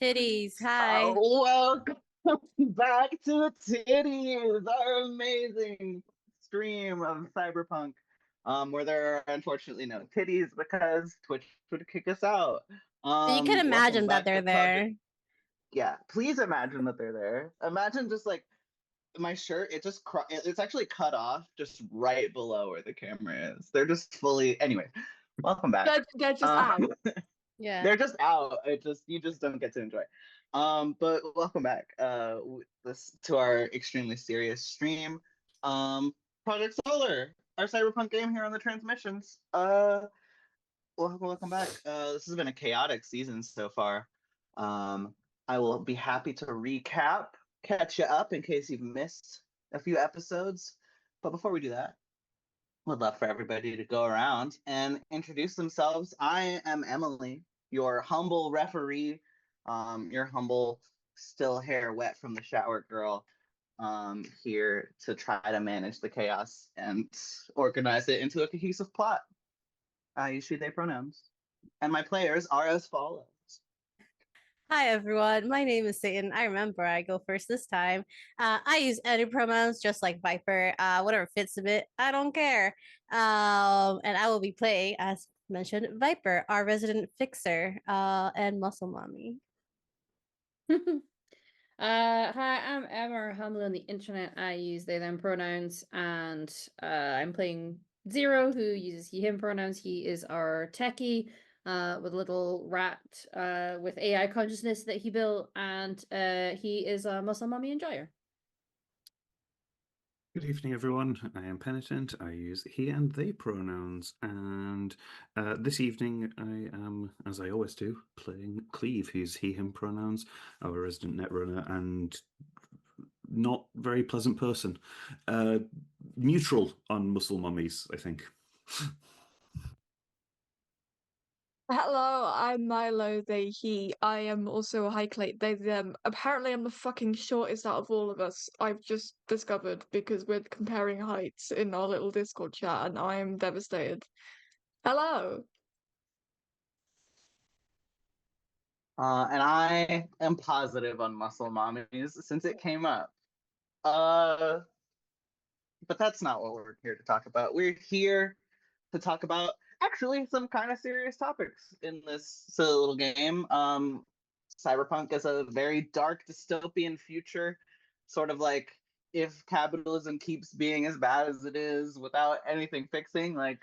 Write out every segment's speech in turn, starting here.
Titties, hi. Welcome back to Titties, our amazing stream of Cyberpunk, where there are unfortunately no titties because Twitch would kick us out. You can Welcome imagine that back they're to Project. there. Yeah, please imagine that they're there. Imagine just like my shirt, it's actually cut off just right below where the camera is. They're just fully, anyway, welcome back. They're just out. Yeah. They're just out. You just don't get to enjoy. But welcome back. This to our extremely serious stream. Project Solar, our Cyberpunk game here on the transmissions. Welcome back. This has been a chaotic season so far. I will be happy to recap, catch you up in case you've missed a few episodes. But before we do that, would love for everybody to go around and introduce themselves. I am Emily, your humble referee, your humble still hair wet from the shower girl, here to try to manage the chaos and organize it into a cohesive plot. I use she, they pronouns. And my players are as follows. Hi everyone, my name is Satan. I remember I go first this time. I use any pronouns just like Viper, whatever fits a bit. I don't care. And I will be playing, as mentioned, Viper, our resident fixer, and muscle mommy. Hi, I'm Emma, humble on the internet. I use they, them pronouns, and I'm playing Zero, who uses he, him pronouns. He is our techie with a little rat with AI consciousness that he built, and he is a muscle mommy enjoyer. Good evening, everyone. I am Penitent. I use he and they pronouns, and this evening I am, as I always do, playing Cleve, who's he, him pronouns, our resident netrunner, and not very pleasant person. Neutral on muscle mummies, I think. Hello, I'm Milo, they, he. I am also a high-clate, they, them. Apparently, I'm the fucking shortest out of all of us. I've just discovered because we're comparing heights in our little Discord chat, and I am devastated. Hello. And I am positive on muscle mommies since it came up. But that's not what we're here to talk about. We're here to talk about actually some kind of serious topics in this silly little game. Cyberpunk is a very dark dystopian future, sort of like if capitalism keeps being as bad as it is without anything fixing, like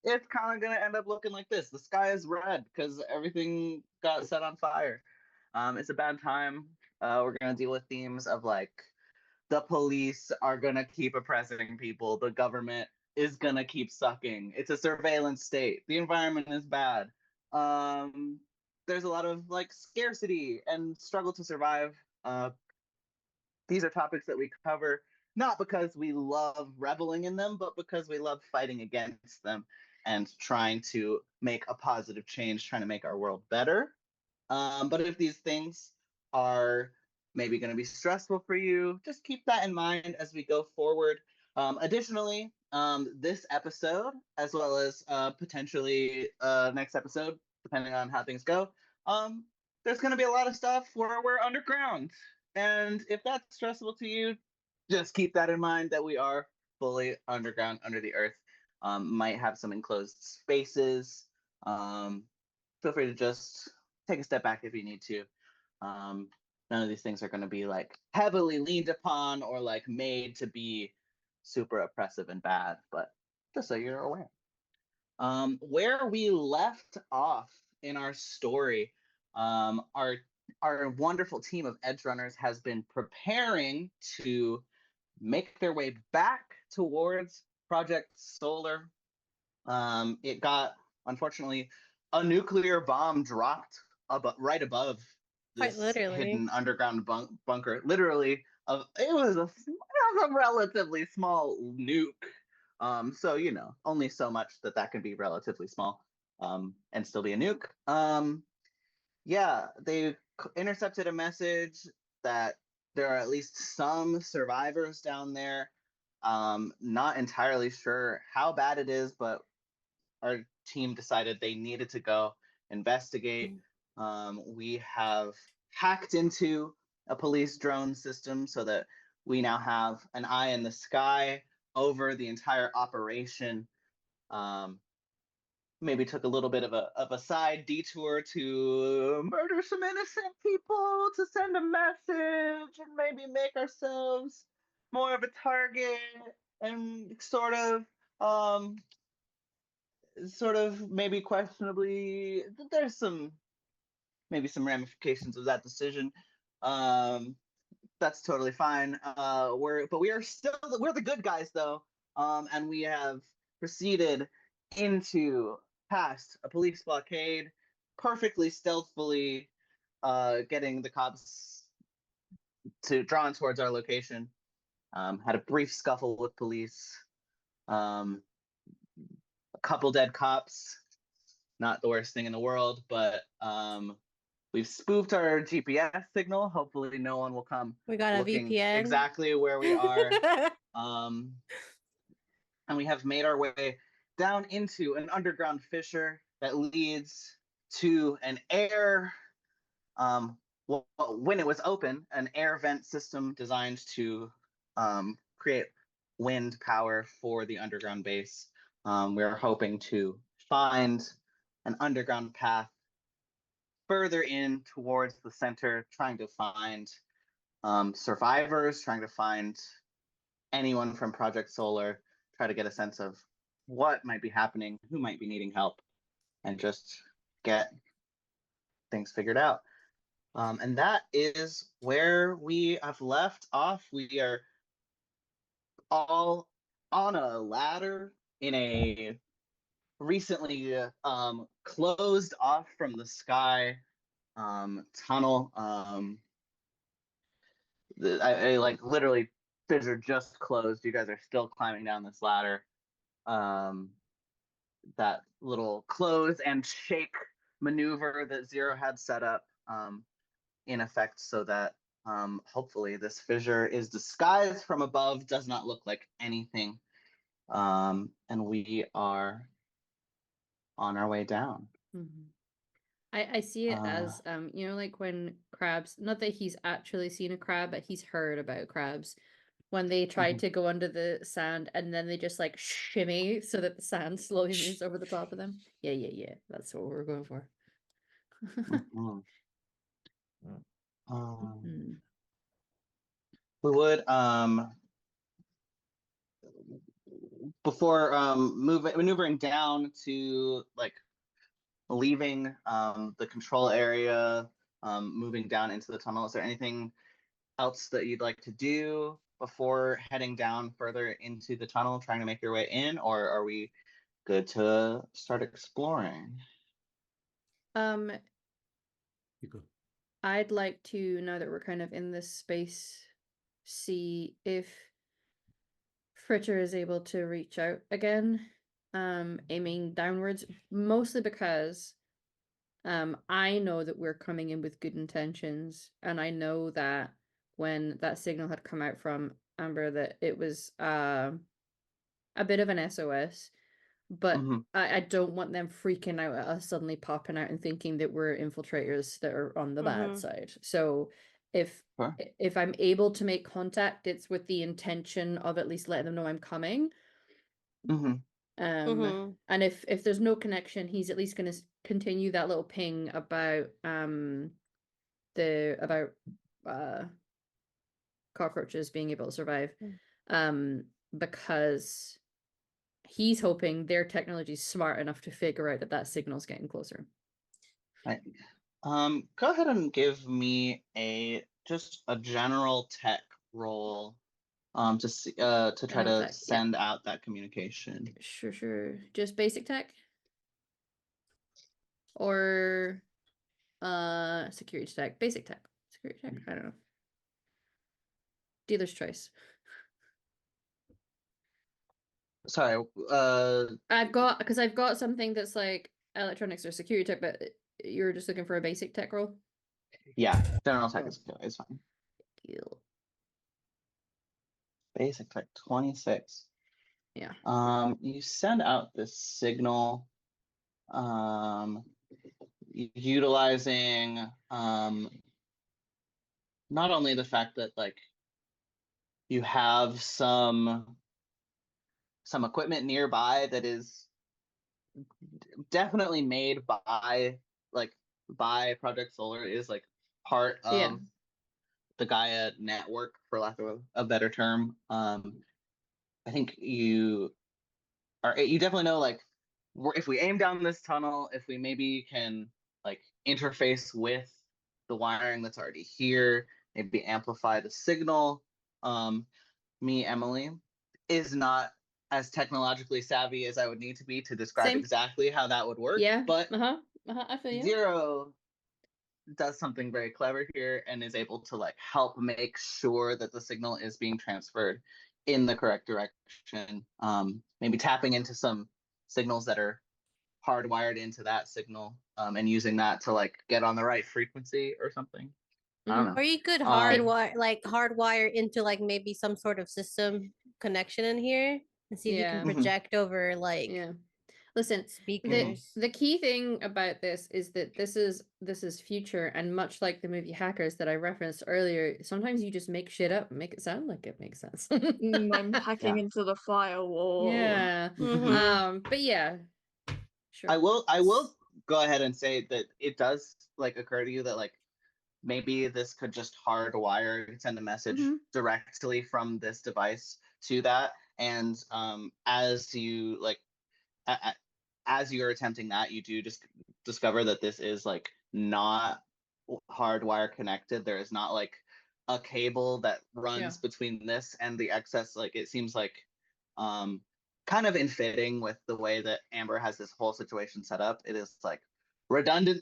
it's kind of gonna end up looking like this. The sky is red because everything got set on fire. It's a bad time. We're gonna deal with themes of like the police are gonna keep oppressing people. The government is gonna keep sucking. It's a surveillance state. The environment is bad. There's a lot of like scarcity and struggle to survive. These are topics that we cover not because we love reveling in them, but because we love fighting against them and trying to make a positive change, trying to make our world better. But if these things are maybe going to be stressful for you, just keep that in mind as we go forward. Additionally, this episode, as well as potentially next episode, depending on how things go, there's going to be a lot of stuff where we're underground. And if that's stressful to you, just keep that in mind that we are fully underground, under the earth. Might have some enclosed spaces. Feel free to just take a step back if you need to. None of these things are going to be like heavily leaned upon or like made to be super oppressive and bad, but just so you're aware. Where we left off in our story, our wonderful team of edge runners has been preparing to make their way back towards Project Solar. It got, unfortunately, a nuclear bomb dropped right above this hidden underground bunker. Literally, it was a relatively small nuke. So, you know, only so much that can be relatively small and still be a nuke. Yeah, they intercepted a message that there are at least some survivors down there. Not entirely sure how bad it is, but our team decided they needed to go investigate. We have hacked into a police drone system so that we now have an eye in the sky over the entire operation. Maybe took a little bit of a side detour to murder some innocent people to send a message and maybe make ourselves more of a target and sort of maybe questionably there's some maybe some ramifications of that decision. That's totally fine. We're the good guys though, and we have proceeded into past a police blockade, perfectly stealthily, getting the cops to drawn towards our location. Had a brief scuffle with police. A couple dead cops. Not the worst thing in the world, but we've spoofed our GPS signal. Hopefully no one will come We got a looking VPN. exactly where we are. And we have made our way down into an underground fissure that leads to an air, well, when it was open, an air vent system designed to create wind power for the underground base. We're hoping to find an underground path further in towards the center, trying to find survivors, trying to find anyone from Project Solar, try to get a sense of what might be happening, who might be needing help, and just get things figured out. And that is where we have left off. We are all on a ladder in a recently closed off from the sky tunnel. I like literally fissure just closed. You guys are still climbing down this ladder. That little close and shake maneuver that Zero had set up in effect so that hopefully this fissure is disguised from above, does not look like anything. And we are on our way down. Mhm. I see it as you know, like when crabs, not that he's actually seen a crab, but he's heard about crabs when they try to go under the sand and then they just like shimmy so that the sand slowly moves over the top of them. Yeah. That's what we're going for. Mhm. Mhm. We would before maneuvering down to like leaving the control area, moving down into the tunnel. Is there anything else that you'd like to do before heading down further into the tunnel, trying to make your way in, or are we good to start exploring? You go. I'd like to, now that we're kind of in this space, see if Fritter is able to reach out again, aiming downwards, mostly because I know that we're coming in with good intentions, and I know that when that signal had come out from Amber that it was a bit of an SOS, but I don't want them freaking out at us suddenly popping out and thinking that we're infiltrators that are on the bad side. So if Sure. if I'm able to make contact, it's with the intention of at least letting them know I'm coming. And if there's no connection, he's at least going to continue that little ping about cockroaches being able to survive, because he's hoping their technology is smart enough to figure out that that signal's getting closer. Right. Go ahead and give me just a general tech roll to try to send out that communication. Sure. Just basic tech? Or security tech? Basic tech. Security tech? I don't know. Dealer's choice. Sorry, I've got something that's like electronics or security tech, but you're just looking for a basic tech roll? yeah, general tech is fine. Deal. Basic tech 26. Yeah. You send out this signal, utilizing not only the fact that like you have some equipment nearby that is definitely made like by Project Solar, is like part Yeah. of the Gaia network, for lack of a better term. I think you definitely know like if we aim down this tunnel, if we maybe can like interface with the wiring that's already here, maybe amplify the signal. Emily, is not as technologically savvy as I would need to be to describe Same. exactly how that would work. Yeah. But I feel you. Zero does something very clever here and is able to like help make sure that the signal is being transferred in the correct direction. Maybe tapping into some signals that are hardwired into that signal, and using that to like get on the right frequency or something. I don't know. Or you could hardwire into like maybe some sort of system connection in here and see if you can Yeah. project over like Yeah. Listen, the speakers. the key thing about this is that this is future, and much like the movie Hackers that I referenced earlier, sometimes you just make shit up and make it sound like it makes sense. I'm hacking Yeah. into the firewall. Yeah. But yeah. Sure. I will go ahead and say that it does like occur to you that like maybe this could just hardwire send a message directly from this device to that, and as you like as you're attempting that, you do just discover that this is like not hardwire connected. There is not like a cable that runs between this and the excess. Like it seems like um kind of in fitting with the way that Amber has this whole situation set up. It is like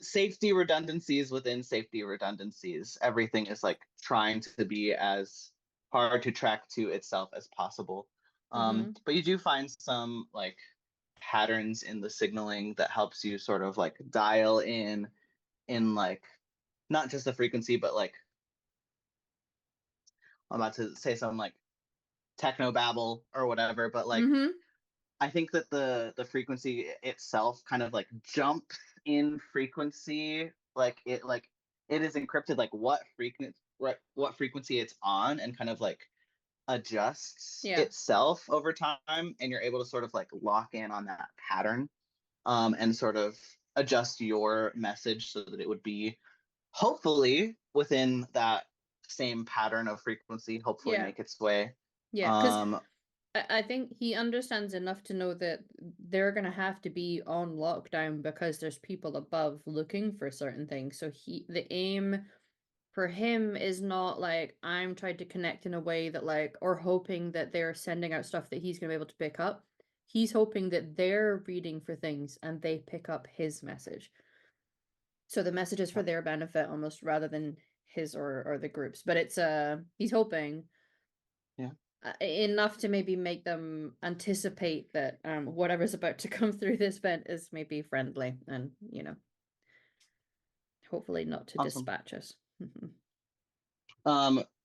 safety redundancies within safety redundancies. Everything is like trying to be as hard to track to itself as possible. But you do find some like patterns in the signaling that helps you sort of like dial in like not just the frequency, but like I'm about to say some like techno babble or whatever, but like I think that the frequency itself kind of like jumps in frequency, like it is encrypted like what frequency it's on, and kind of like adjusts itself over time, and you're able to sort of like lock in on that pattern, and sort of adjust your message so that it would be hopefully within that same pattern of frequency, hopefully make its way. Yeah, because I think he understands enough to know that they're gonna have to be on lockdown because there's people above looking for certain things. So the aim for him is not like I'm trying to connect in a way that like, or hoping that they're sending out stuff that he's gonna be able to pick up. He's hoping that they're reading for things and they pick up his message. So the message is for their benefit almost rather than his or the group's. But it's he's hoping enough to maybe make them anticipate that whatever's about to come through this vent is maybe friendly, and hopefully not to dispatch us.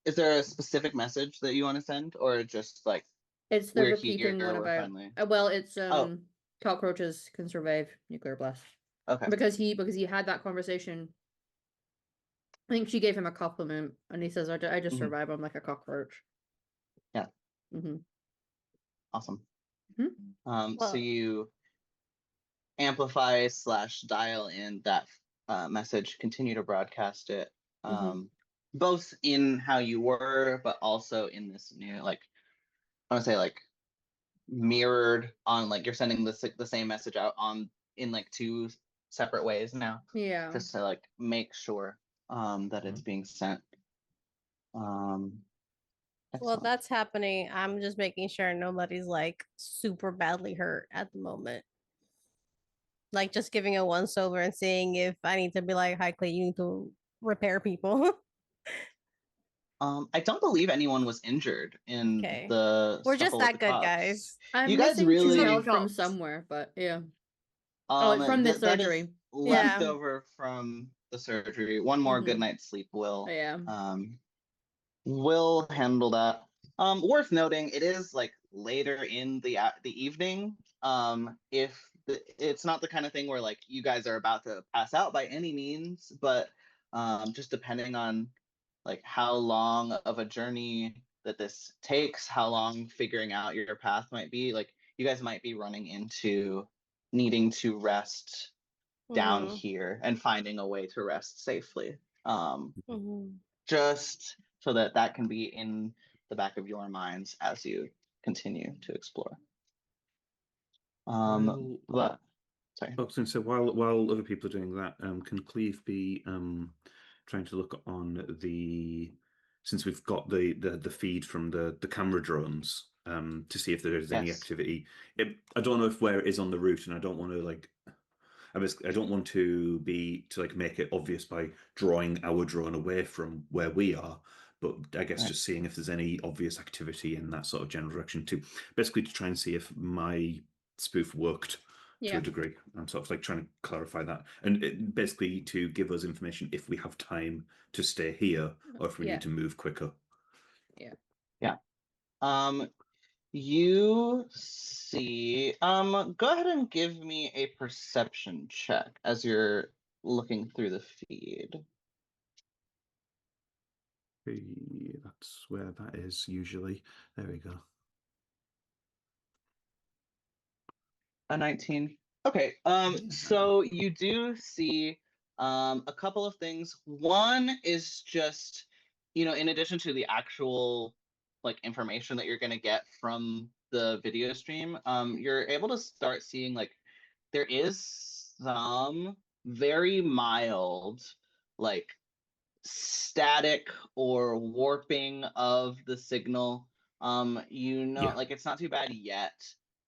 Is there a specific message that you want to send, or just like it's the we're repeating here, one we're about finally... well, it's cockroaches can survive nuclear blasts. Okay. Because he had that conversation. I think she gave him a compliment, and he says, I just survive. I'm like a cockroach. Yeah. Awesome. So you amplify / dial in that message, continue to broadcast it, both in how you were, but also in this new, like, I want to say like mirrored on, like you're sending the same message out on in like two separate ways now. Yeah. Just to like make sure that it's being sent. Well, that's happening. I'm just making sure nobody's like super badly hurt at the moment. Like just giving a once over and seeing if I need to be like, hi Clay, you need to repair people. I don't believe anyone was injured in the We're just scuffle with that the good, cops. guys. I'm You guys missing really two from somewhere, but yeah. From the that surgery. is left over from the surgery. One more good night's sleep will handle that. Worth noting, it is like later in the evening. If it's not the kind of thing where like you guys are about to pass out by any means, but just depending on like how long of a journey that this takes, how long figuring out your path might be. Like you guys might be running into needing to rest down Mm-hmm. here and finding a way to rest safely. Mm-hmm. Just so that that can be in the back of your minds as you continue to explore. Well, But sorry. I was going to say, while other people are doing that, can Cleve be trying to look on the, since we've got the feed from the camera drones, to see if there is any Yes. activity. I don't know if where it is on the route, and I don't want to like. I don't want to like make it obvious by drawing our drone away from where we are, but I guess Right. just seeing if there's any obvious activity in that sort of general direction too. Basically, to try and see if my spoof worked to a degree. I'm sort of like trying to clarify that, and basically to give us information if we have time to stay here or if we need to move quicker. Yeah. You see, go ahead and give me a perception check as you're looking through the feed. That's where that is usually. There we go. A 19. Okay. So you do see a couple of things. One is just, in addition to the actual like information that you're gonna get from the video stream, you're able to start seeing like there is some very mild like static or warping of the signal. Yeah. Like it's not too bad yet.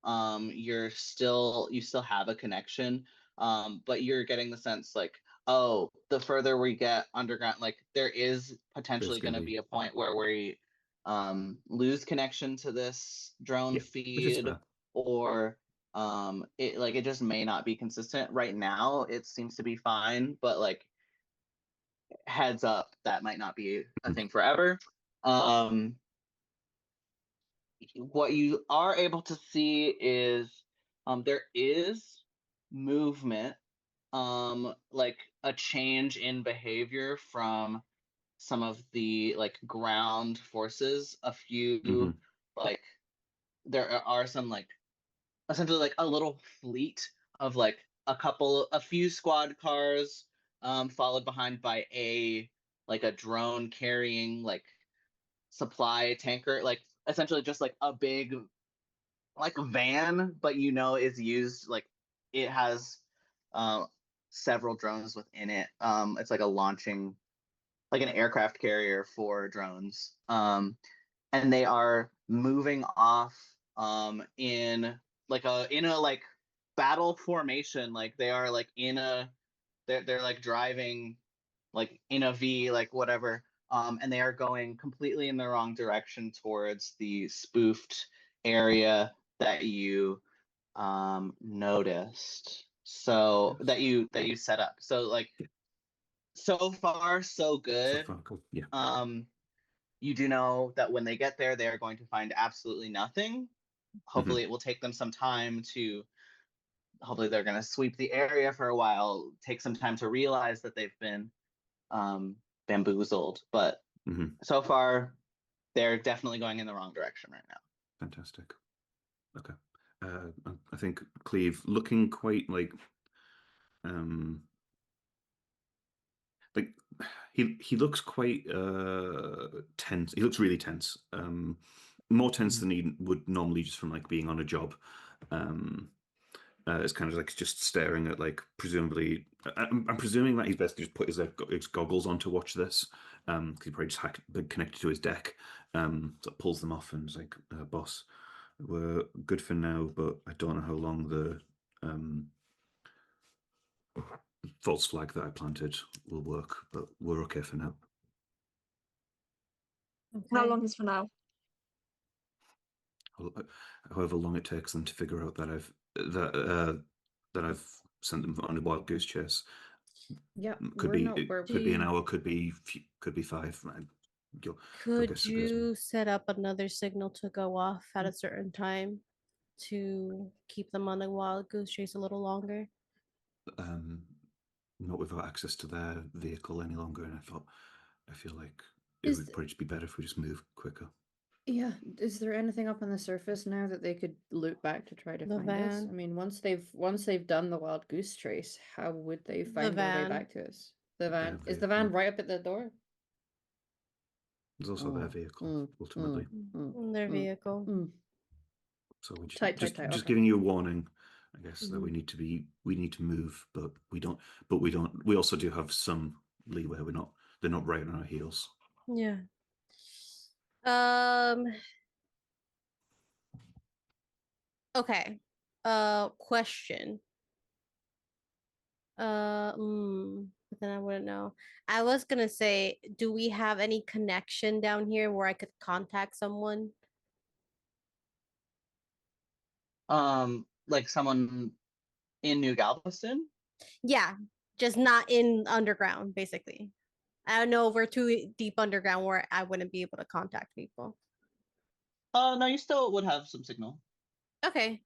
You still have a connection. But you're getting the sense like, oh, the further we get underground, like there is potentially going to be a point where we lose connection to this drone feed, or it just may not be consistent. Right now it seems to be fine, but like heads up, that might not be a thing forever. What you are able to see is there is movement, like a change in behavior from some of the like ground forces. A few like there are some like essentially like a little fleet of like a few squad cars, followed behind by a drone carrying like supply tanker, like essentially just like a big like van, but is used like it has uh, several drones within it. It's like a launching like an aircraft carrier for drones. And they are moving off in a like battle formation. Like they are like they're like driving like in a V, like whatever. And they are going completely in the wrong direction towards the spoofed area that you noticed. So that you set up. So like so far so good. So far, cool. Yeah. You do know that when they get there, they are going to find absolutely nothing. Hopefully, it will take them some time to. Hopefully, they're going to sweep the area for a while, take some time to realize that they've been bamboozled. But so far, they're definitely going in the wrong direction right now. Fantastic. Okay. I think Cleve looking quite like he looks quite tense. He looks really tense. More tense than he would normally just from like being on a job. It's kind of like just staring at like presumably. I'm presuming that he's basically just put his goggles on to watch this. Because he probably just been connected to his deck. So pulls them off and is like, "Boss, we're good for now, but I don't know how long the false flag that I planted will work, but we're okay for now." How long is for now? However long it takes them to figure out that I've sent them on a wild goose chase. Yeah, could be an hour, could be 5. Could you set up another signal to go off at a certain time to keep them on a wild goose chase a little longer? Not without access to their vehicle any longer, and I feel like it would probably just be better if we just move quicker. Yeah, is there anything up on the surface now that they could loop back to try to The find us? van. I mean, once they've done the wild goose chase, how would they The find their way van. back to us? The van. Their Is the van vehicle. right up at the door? There's also their vehicle, ultimately. Their vehicle. So we Tight, just okay. giving you a warning, I guess, that we need to move, but we also do have some leeway. They're not right on our heels. Yeah. Okay. Question. But then I wouldn't know. I was gonna say, do we have any connection down here where I could contact someone? Like someone in New Galveston? Yeah, just not in underground, basically. I don't know if we're too deep underground where I wouldn't be able to contact people. No, you still would have some signal. Okay.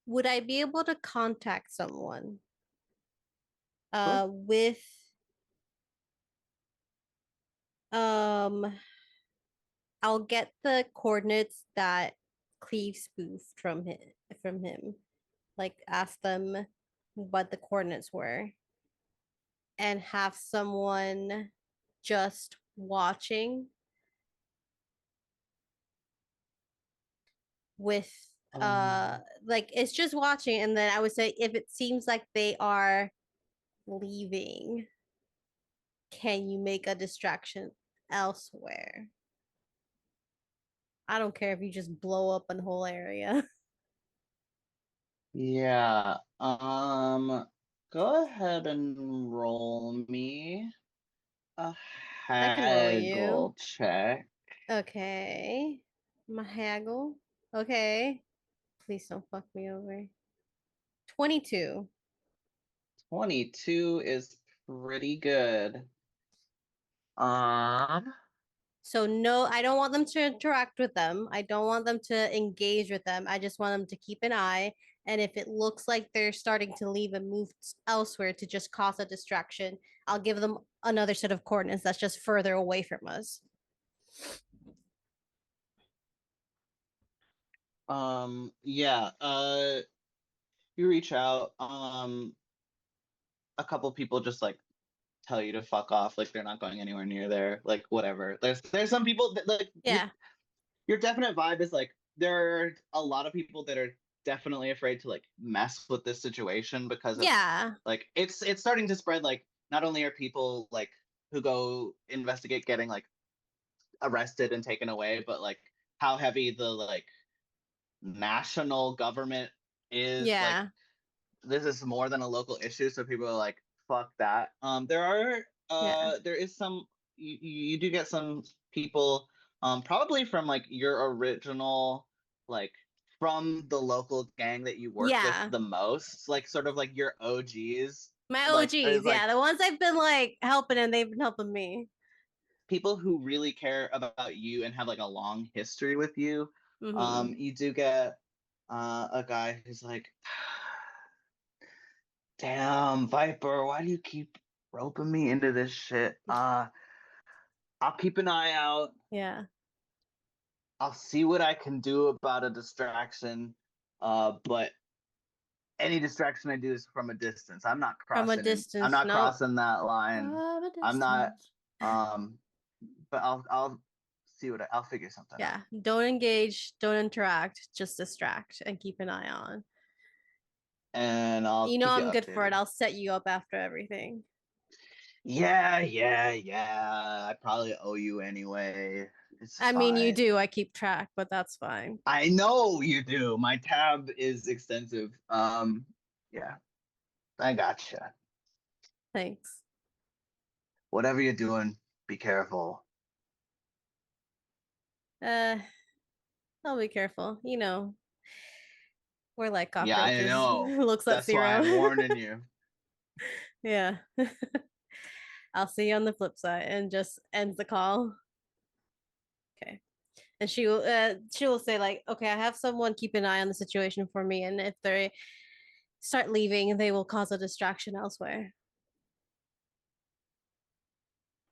Would I be able to contact someone? Sure. With I'll get the coordinates that Cleve spoofed from him. Like ask them what the coordinates were and have someone just watching with like it's just watching, and then I would say if it seems like they are leaving, can you make a distraction elsewhere? I don't care if you just blow up a whole area. Yeah. Go ahead and roll me a I can roll you. haggle check. Okay. My haggle. Okay. Please don't fuck me over. 22. 22 is pretty good. So no, I don't want them to interact with them. I don't want them to engage with them. I just want them to keep an eye. And if it looks like they're starting to leave and move elsewhere to just cause a distraction, I'll give them another set of coordinates that's just further away from us. Yeah. You reach out. A couple people just like tell you to fuck off, like they're not going anywhere near there, like whatever. There's some people that like Yeah. your definite vibe is like there are a lot of people that are definitely afraid to like mess with this situation because of Yeah. like it's starting to spread. Like not only are people like who go investigate getting like arrested and taken away, but like how heavy the like national government is. Like Yeah. this is more than a local issue, so people are like, fuck that. There is some you do get some people probably from like your original like from the local gang that you work with Yeah. the most, like sort of like your OGs. My Like OGs, there's like the ones I've been like helping and they've been helping me. people who really care about you and have like a long history with you. Mm-hmm. You do get a guy who's like, damn, Viper, why do you keep roping me into this shit? I'll keep an eye out. Yeah. I'll see what I can do about a distraction. But any distraction I do is from a distance. I'm not From a crossing distance. I'm not No. crossing that line. I'm not but I'll see I'll figure something out. Yeah. Don't engage, don't interact, just distract and keep an eye on. And I'll You know keep you I'm good for it. updated. I'll set you up after everything. Yeah. I probably owe you anyway. It's I mean, you fine. do. I keep track, but that's fine. I know you do. My tab is extensive. Yeah, I gotcha. Thanks. Whatever you're doing, be careful. Uh, I'll be careful. You know, we're like Yeah, I cockroaches. know. Looks like That's why zero. I'm warning you. Yeah. I'll see you on the flip side, and just ends the call. Okay. And she will say like, okay, I have someone keep an eye on the situation for me, and if they start leaving, they will cause a distraction elsewhere.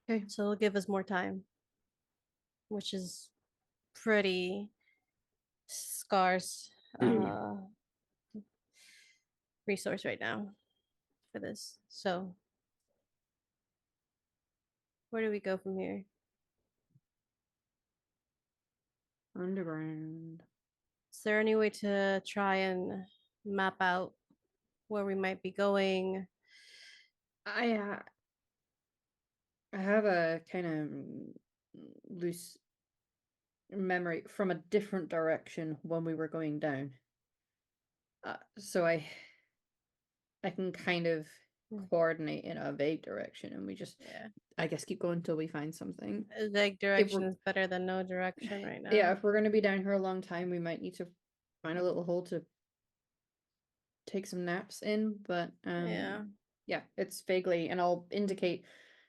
Okay. So it'll give us more time, which is pretty scarce resource right now for this. So where do we go from here? Underground. Is there any way to try and map out where we might be going? I have a kind of loose memory from a different direction when we were going down. So I can kind of coordinate in a vague direction, and we just, I guess, keep going until we find something. A vague direction is better than no direction right now. Yeah, if we're going to be down here a long time, we might need to find a little hole to take some naps in, but yeah, it's vaguely, and I'll indicate,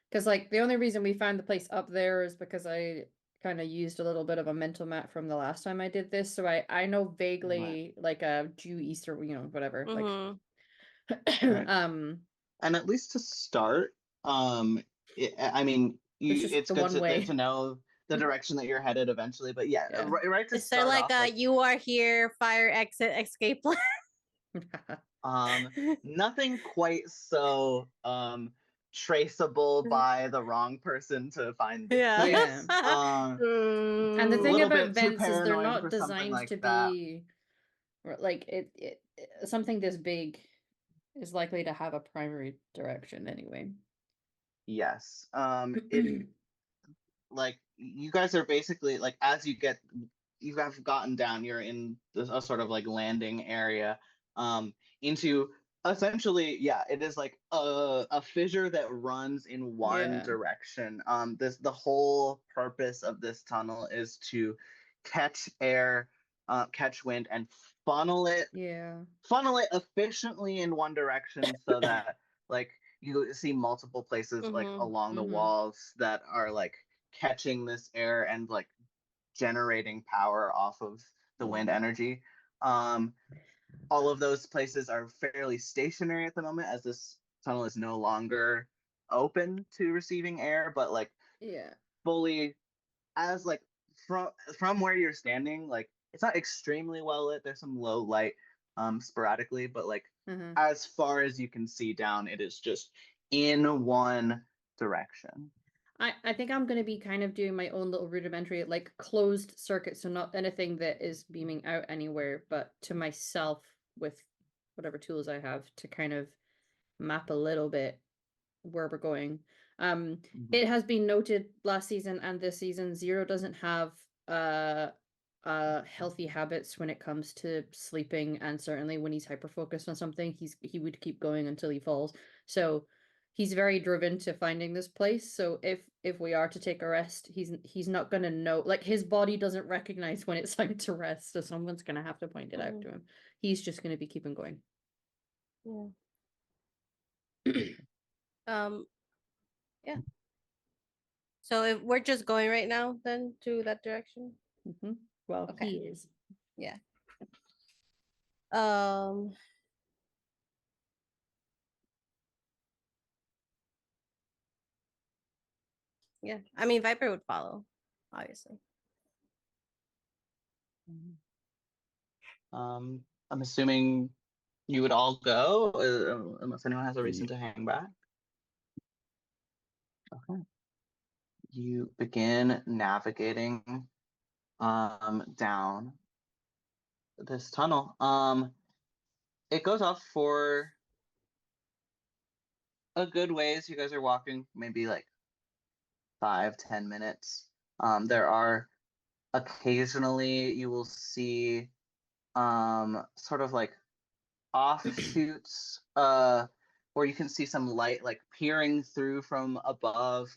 because like the only reason we found the place up there is because I kind of used a little bit of a mental map from the last time I did this, so I know vaguely like a due east or whatever, like Right. and at least to start, I mean, it's good to know the direction that you're headed eventually, but yeah. Right to start like off, you are here, fire exit escape plan. Nothing quite so traceable by the wrong person to find this place. And the thing about vents is they're not designed like to that. be like it something this big is likely to have a primary direction anyway. Yes. It like you guys are basically like, as you have gotten down, you're in a sort of like landing area into essentially, it is like a fissure that runs in one direction. The whole purpose of this tunnel is to catch air, catch wind, and funnel it efficiently in one direction, so that like you see multiple places like along the walls that are like catching this air and like generating power off of the wind energy. All of those places are fairly stationary at the moment, as this tunnel is no longer open to receiving air, but like fully, as like from where you're standing, like it's not extremely well lit. There's some low light sporadically, but like as far as you can see down, it is just in one direction. I think I'm going to be kind of doing my own little rudimentary, like closed circuit, so not anything that is beaming out anywhere, but to myself with whatever tools I have to kind of map a little bit where we're going. It has been noted last season and this season, Zero doesn't have healthy habits when it comes to sleeping, and certainly when he's hyper focused on something, he would keep going until he falls. So he's very driven to finding this place. So if we are to take a rest, he's not gonna know, like his body doesn't recognize when it's time to rest, so someone's gonna have to point it out to him. He's just gonna be keeping going. Yeah. So if we're just going right now then to that direction? Well, he is. Yeah. Yeah. I mean, Viper would follow, obviously. I'm assuming you would all go, unless anyone has a reason to hang back. Okay. You begin navigating down this tunnel. It goes off for a good ways. You guys are walking maybe like 5-10 minutes. There are occasionally you will see sort of like offshoots where you can see some light like peering through from above,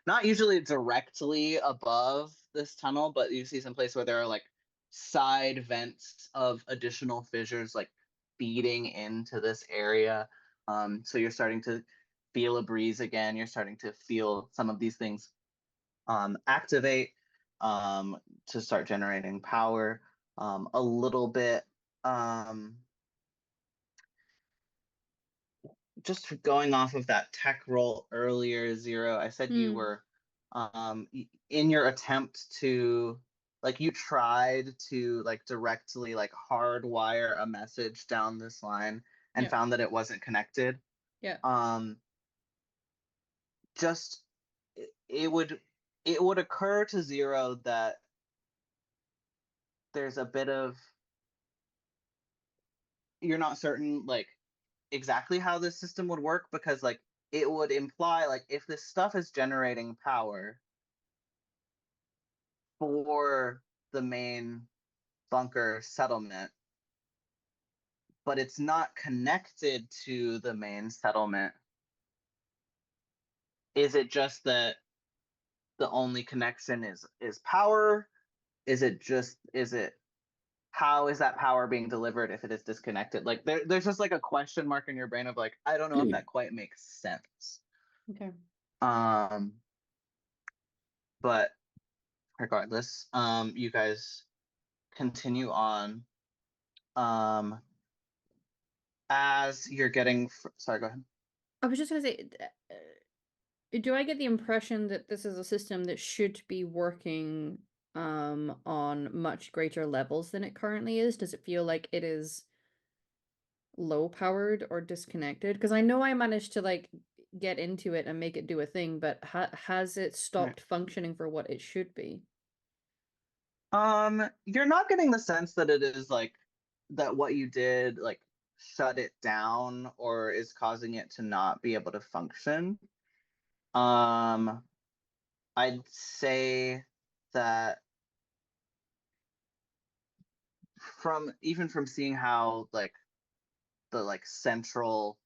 not usually directly above this tunnel, but you see some place where there are like side vents of additional fissures like feeding into this area. So you're starting to feel a breeze again. You're starting to feel some of these things activate to start generating power a little bit. just going off of that tech roll earlier, Zero, I said you were in your attempt to like you tried to like directly like hardwire a message down this line and Yeah. found that it wasn't connected. Yeah. Just it would occur to Zero that there's a bit of you're not certain like exactly how this system would work because like it would imply like if this stuff is generating power for the main bunker settlement but it's not connected to the main settlement, is it just that the only connection is power? Is it how is that power being delivered if it is disconnected? Like there's just like a question mark in your brain of like I don't know if that quite makes sense. Okay. But regardless, you guys continue on. As you're getting sorry, go ahead. I was just gonna say, do I get the impression that this is a system that should be working on much greater levels than it currently is? Does it feel like it is low powered or disconnected? Because I know I managed to like get into it and make it do a thing, but has it stopped functioning for what it should be? You're not getting the sense that it is like that what you did like shut it down or is causing it to not be able to function. I'd say that from seeing how like the like central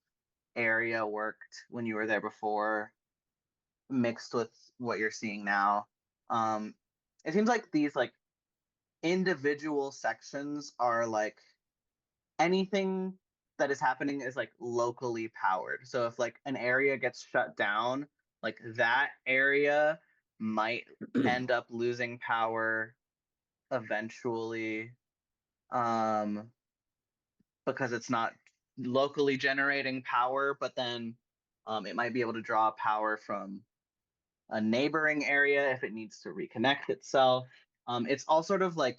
area worked when you were there before mixed with what you're seeing now, it seems like these like individual sections are like anything that is happening is like locally powered. So if like an area gets shut down, like that area might end up losing power eventually, because it's not locally generating power, but then it might be able to draw power from a neighboring area if it needs to reconnect itself. It's all sort of like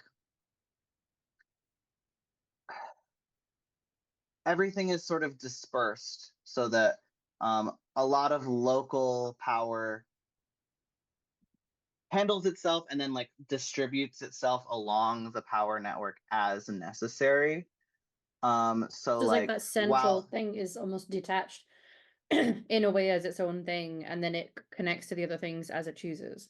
everything is sort of dispersed so that a lot of local power handles itself and then like distributes itself along the power network as necessary. So So it's like that central thing is almost detached in a way as its own thing, and then it connects to the other things as it chooses.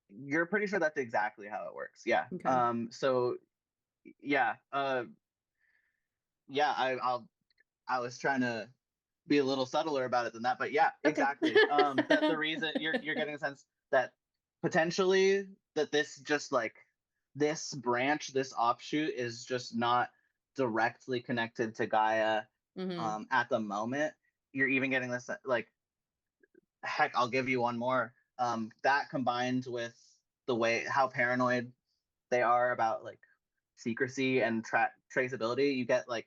You're pretty sure that's exactly how it works. Yeah. Okay. So yeah, yeah, I was trying to be a little subtler about it than that, but yeah, Okay. exactly. The reason you're getting a sense that potentially that this just like this branch, this offshoot is just not directly connected to Gaia at the moment. You're even getting this like heck, I'll give you one more. That combined with the way how paranoid they are about like secrecy and traceability, you get like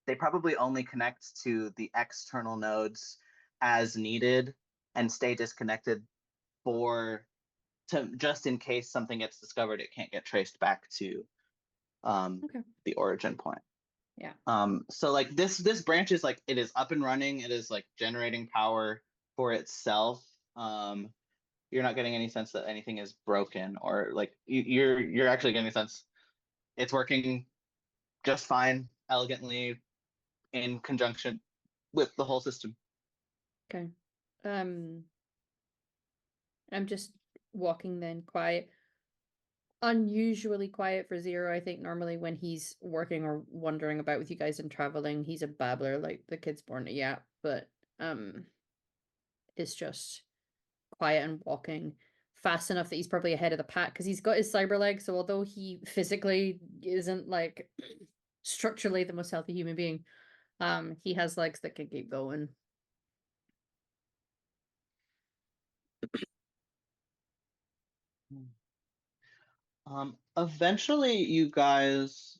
they probably only connect to the external nodes as needed and stay disconnected for to just in case something gets discovered, it can't get traced back to the origin point. Yeah. So like this branch is like it is up and running, it is like generating power for itself. You're not getting any sense that anything is broken or like you're actually getting a sense it's working just fine, elegantly in conjunction with the whole system. Okay. I'm just walking then, quiet. Unusually quiet for Zero. I think normally when he's working or wandering about with you guys and traveling, he's a babbler like the kid's born a yap, but it's just quiet and walking fast enough that he's probably ahead of the pack because he's got his cyber leg. So although he physically isn't like structurally the most healthy human being, he has legs that can keep going. Eventually you guys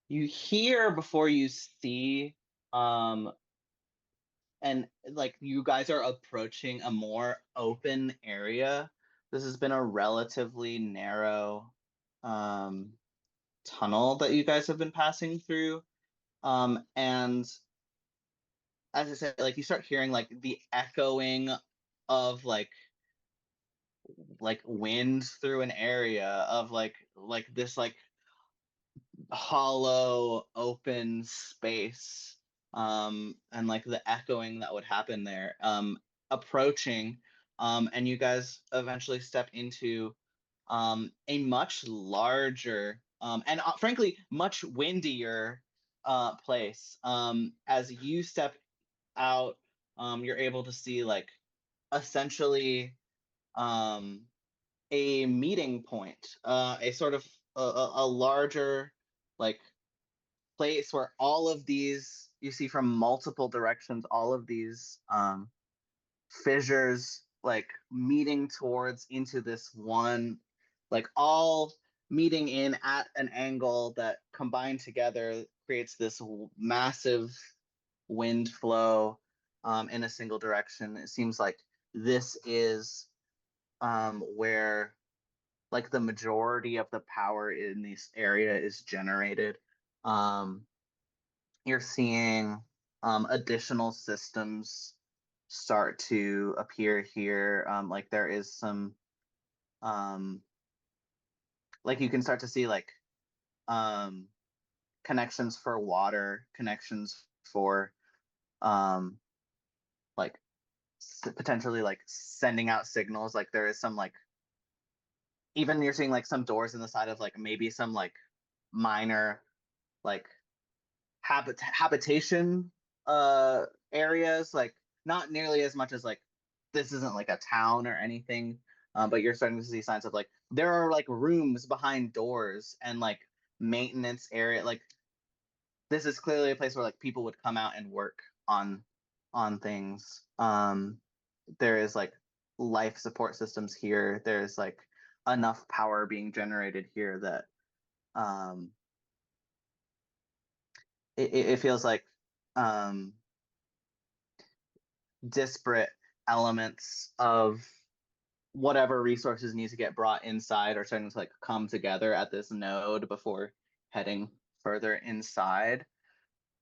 You hear before you see, and like you guys are approaching a more open area. This has been a relatively narrow tunnel that you guys have been passing through. And as I said, like you start hearing like the echoing of like wind through an area of like this like hollow open space, and like the echoing that would happen there, approaching, and you guys eventually step into a much larger, and frankly much windier place. As you step out, you're able to see like essentially um a meeting point, a sort of a larger like place where all of these you see from multiple directions, all of these fissures like meeting towards into this one, like all meeting in at an angle that combined together creates this massive wind flow in a single direction. It seems like this is where like the majority of the power in this area is generated. Um, you're seeing additional systems start to appear here. Like there is some, um, like you can start to see like um, connections for water, connections for um, like potentially like sending out signals. Like there is some like even you're seeing like some doors in the side of like maybe some like minor like habitation areas, like not nearly as much as like this isn't like a town or anything, but you're starting to see signs of like there are like rooms behind doors and like maintenance area, like this is clearly a place where like people would come out and work on things. There is like life support systems here. There's like enough power being generated here that um it feels like um disparate elements of whatever resources need to get brought inside are starting to like come together at this node before heading further inside.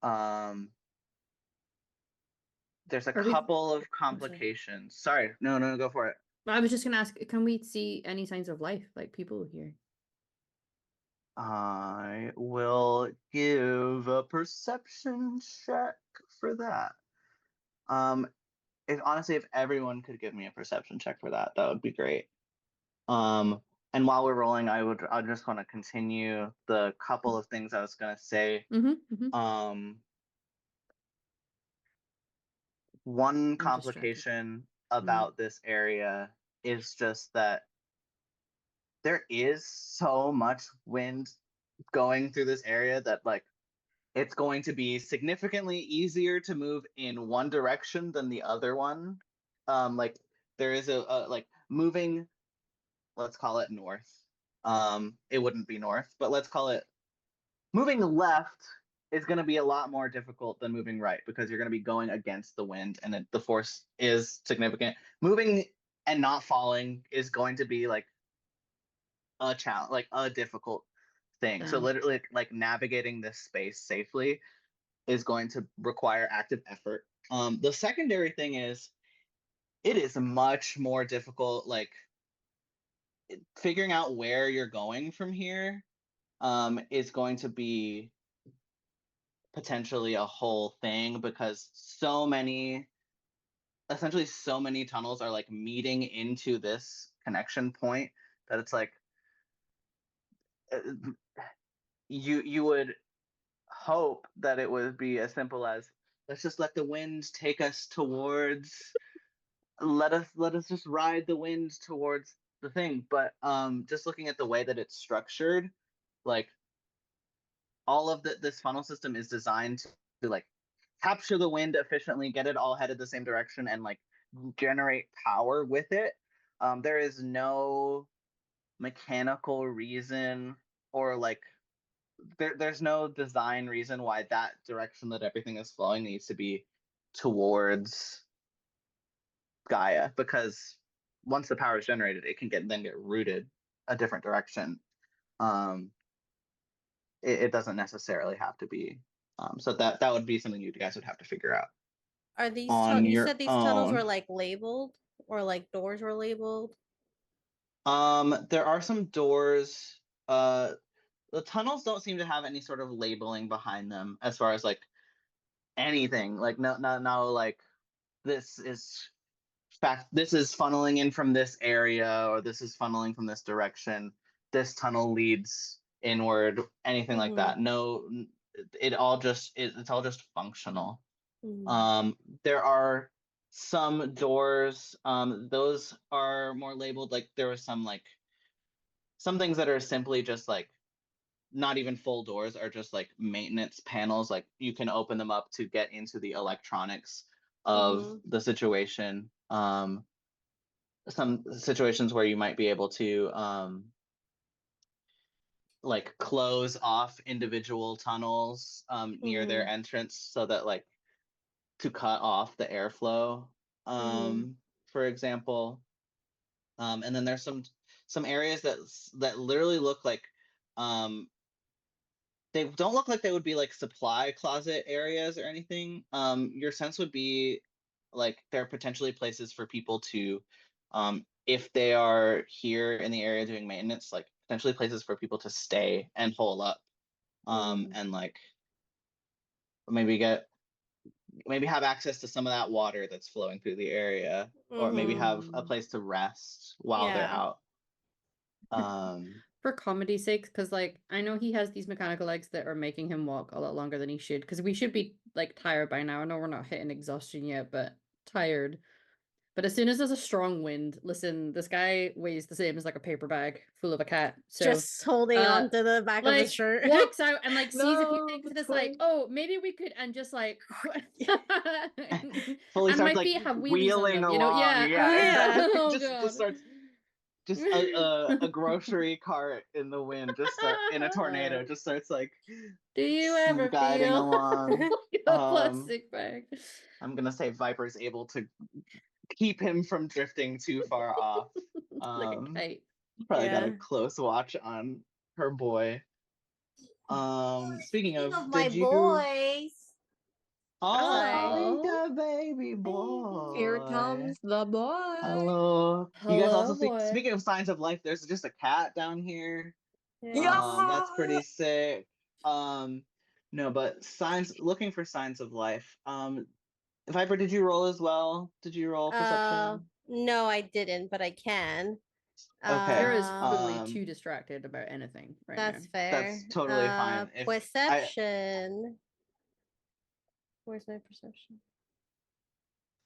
Um, there's a Are we? couple of I'm sorry. complications. Sorry, no, go for it. I was just gonna ask, can we see any signs of life, like people here? I will give a perception check for that. If honestly, if everyone could give me a perception check for that, that would be great. Um, and while we're rolling, I just want to continue the couple of things I was gonna say. Um, one I'm distracted. complication about this area is just that there is so much wind going through this area that like it's going to be significantly easier to move in one direction than the other one. Like there is a like moving, let's call it north. It wouldn't be north, but let's call it moving left is going to be a lot more difficult than moving right because you're going to be going against the wind and the force is significant. Moving and not falling is going to be like a challenge, like a difficult thing. So literally like navigating this space safely is going to require active effort. The secondary thing is it is much more difficult, like figuring out where you're going from here is going to be potentially a whole thing because essentially so many tunnels are like meeting into this connection point that it's like uh, you would hope that it would be as simple as let's just let the wind take us towards, let us just ride the wind towards the thing, but just looking at the way that it's structured, like all of this funnel system is designed to like capture the wind efficiently, get it all headed the same direction, and like generate power with it. There is no mechanical reason or like there's no design reason why that direction that everything is flowing needs to be towards Gaia, because once the power is generated, it can get rooted a different direction. It doesn't necessarily have to be. So that would be something you guys would have to figure out Are these on you your said these tunnels were own. like labeled or like doors were labeled? There are some doors. The tunnels don't seem to have any sort of labeling behind them as far as like anything. Like no like this is this is funneling in from this area, or this is funneling from this direction. This tunnel leads inward, anything like that. No, it's all just functional. There are some doors, those are more labeled. Like there were some things that are simply just like not even full doors, are just like maintenance panels. Like you can open them up to get into the electronics of the situation. Some situations where you might be able to like close off individual tunnels near their entrance, so that like to cut off the airflow, for example. And then there's some areas that literally look like they don't look like they would be like supply closet areas or anything. Your sense would be like they're potentially places for people to, if they are here in the area doing maintenance, like potentially places for people to stay and hole up, and like maybe have access to some of that water that's flowing through the area, or maybe have a place to rest while they're out. For comedy's sake, because like I know he has these mechanical legs that are making him walk a lot longer than he should, because we should be like tired by now. I know we're not hitting exhaustion yet, but tired. But as soon as there's a strong wind, listen, this guy weighs the same as like a paper bag full of a cat. So just holding on to the back of his shirt. Walks out and like sees a few No, things that's like, oh, maybe we could, and just like fully and starts my like feet have wheelies on wheeling them, you know? along. Yeah. Yeah. Oh just god. starts just a grocery cart in the wind, just start in a tornado, just starts like Do you ever guiding feel along. like a plastic bag? I'm gonna say Viper's able to keep him from drifting too far off. Like a kite. Probably got a close watch on her boy. Speaking of, my did you? boys. Oh, we Oh. got baby boy. Here comes the boy. Hello. You guys also Hello, boy. speaking of signs of life, there's just a cat down here. Yeah. That's pretty sick. No, but looking for signs of life. Viper, did you roll as well? Did you roll perception? No, I didn't, but I can. Okay. Sarah is fully too distracted about anything right That's now. fair. That's totally fine. Perception. Where's my perception?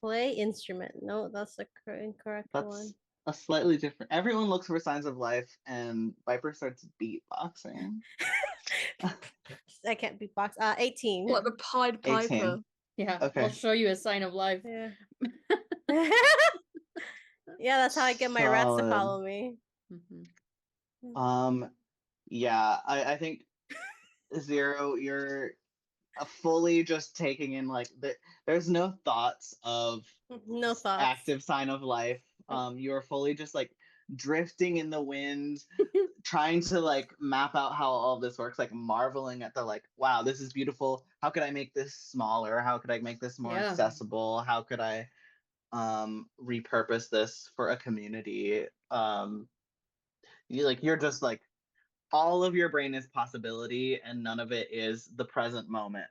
Play instrument. No, that's the incorrect That's one. a slightly different. Everyone looks for signs of life, and Viper starts beatboxing. I can't beatbox. 18. Like the Pied Piper. 18. Yeah, Okay. I'll show you a sign of life. Yeah. Yeah, that's how I get my rats to Solid. follow me. Yeah, I think Zero, you're fully just taking in like there's no thoughts of No thoughts. active sign of life. You're fully just like drifting in the wind, trying to like map out how all this works, like marveling at the like, wow, this is beautiful. How could I make this smaller? How could I make this more accessible? How could I repurpose this for a community? You're just like, all of your brain is possibility and none of it is the present moment,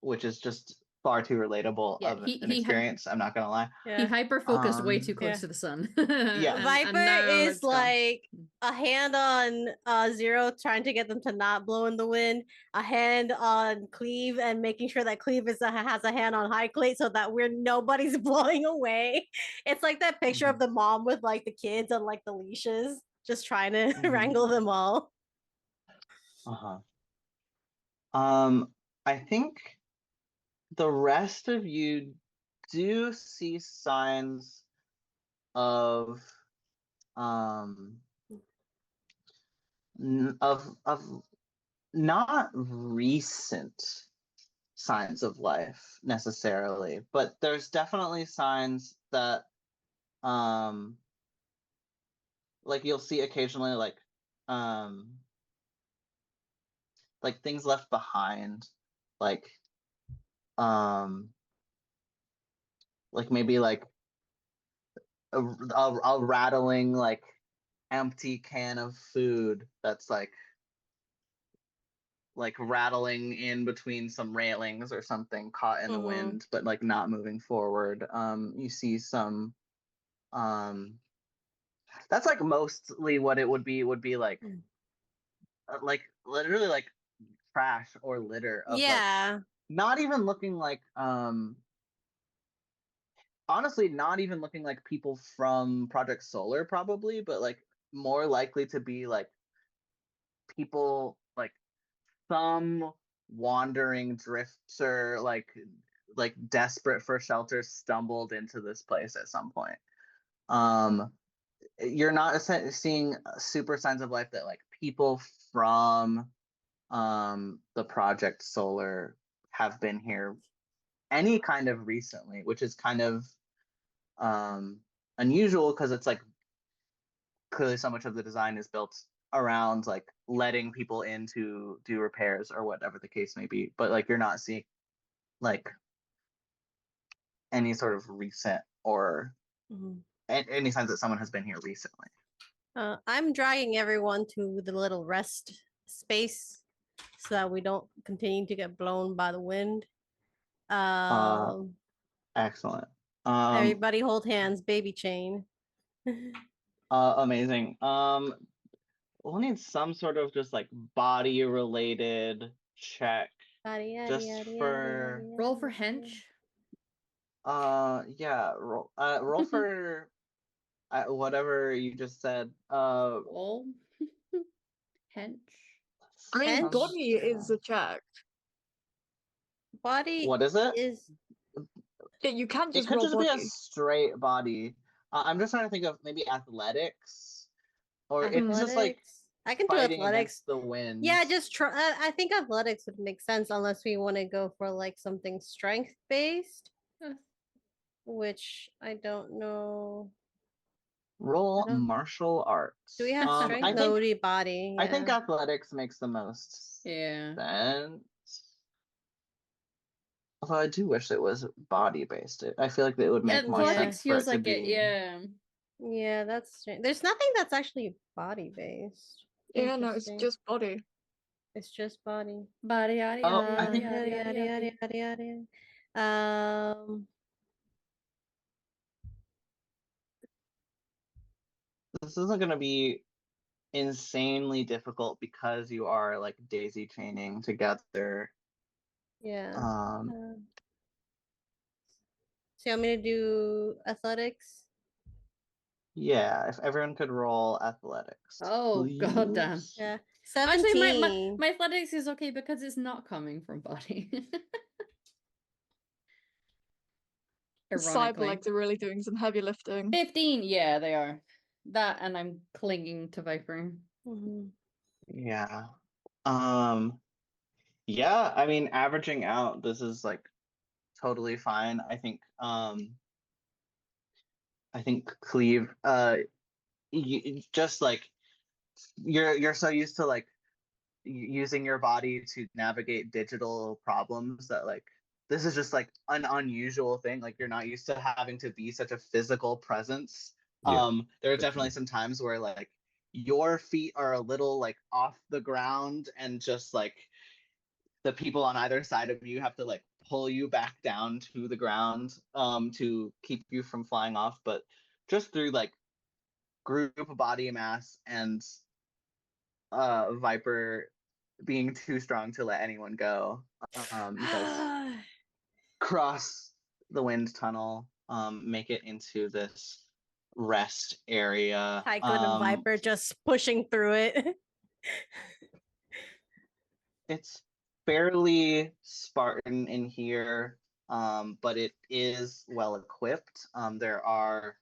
which is just far too relatable of an experience. I'm not gonna lie. He hyper focused way too close to the sun. Viper is like a hand on Zero, trying to get them to not blow in the wind, a hand on Cleve and making sure that Cleve has a hand on Hyclate so that nobody's blowing away. It's like that picture of the mom with like the kids on like the leashes, just trying to wrangle them all. I think the rest of you do see signs of of not recent signs of life necessarily, but there's definitely signs that like you'll see occasionally like things left behind, like like maybe like a rattling like empty can of food that's like rattling in between some railings or something caught in the wind but like not moving forward. You see some that's like mostly what it would be like literally like trash or litter of like not even looking like honestly not even looking like people from Project Solar probably, but like more likely to be like people like some wandering drifter like desperate for shelter stumbled into this place at some point. You're not seeing super signs of life that like people from the Project Solar have been here any kind of recently, which is kind of unusual because it's like clearly so much of the design is built around like letting people in to do repairs or whatever the case may be, but like you're not seeing like any sort of recent or any signs that someone has been here recently. I'm dragging everyone to the little rest space so that we don't continue to get blown by the wind. Excellent. Everybody hold hands, baby chain. Amazing. We'll need some sort of just like body related check. For roll for hench. Yeah, roll for whatever you just said. Roll hench. I mean, Hench? body is a check. Body. What is it? Yeah, you can't It just could roll just be a body. straight body. I'm just trying to think of maybe athletics, or it's just like I can do fighting athletics. against the wind. Yeah, just try. I think athletics would make sense unless we want to go for like something strength based, which I don't know. Roll martial arts. Do we have strength? I think Body, body. Yeah. I think athletics makes the most sense. Although I do wish it was body based. I feel like it would make more sense for it to be. Yeah, that's strange. There's nothing that's actually body based. Yeah, no, it's just body. It's just body. Body, yada, Oh, yada, I think yada, yada, yada, yada, yada. This isn't going to be insanely difficult because you are like daisy chaining together. Yeah. So you want me to do athletics? Yeah, if everyone could roll athletics. Oh, please. goddamn. Yeah. 17. Actually, my athletics is okay because it's not coming from body. Ironically. Cyberlegs are really doing some heavy lifting. 15, yeah, they are. That and I'm clinging to Viper. Yeah. Yeah, I mean averaging out, this is like totally fine. I think Cleve, just like you're so used to like using your body to navigate digital problems that like this is just like an unusual thing. Like you're not used to having to be such a physical presence. There are definitely some times where like your feet are a little like off the ground and just like the people on either side of you have to like pull you back down to the ground to keep you from flying off, but just through like group body mass and Viper being too strong to let anyone go, you guys cross the wind tunnel, make it into this rest area. Tycoon and Viper just pushing through it. It's fairly Spartan in here, but it is well equipped. There are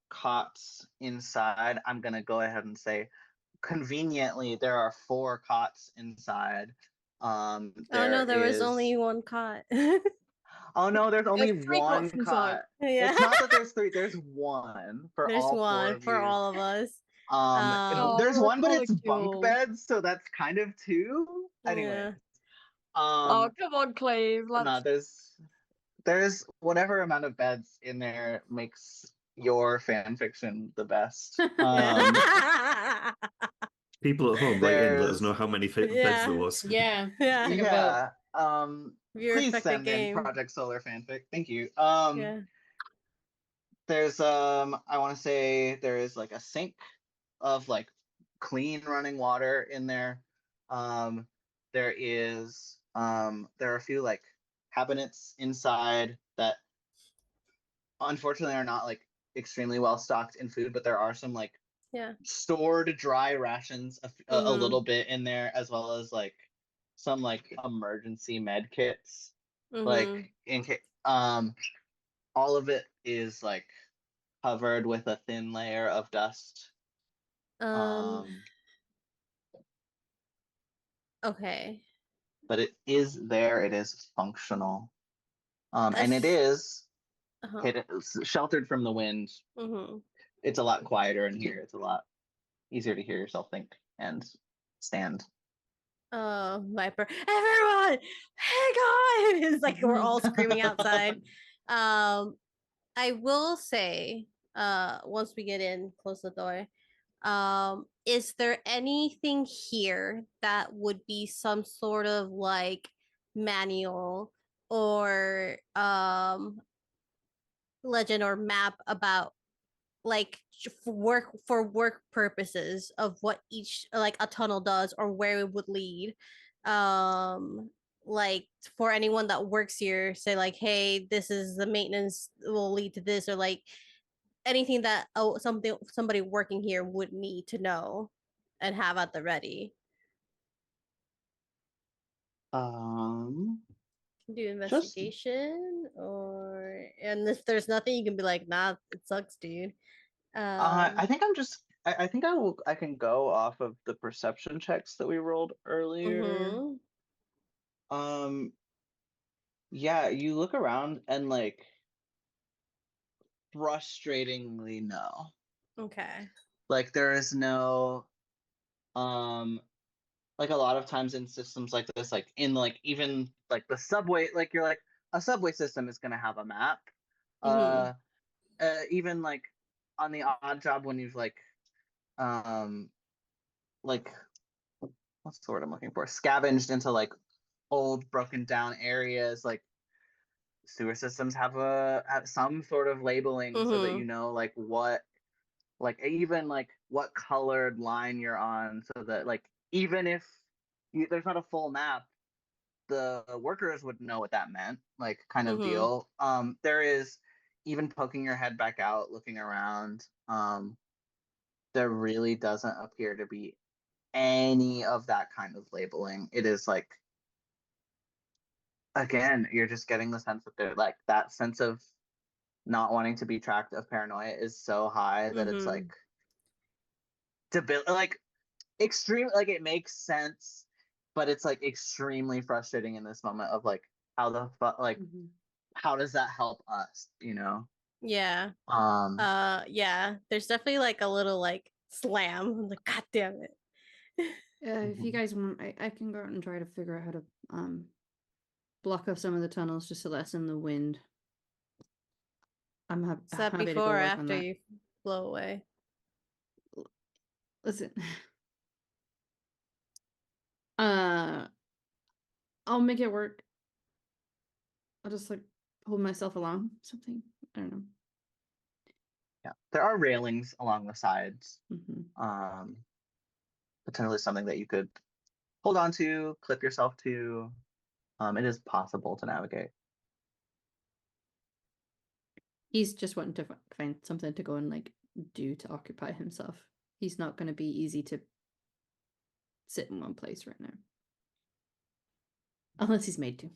cots inside. I'm gonna go ahead and say conveniently, there are 4 cots inside. Oh There no, there was is. only one cot. Oh no, there's only There's 3 one cots inside. cot. Yeah. It's not that there's 3. There's one for There's all 4 one of for you. all of us. Oh, There's we're a one, but it's bunk molecule. beds, so that's kind of 2. Anyway, Yeah. Oh, come on, Clave. no, there's whatever amount of beds in there makes your fan fiction the best. People at home, write in, let us There's know how many beds Yeah. there was. Yeah. Yeah. Take a vote. yeah. Viewer Please affected send in game. Project Solar fanfic. Thank you. Yeah. There's I want to say there is like a sink of like clean running water in there. There is there are a few like cabinets inside that unfortunately are not like extremely well stocked in food, but there are some like Yeah. stored dry rations a little bit in there, as well as like some like emergency med kits, like in case all of it is like covered with a thin layer of dust. Um. Okay. But it is there. It is functional, and it That's. is Uh-huh. sheltered from the wind. Mm-hmm. It's a lot quieter in here. It's a lot easier to hear yourself think and stand. Viper. Everyone, hang on! It's like we're all screaming outside. I will say, once we get in, close the door. Is there anything here that would be some sort of like manual or legend or map about like for work purposes of what each like a tunnel does or where it would lead? Like for anyone that works here, say like, hey, this is the maintenance will lead to this, or like anything that somebody working here would need to know and have at the ready. Um, Do just investigation, or and if there's nothing, you can be like, nah, it sucks, dude. I think I'm just. I think I can go off of the perception checks that we rolled earlier. Mm-hmm. Um, yeah, you look around and like frustratingly no. Okay. Like there is no like a lot of times in systems like this, like in like even like the subway, like you're like a subway system is gonna have a map. Mm-hmm. Uh, even like on the odd job when you've um like what's the word I'm looking for? Scavenged into like old broken down areas, like sewer systems have some sort of labeling so that Mm-hmm. you know like what like even like what colored line you're on, so that like even if there's not a full map, the workers would know what that meant, like kind of Mm-hmm. deal. There is even poking your head back out, looking around. There really doesn't appear to be any of that kind of labeling. It is like again, you're just getting the sense that they're like that sense of not wanting to be tracked of paranoia is so high that it's Mm-hmm. like like extreme, like it makes sense, but it's like extremely frustrating in this moment of like how the fuck like how does that help us, you know? Yeah. Um Yeah. There's definitely like a little like slam. I'm like, God damn it. If you guys want, I can go out and try to figure out how to block off some of the tunnels just to lessen the wind. I'm Is that happy to before go or work on after that. you blow away? Listen, I'll make it work. I'll just like hold myself along, something. I don't know. yeah, there are railings along the sides. Mm-hmm. Potentially something that you could hold on to, clip yourself to. It is possible to navigate. He's just wanting to find something to go and like do to occupy himself. He's not going to be easy to sit in one place right now, unless he's made to.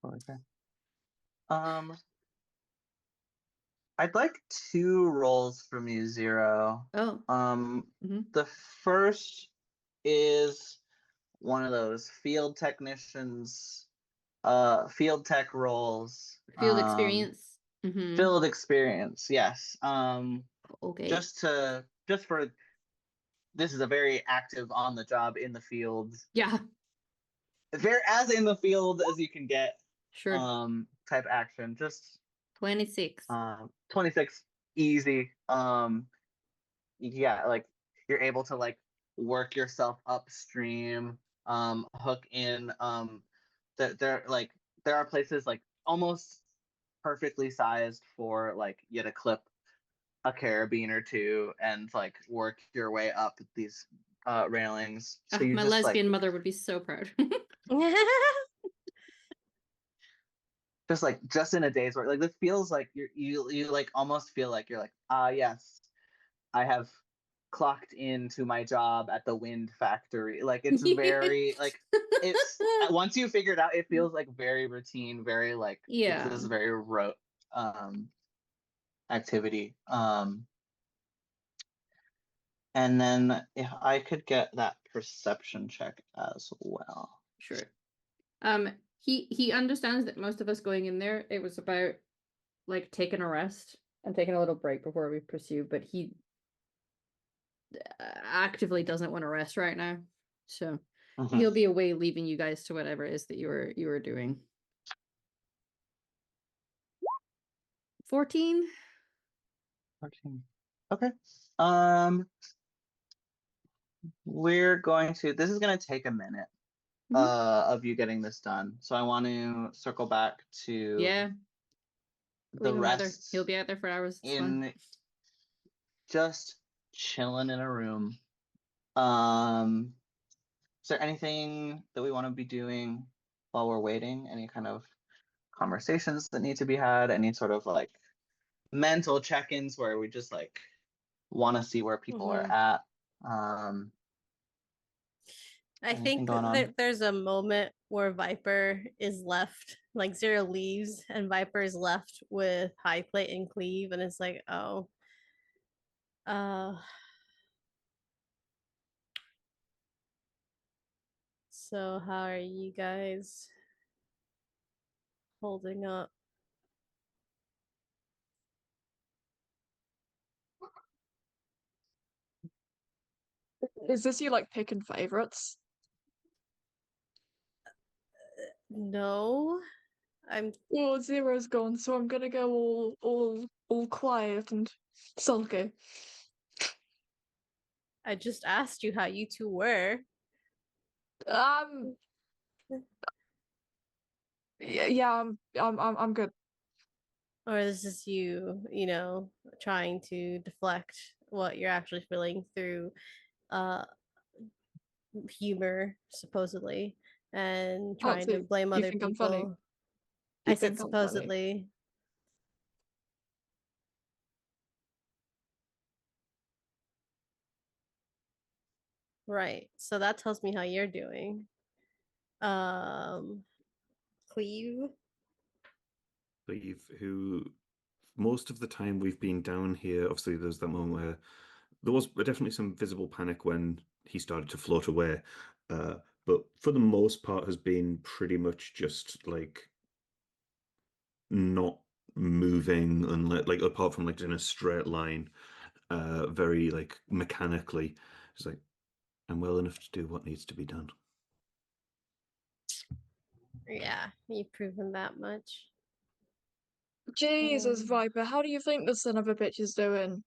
Okay. Um I'd like two roles from you, Zero. Oh. Mhm. The first is one of those field technicians, field tech roles. Field experience. Mm-hmm. Field experience, yes. Okay. Just for this is a very active on the job in the field. Yeah. Very as in the field as you can get. Sure. Type action. Just 26. 26 easy. Yeah, like you're able to like work yourself upstream, hook in there like there are places like almost perfectly sized for like you to clip a carabiner or two and like work your way up these railings. So you My just lesbian mother would be so proud. just in a day's work. Like this feels like you like almost feel like you're like, yes, I have clocked into my job at the wind factory. Like it's very like it's once you figure it out, it feels like very routine, very like Yeah. it's this very rote activity. And then if I could get that perception check as well. Sure. He understands that most of us going in there, it was about like taking a rest and taking a little break before we pursue, but he actively doesn't want to rest right now. So he'll be away leaving you guys to whatever it is that you were doing. 14. 14. Okay. We're going to this is gonna take a minute of you getting this done. So I want to circle back to Yeah. the Leave him out there. rest He'll be out there for hours. It's in fine. just chilling in a room. Is there anything that we want to be doing while we're waiting? Any kind of conversations that need to be had? Any sort of like mental check-ins where we just like want to see where people are at? I think there's a moment where Viper is left, like Zero leaves, and Viper is left with High Plate and Cleave, and it's like, oh, so how are you guys holding up? Is this you like picking favorites? No, Well, Zero's gone, so I'm gonna go all quiet and sulky. I just asked you how you two were. Yeah, I'm good. Or is this you, trying to deflect what you're actually feeling through humor, supposedly, and trying to blame You other think I'm funny? people? I said supposedly. Right. So that tells me how you're doing. Cleve. Cleve, who most of the time we've been down here, obviously there's that moment where there was definitely some visible panic when he started to float away. But for the most part has been pretty much just like not moving unless like apart from like in a straight line, very like mechanically. It's like I'm well enough to do what needs to be done. Yeah, you've proven that much. Jesus, Viper, how do you think the son of a bitch is doing?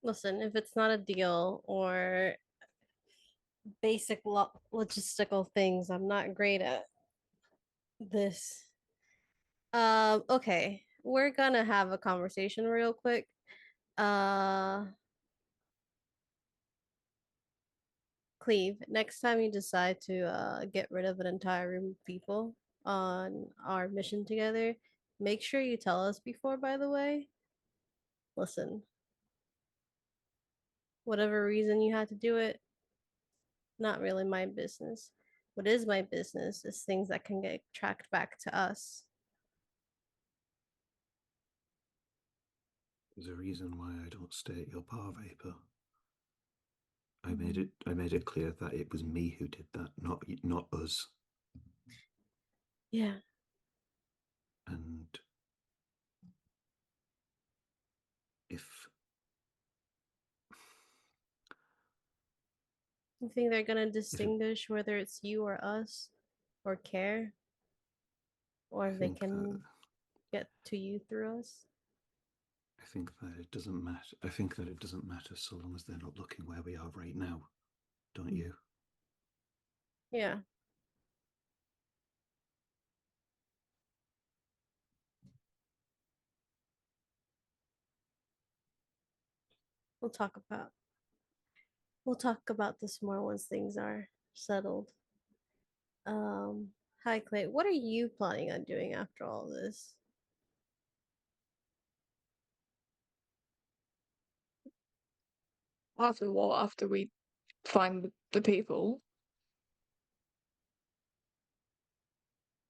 Listen, if it's not a deal or basic logistical things, I'm not great at this. Okay, we're gonna have a conversation real quick. Cleve, next time you decide to get rid of an entire room of people on our mission together, make sure you tell us before, by the way. Listen, whatever reason you had to do it, not really my business. What is my business is things that can get tracked back to us. There's a reason why I don't stay at your bar, Vapor. I made it clear that it was me who did that, not us. Yeah. And if You think they're gonna distinguish whether it's you or us, or care, or if they can get to you through us? I think that it doesn't matter. I think that it doesn't matter so long as they're not looking where we are right now, don't you? Yeah. We'll talk about this more once things are settled. Hi Clay, what are you planning on doing after all this? After what? After we find the people?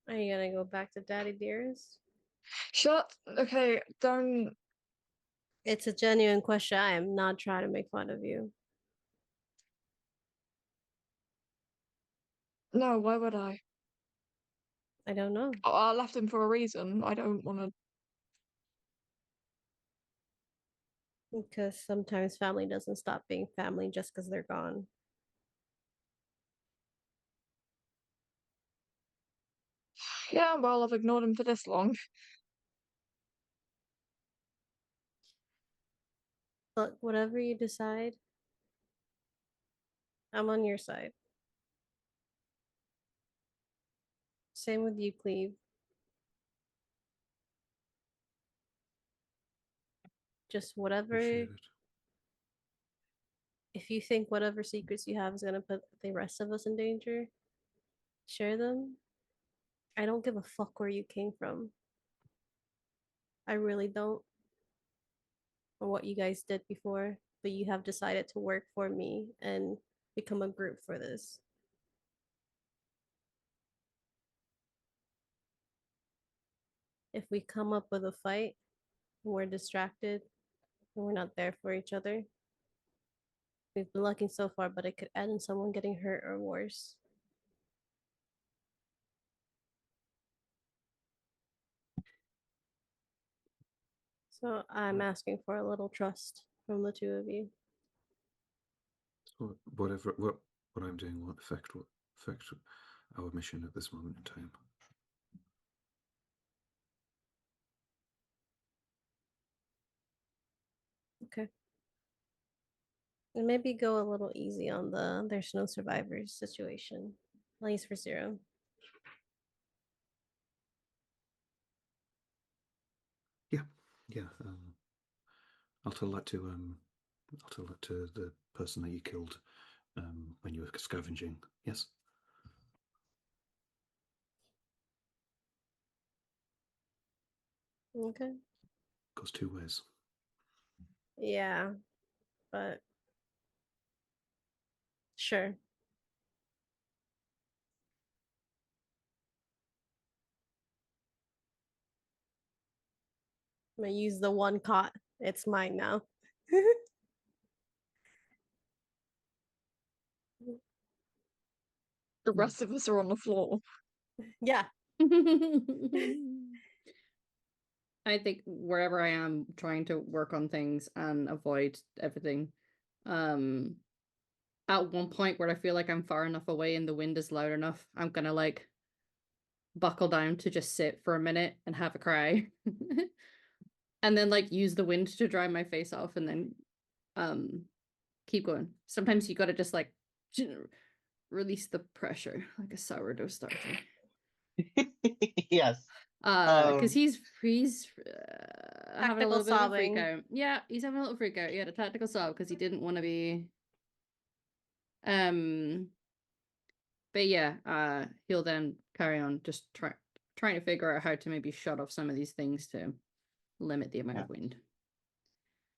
Are you gonna go back to Daddy Dearest? Shut. Okay, don't. It's a genuine question. I am not trying to make fun of you. No, why would I? I don't know. I left him for a reason. I don't want to. Because sometimes family doesn't stop being family just because they're gone. Yeah, well, I've ignored him for this long. But whatever you decide, I'm on your side. Same with you, Cleve. Just whatever. Appreciate it. If you think whatever secrets you have is gonna put the rest of us in danger, share them. I don't give a fuck where you came from. I really don't. Or what you guys did before, but you have decided to work for me and become a group for this. If we come up with a fight and we're distracted and we're not there for each other, we've been lucky so far, but it could end in someone getting hurt or worse. So I'm asking for a little trust from the two of you. So what I'm doing won't affect our mission at this moment in time. Okay. And maybe go a little easy on the there's no survivors situation, at least for Zero. Yeah. I'll tell that to the person that you killed when you were scavenging. Yes. Okay. Goes two ways. Yeah, but sure. I'm gonna use the one cot. It's mine now. The rest of us are on the floor. Yeah. I think wherever I am trying to work on things and avoid everything, at one point where I feel like I'm far enough away and the wind is loud enough, I'm gonna like buckle down to just sit for a minute and have a cry. And then like use the wind to dry my face off and then keep going. Sometimes you gotta just like release the pressure like a sourdough starter. Yes. Because he's having a little bit of a freak sobbing. out. Yeah, he's having a little freak out. He had a tactical sob because he didn't want to be. But yeah, he'll then carry on just trying to figure out how to maybe shut off some of these things to limit the amount of wind.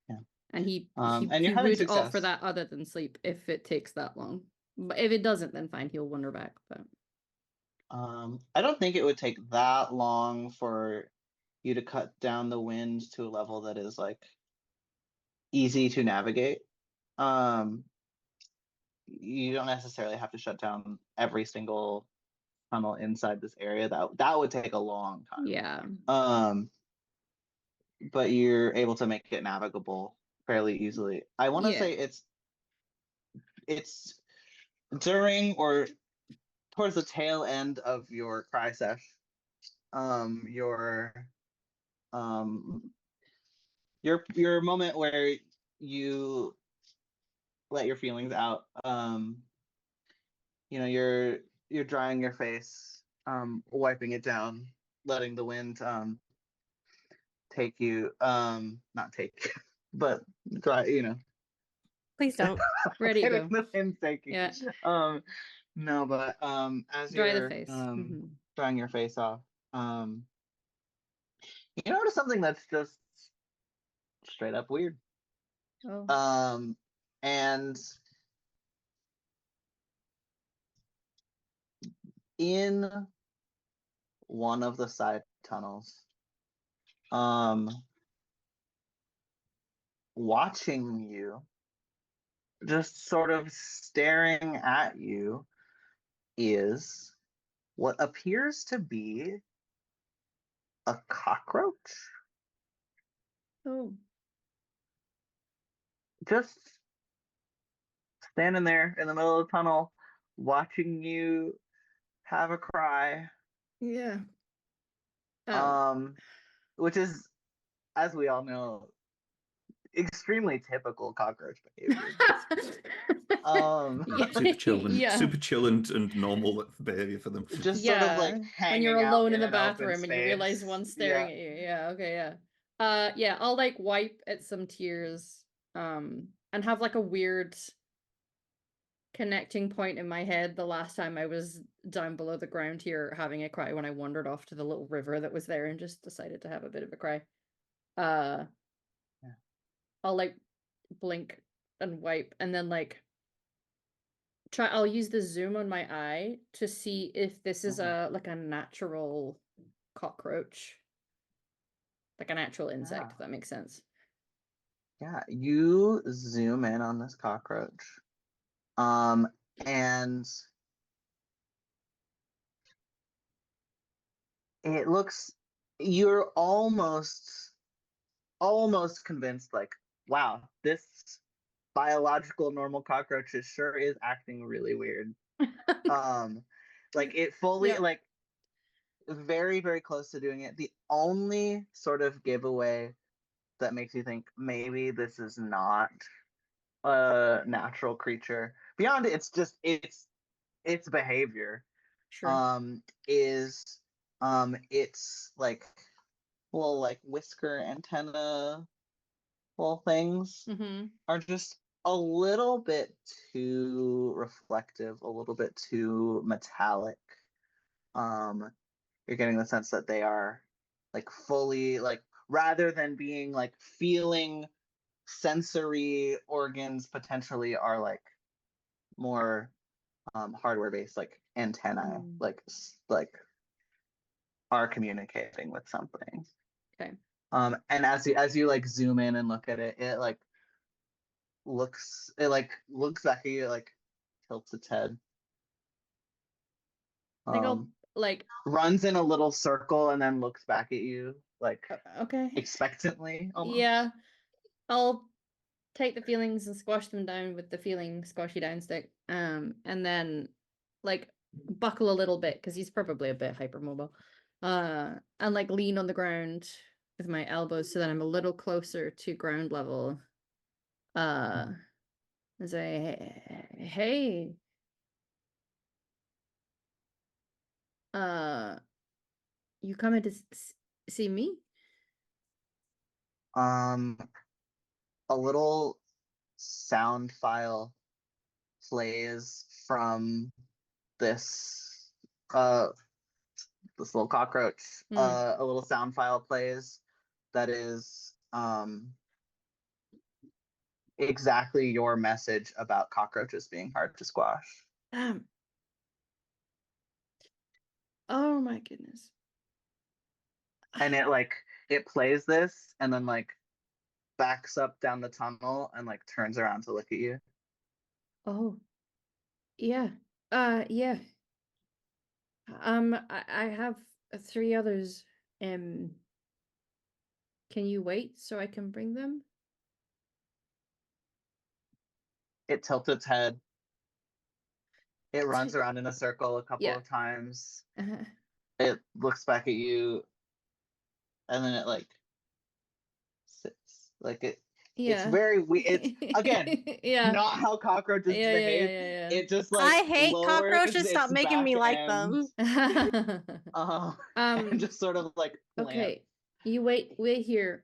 Yeah. And he and you're having would opt for success. that other than sleep if it takes that long. But if it doesn't, then fine, he'll wander back. But I don't think it would take that long for you to cut down the wind to a level that is like easy to navigate. You don't necessarily have to shut down every single tunnel inside this area. That would take a long time. yeah. But you're able to make it navigable fairly easily. I want to Yeah. say it's during or towards the tail end of your cry sesh. Your your moment where you let your feelings out. You know, you're drying your face, wiping it down, letting the wind take you, not take, but dry, you know. Please don't. Ready to Letting go. the wind take you. Yeah. No, but as Dry the you're face. drying your face off, you notice something that's just straight up weird. Oh. And in one of the side tunnels, watching you, just sort of staring at you, is what appears to be a cockroach. Oh. Just standing there in the middle of the tunnel, watching you have a cry. Yeah. Which is, as we all know, extremely typical cockroach behavior. Yeah. Super chill and normal behavior for them. Just sort of like When hanging you're out alone in in the an open bathroom and you realize space. one's staring at you. Yeah, okay, yeah. Yeah, I'll like wipe at some tears, and have like a weird connecting point in my head the last time I was down below the ground here having a cry when I wandered off to the little river that was there and just decided to have a bit of a cry. Yeah. I'll like blink and wipe and then like I'll use the zoom on my eye to see if this is a like a natural cockroach. Like a natural insect, if that makes sense. Yeah, you zoom in on this cockroach. And it looks, you're almost convinced, like, wow, this biological normal cockroach sure is acting really weird. Like it fully Yep. like very, very close to doing it. The only sort of giveaway that makes you think maybe this is not a natural creature beyond it's just its behavior Sure. is it's like little like whisker antenna little things Mm-hmm. are just a little bit too reflective, a little bit too metallic. You're getting the sense that they are like fully like rather than being like feeling sensory organs potentially are like more hardware based like antennae like are communicating with something. Okay. And as you like zoom in and look at it, it like looks back at you, like tilts its head. I think I'll like Runs in a little circle and then looks back at you like okay. expectantly almost. Yeah. I'll take the feelings and squash them down with the feeling squashy down stick. And then like buckle a little bit because he's probably a bit hypermobile. And like lean on the ground with my elbows so that I'm a little closer to ground level. And say, hey, you coming to see me? A little sound file plays from this this little cockroach. A little sound file plays that is exactly your message about cockroaches being hard to squash. Oh my goodness. And it plays this and then like backs up down the tunnel and like turns around to look at you. Oh, yeah. Yeah. I have 3 others. Can you wait so I can bring them? It tilts its head. It runs around in a circle a couple Yeah. of times. Uh, It looks back at you, and then it like sits. Like it's yeah. very weird. It's again Yeah. not how cockroaches behave. Yeah. It just I like hate lowers cockroaches. Stop its making back me like end, them. and just sort of like plants. Okay. You wait here.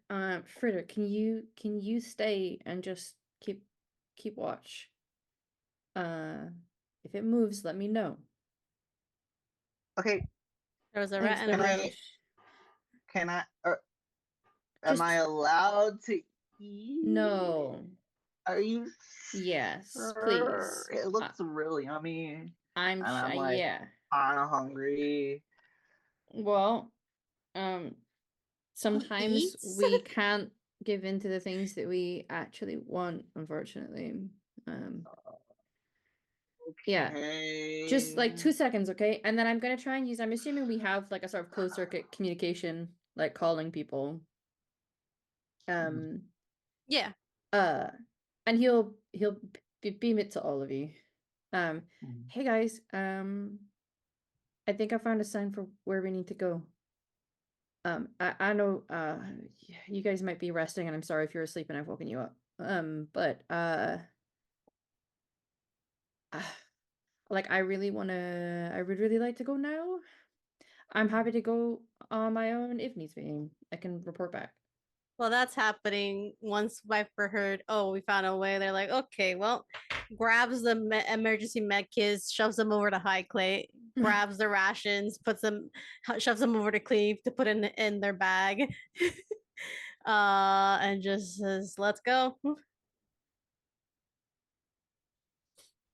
Fritter, can you stay and just keep watch? If it moves, let me know. Okay, There was a Thanks, rat and a Fritter. roach. can I? Am Just I allowed to eat? no. Are you Yes, sure? please. It looks really yummy, I'm and I'm shy. like Yeah. kind of hungry. Well, sometimes Eats? we can't give in to the things that we actually want, unfortunately. Yeah. Just like 2 Okay. seconds, okay? And then I'm gonna try and use, I'm assuming we have like a sort of closed circuit communication, like calling people. Yeah. And he'll beam it to all of you. Hey guys, I think I found a sign for where we need to go. I know you guys might be resting, and I'm sorry if you're asleep and I've woken you up. But like I would really like to go now. I'm happy to go on my own if needs be. I can report back. Well, that's happening once Viper heard, oh, we found a way. They're like, okay, well, grabs the emergency med kits, shoves them over to High Clay, grabs the rations, shoves them over to Cleve to put in their bag, and just says, let's go.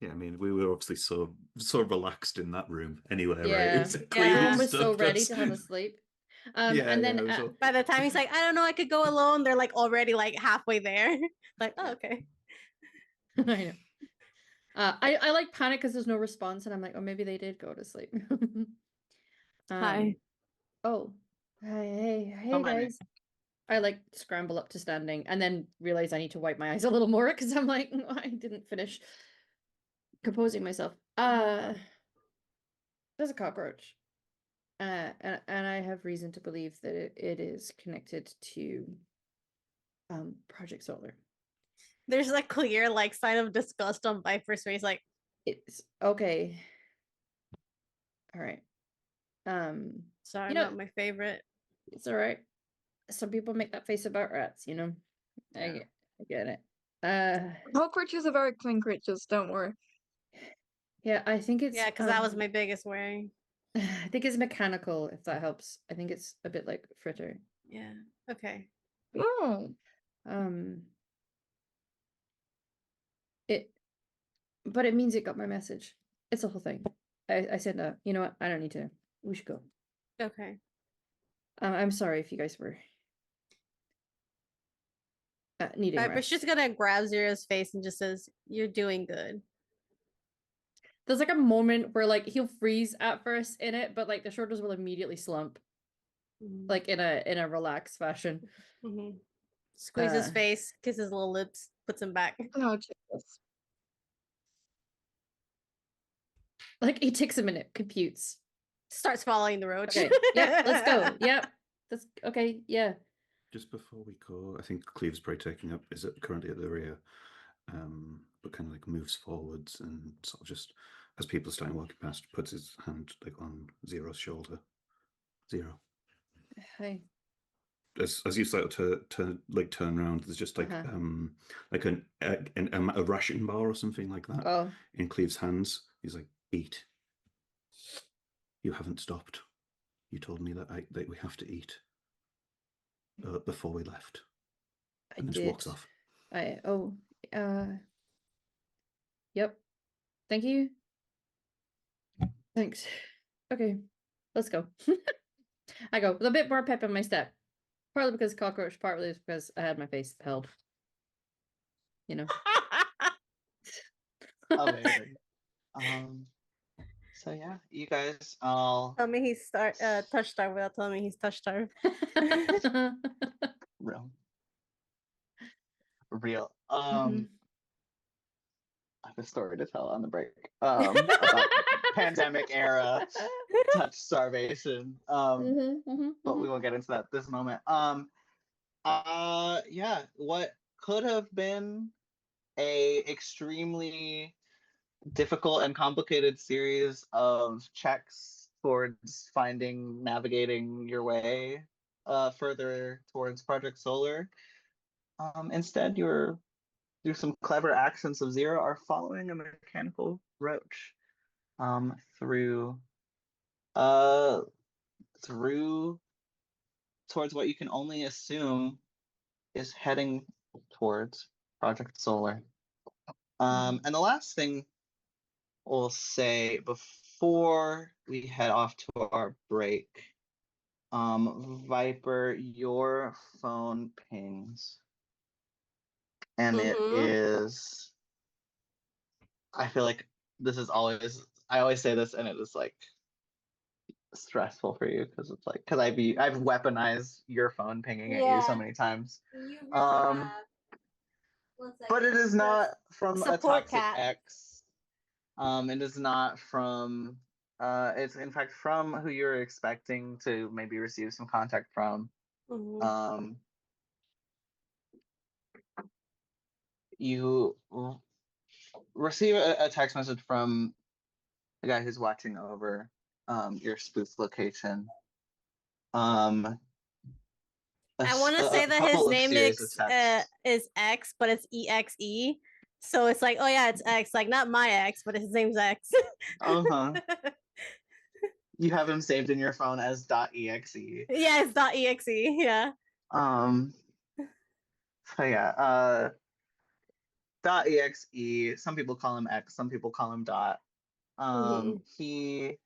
Yeah, I mean, we were obviously so relaxed in that room anyway, right? Yeah, It was everyone was stuff so ready that's- to have a sleep. Yeah, and yeah, then it was all- By the time he's like, I don't know, I could go alone, they're like already like halfway there. Like, oh, okay. I know. I like panic because there's no response, and I'm like, oh, maybe they did go to sleep. Hi. Oh, hey, Oh, my guys. I like scramble up to standing and then realize I need to wipe my eyes a little more because I'm like, I didn't finish composing myself. There's a cockroach. And I have reason to believe that it is connected to Project Solar. There's a clear like sign of disgust on Viper's face, like It's okay. All right. sorry, You know, not my favorite. it's all right. Some people make that face about rats, you know. Yeah. I get it. Cockroaches are very clean creatures, don't worry. Yeah, I think it's Yeah, because that was my biggest worry. I think it's mechanical, if that helps. I think it's a bit like Fritter. Yeah. Okay. Oh, But it means it got my message. It's a whole thing. I said no. You know what? I don't need to. We should go. Okay. I'm sorry if you guys were needing Viper's rest. just gonna grab Zero's face and just says, "You're doing good." There's like a moment where like he'll freeze at first in it, but like the shoulders will immediately slump, like in a relaxed fashion. Squeeze his face, kiss his little lips, puts him back. oh, Jesus. Like it takes a minute, computes. Starts following the roach. Okay, yep, let's go. Yep, that's okay. Yeah. Just before we go, I think Cleve's probably taking up, is it currently at the rear, but kind of like moves forwards and sort of just, as people are starting walking past, puts his hand like on Zero's shoulder. Zero. Hi. As you start to turn around, there's just like like a ration bar or something like that in Cleve's hands. He's like, eat. You haven't stopped. You told me that we have to eat before we left. And just walks off. Yep. Thank you. Thanks. Okay, let's go. I go with a bit more pep in my step. Partly because cockroach, partly because I had my face held. You know. Amazing. So yeah, you guys all Tell me he's touch star without telling me he's touch star. real. Real. Mhm. I have a story to tell on the break. About pandemic era touch starvation. But we won't get into that this moment. Yeah, what could have been a extremely difficult and complicated series of checks towards navigating your way further towards Project Solar. Instead, you're through some clever actions of Zero are following a mechanical roach through uh through towards what you can only assume is heading towards Project Solar. And the last thing we'll say before we head off to our break, Viper, your phone pings, and it is. I feel like this is always. I always say this, and it is like stressful for you because it's like because I've weaponized your phone pinging at you so many times. You really Um, have. but it is not from a Support toxic cat. ex. It is not from. It's in fact from who you're expecting to maybe receive some contact from. You receive a text message from the guy who's watching over your spoof location. I want to say that his couple of name series of texts. is X, but it's EXE. So it's like, oh yeah, it's X. Like not my X, but his name's X. You have him saved in your phone as .exe. Yeah, it's .exe. Yeah. So yeah, .exe. Some people call him X. Some people call him dot. He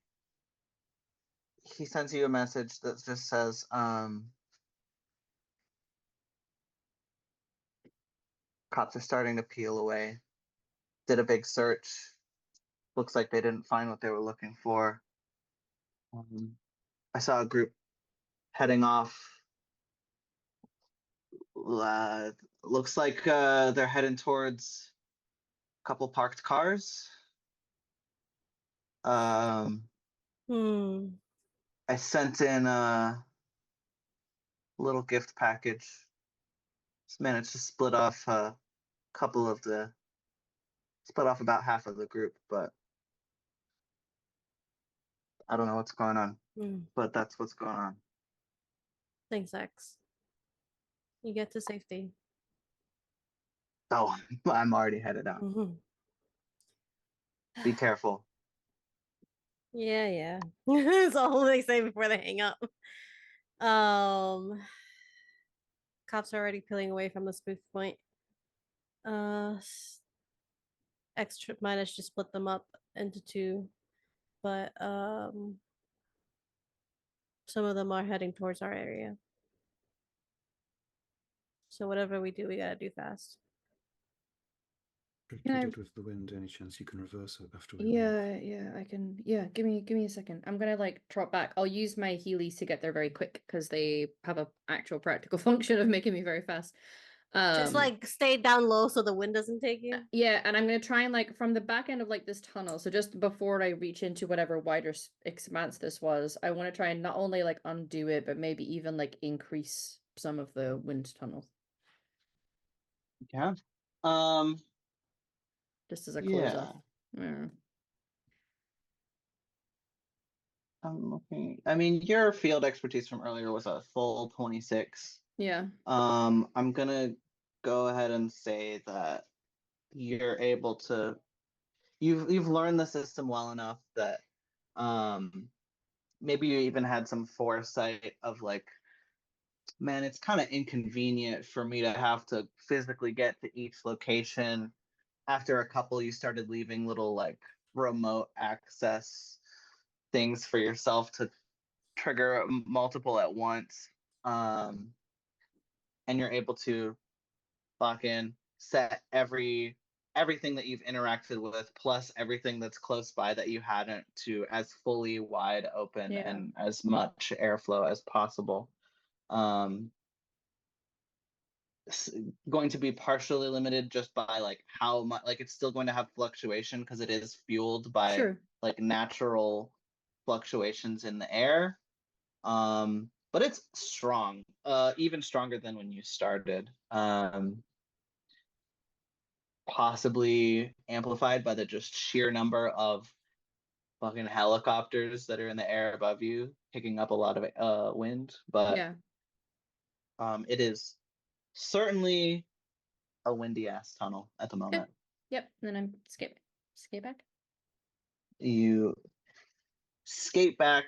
sends you a message that just says, cops are starting to peel away. Did a big search. Looks like they didn't find what they were looking for. I saw a group heading off. Looks like they're heading towards a couple parked cars. I sent in a little gift package. Just managed to split off about half of the group, but I don't know what's going on. But that's what's going on. Thanks, X. You get to safety. Oh, I'm already headed out. Be careful. Yeah. It's all they say before they hang up. Cops are already peeling away from the spoof point. X managed to split them up into two, but some of them are heading towards our area. So whatever we do, we gotta do fast. Predicted with the wind. Any chance you can reverse it after we Yeah, I can. Yeah, give me a second. I'm gonna like trot back. I'll use my Heelys to get there very quick because they have a actual practical function of making me very fast. Just like stay down low so the wind doesn't take you. Yeah, and I'm gonna try and like from the back end of like this tunnel. So just before I reach into whatever wider expanse this was, I want to try and not only like undo it, but maybe even like increase some of the wind tunnel. Yeah. Just as a close off. Yeah. I'm looking. I mean, your field expertise from earlier was a full 26. Yeah. I'm gonna go ahead and say that you're able to. You've learned the system well enough that maybe you even had some foresight of like man, it's kind of inconvenient for me to have to physically get to each location. After a couple, you started leaving little like remote access things for yourself to trigger multiple at once. And you're able to lock in, set everything that you've interacted with, plus everything that's close by that you hadn't, to as fully wide open and as much airflow as possible. Going to be partially limited just by like how much, like it's still going to have fluctuation because it is fueled by like natural fluctuations in the air. But it's strong, even stronger than when you started. Possibly amplified by the just sheer number of fucking helicopters that are in the air above you, picking up a lot of wind. But it is certainly a windy ass tunnel at the moment. Yep. And then I'm skate back. You skate back,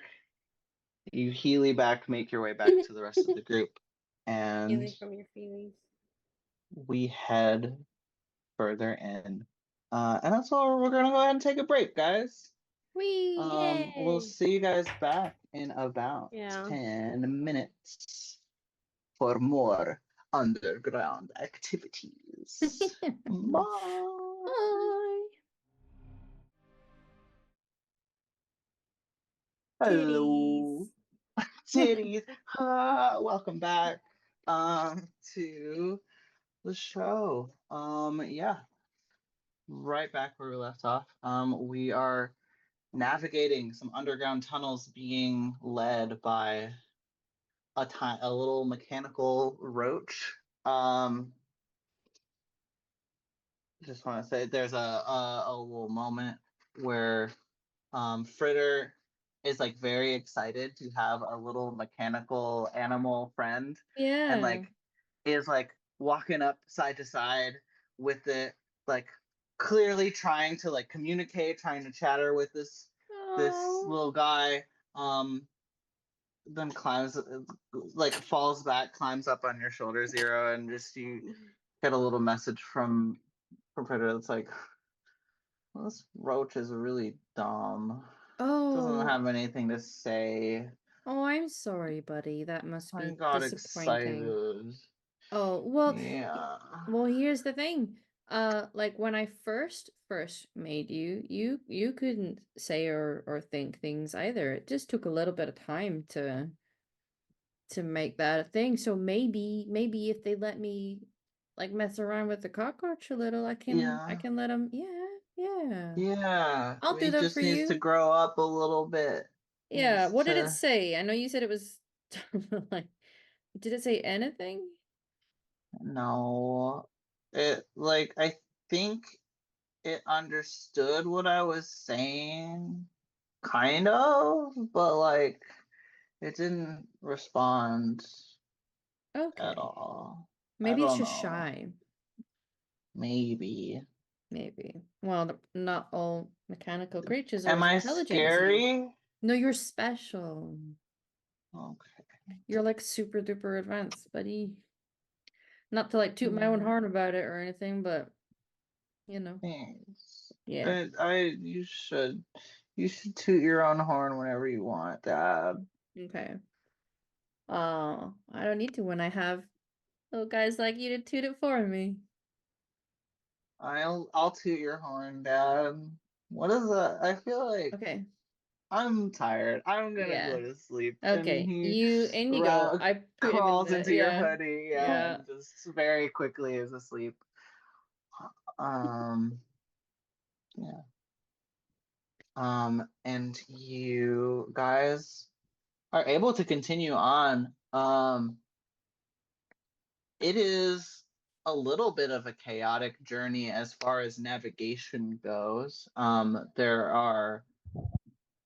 you healy back, make your way back to the rest of the group, and Healing from your feelings. we head further in. And that's all. We're gonna go ahead and take a break, guys. We'll see you guys back in about 10 minutes for more underground activities. Bye. Bye. Hello. Titties. Welcome back to the show. Yeah. Right back where we left off. We are navigating some underground tunnels being led by a little mechanical roach. Just want to say there's a little moment where Fritter is like very excited to have a little mechanical animal friend. Yeah. And like is like walking up side to side with it, like clearly trying to like communicate, trying to chatter with this little guy. Then climbs, like falls back, climbs up on your shoulder, Zero, and just you get a little message from Predator that's like, well, this roach is really dumb. Doesn't have anything to say. Oh, I'm sorry, buddy. That must be I got disappointing. excited. Oh, well, Yeah. Well, here's the thing. Like when I first made you couldn't say or think things either. It just took a little bit of time to make that a thing. So maybe if they let me like mess around with the cockroach a little, I can let them. Yeah. I'll do He that just for needs to you. grow up a little bit. Yeah. What did it say? I know you said it was like. Did it say anything? No. It like I think it understood what I was saying, kind of, but like it didn't respond at all. Maybe I it's don't just know. shy. Maybe. Well, not all mechanical creatures are Am as I intelligent as you. scary? No, you're special. Okay. You're like super duper advanced, buddy. Not to like toot my own horn about it or anything, but you know. Thanks. Yeah. You should toot your own horn whenever you want, Dad. Okay. I don't need to when I have little guys like you to toot it for me. I'll toot your horn, Dad. What is that? I feel like I'm tired. I'm gonna go to sleep. Okay. And he you go. I put him in crawls the into your hoodie, and just very quickly is asleep. Yeah. And you guys are able to continue on. It is a little bit of a chaotic journey as far as navigation goes. There are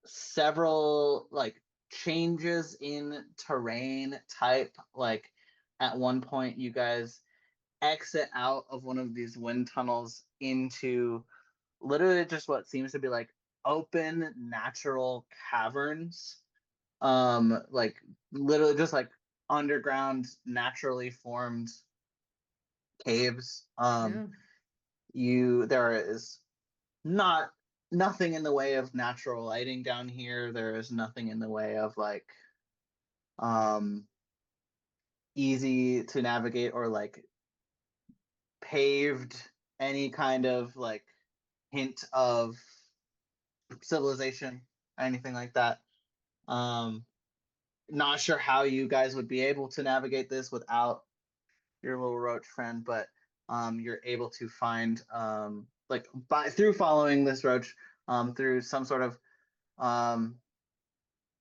several like changes in terrain type. Like at one point, you guys exit out of one of these wind tunnels into literally just what seems to be like open natural caverns. Like literally just like underground, naturally formed caves. Yeah. There is nothing in the way of natural lighting down here. There is nothing in the way of like um easy to navigate or like paved any kind of like hint of civilization, anything like that. Um, Not sure how you guys would be able to navigate this without your little roach friend, but you're able to find like by through following this roach through some sort of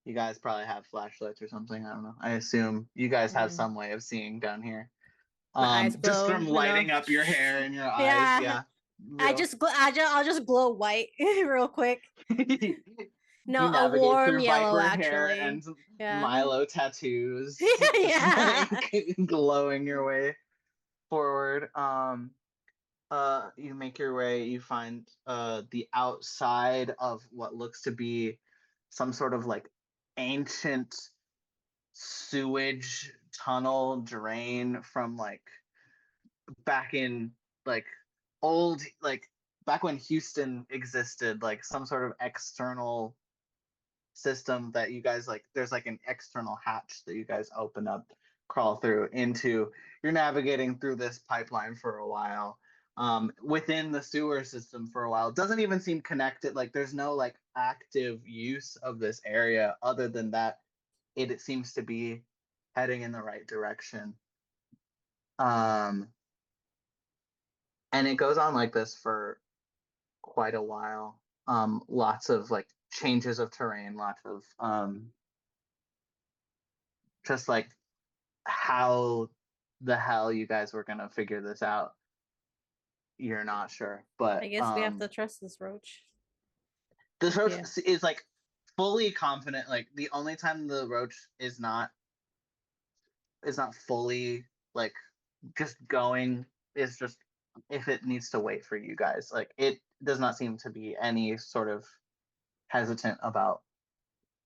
you guys probably have flashlights or something. I don't know. I assume you guys have Mm. some way of seeing down here. My eyes Just glow from lighting enough. up your hair and your eyes, Yeah. yeah. I'll just glow white real quick. You No, a navigate warm through yellow viper hair actually. and Yeah. Milo tattoos, just Yeah. like glowing your way forward. You make your way, you find the outside of what looks to be some sort of like ancient sewage tunnel drain from like back in like old like back when Houston existed, like some sort of external system that you guys like there's like an external hatch that you guys open up, crawl through into. You're navigating through this pipeline for a while, within the sewer system for a while. It doesn't even seem connected, like there's no like active use of this area other than that it seems to be heading in the right direction. um and it goes on like this for quite a while. Lots of like changes of terrain, lots of just like how the hell you guys were gonna figure this out, you're not sure. I But guess we have to trust this roach. this roach Yeah. is like fully confident. Like the only time the roach is not fully like just going is just if it needs to wait for you guys. Like it does not seem to be any sort of hesitant about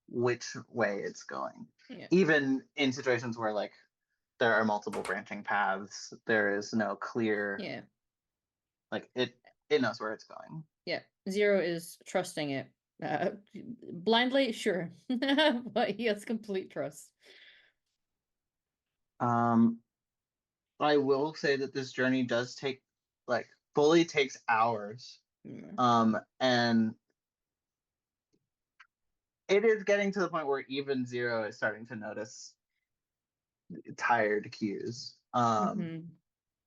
which way it's going. Yeah. Even in situations where like there are multiple branching paths, there is no clear Yeah. like it knows where it's going. Yeah. Zero is trusting it. Blindly, sure. But he has complete trust. Um I will say that this journey does take like fully takes hours. And it is getting to the point where even Zero is starting to notice tired cues. Mm-hmm.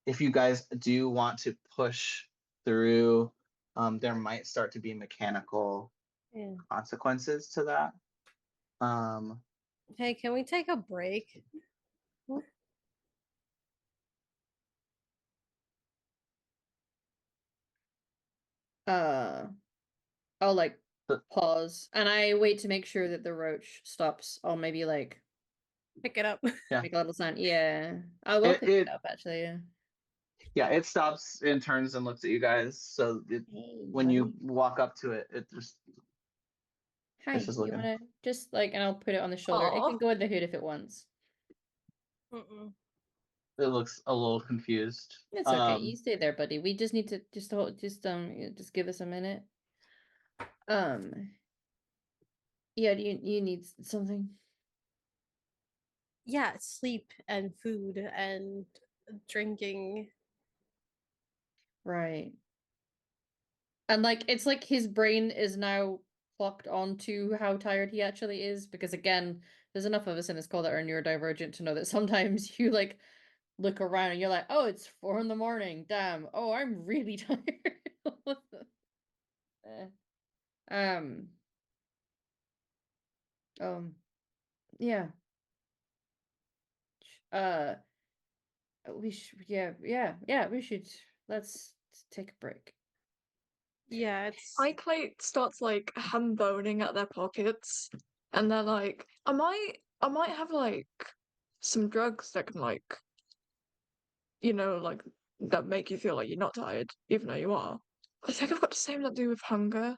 If you guys do want to push through, there might start to be mechanical Yeah. consequences to that. Hey, can we take a break? I'll like But pause and I wait to make sure that the roach stops. I'll maybe like Pick it up. yeah, make a little sound. Yeah. I will pick it it up actually, yeah. yeah, it stops and turns and looks at you guys. So Hey, when buddy. you walk up to it, Hi, it's just you looking. wanna just like and I'll put it on the shoulder. It can Aw. go in the hood if it wants. Mm-mm. It looks a little confused. It's okay. You stay there, buddy. We just need to just hold just give us a minute. Yeah, do you need something? Yeah, sleep and food and drinking. Right. And like it's like his brain is now clocked onto how tired he actually is because again, there's enough of us in this call that are neurodivergent to know that sometimes you like look around and you're like, oh, it's 4 a.m. Damn. Oh, I'm really tired. Eh. Um. Yeah. Uh. We should. Yeah. We should. Let's take a break. Yeah, it's Cyclate starts like ham boning at their pockets, and they're like, I might have like some drugs that can like, like that make you feel like you're not tired, even though you are. I think I've got the same that do with hunger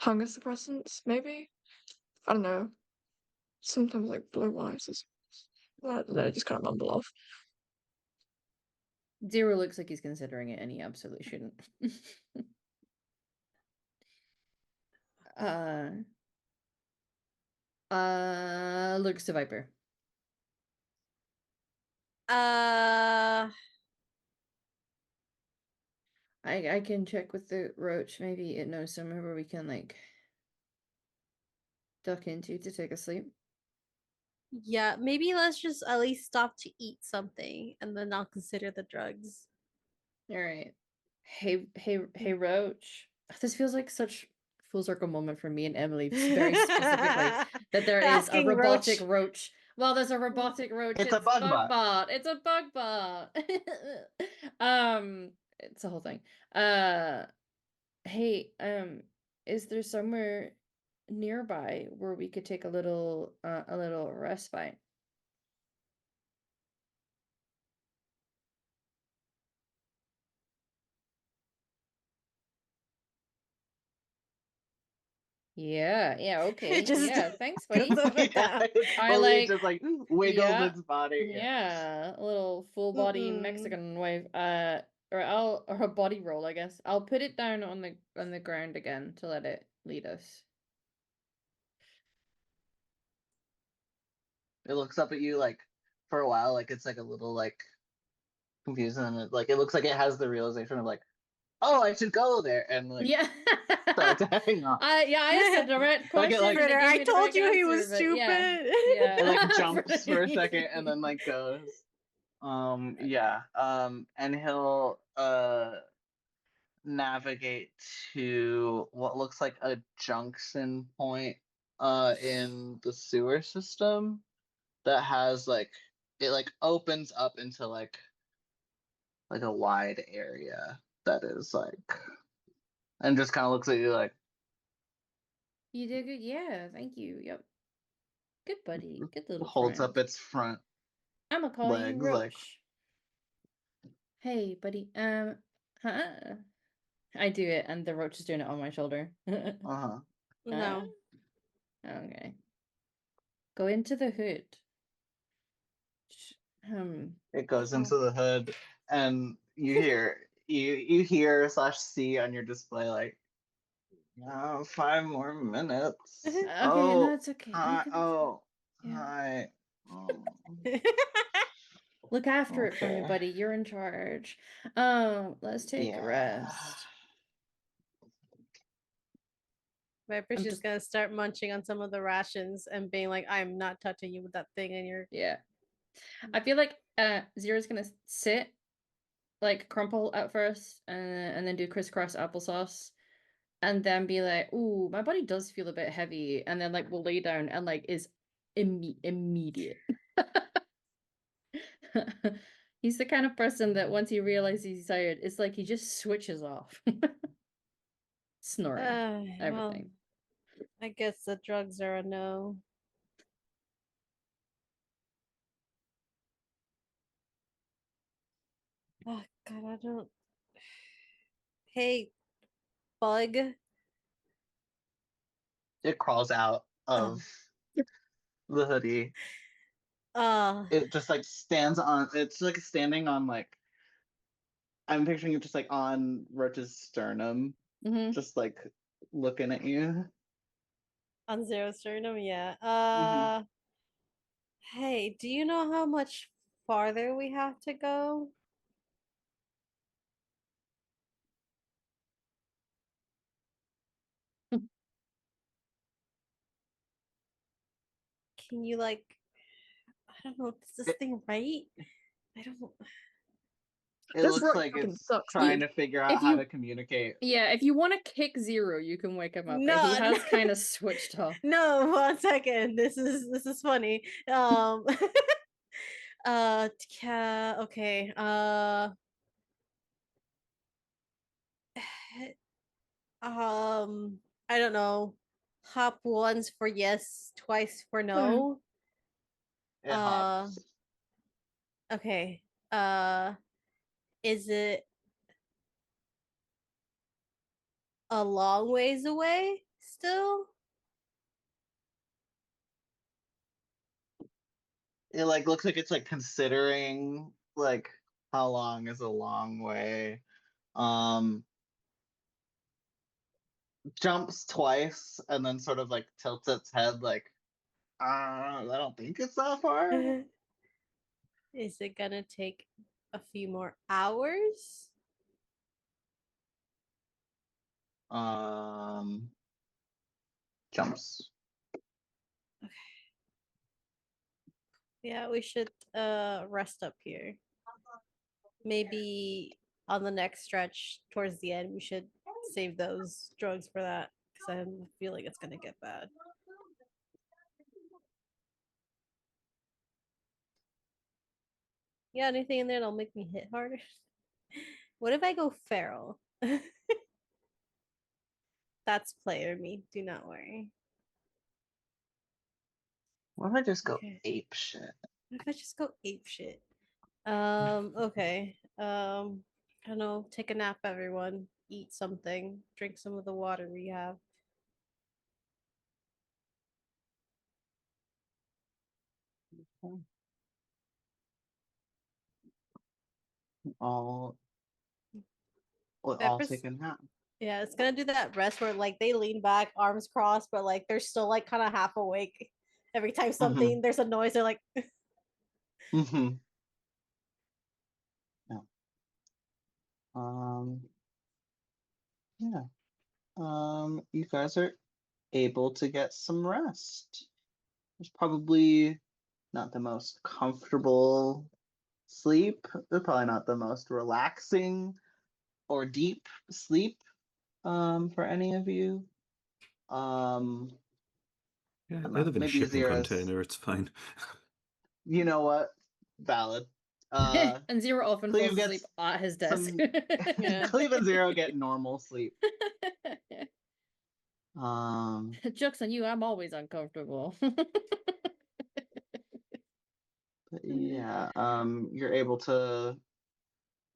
suppressants, maybe. I don't know. Sometimes like blue eyes. I just can't mumble off. Zero looks like he's considering it, and he absolutely shouldn't. Looks to Viper. I can check with the roach. Maybe it knows somewhere where we can like duck into to take a sleep. Yeah, maybe let's just at least stop to eat something and then I'll consider the drugs. All right. Hey, Roach. This feels like such full circle moment for me and Emily, very specifically, that there is a Asking robotic Roach. roach. Well, there's a robotic roach. It's a bug bot. Bugbot. It's a Bugbot. It's a whole thing. Hey, is there somewhere nearby where we could take a little respite? Yeah, okay. Just Yeah, thanks, goes buddy. up and down. It I fully like- just like wiggles yeah, its body. Yeah, a little full body Mm-mm. Mexican wave. Or a body roll, I guess. I'll put it down on the ground again to let it lead us. It looks up at you like for a while, like it's like a little like confused, and then it looks like it has the realization of like, oh, I should go there, and like Yeah. starts hang on. I asked a direct Like it, question. like- and it Critter, gave I me the told right you he answer, was but stupid. Yeah. It like jumps for a second and then like goes. Yeah. And he'll navigate to what looks like a junction point in the sewer system that has like it like opens up into like a wide area that is like and just kind of looks at you like You did good. Yeah, thank you. Yep. Good buddy. Good little holds friend. up its front I'ma call legs you like Roach. Hey, buddy. Huh? I do it, and the roach is doing it on my shoulder. uh-huh. No. Okay. Go into the hood. It goes Oh. into the hood and you hear you hear slash see on your display like 5 more minutes. Okay, Oh, no, it's okay. hi. Oh, Yeah. hi. Oh, Look after it for me, okay. buddy. You're in charge. Let's take a Yeah. rest. Viper's I'm just just- gonna start munching on some of the rations and being like, I'm not touching you with that thing in your Yeah. I feel like Zero's gonna sit, like crumple at first, and then do crisscross applesauce, and then be like, "Ooh, my body does feel a bit heavy," and then like we'll lay down and like is immediate. He's the kind of person that once he realizes he's tired, it's like he just switches off. Snoring, well, everything. I guess the drugs are a no. Oh god, I don't. Hey, bug. It crawls out of the hoodie. It just like stands on it's like standing on like I'm picturing it just like on Roach's sternum, Mm-hmm. just like looking at you. On Zero Sternum, yeah. Mhm. Hey, do you know how much farther we have to go? Can you like I don't know, is this thing right? I don't It This looks rock like fucking it's sucks, trying dude. to figure out If how you- to communicate. Yeah, if you want to kick Zero, you can wake him up. No, he has no. kind of switched off. No, 1 second. This is funny. Yeah, okay. I don't know. Hop once for yes, twice for no. It Uh, hops. okay. Is it a long ways away still? it like looks like it's like considering like how long is a long way. Um, jumps twice and then sort of like tilts its head like, I don't think it's that far. Is it gonna take a few more hours? Jumps. Yeah, we should rest up here. Maybe on the next stretch towards the end we should save those drugs for that because I have a feeling it's gonna get bad. Yeah, anything in there that'll make me hit harder? What if I go feral? That's player me, do not worry. What if I just go Okay. ape shit? What if I just go ape shit? Okay. I don't know, take a nap, everyone. Eat something. Drink some of the water we have. All we'll all Peppers. take a nap. Yeah, it's gonna do that rest where like they lean back, arms crossed, but like they're still like kind of half awake. Every time something there's a noise, they're like, Mm-hmm. Yeah. Um, yeah. You guys are able to get some rest. It's probably not the most comfortable sleep. It's probably not the most relaxing or deep sleep for any of you. Yeah, I don't I know, live in a maybe shipping Zero's. container. It's fine. You know what? Valid. And Zero often falls Cleve gets asleep at his desk. some. Yeah. Cleve and Zero get normal sleep. Joke's on you, I'm always uncomfortable. But yeah, you're able to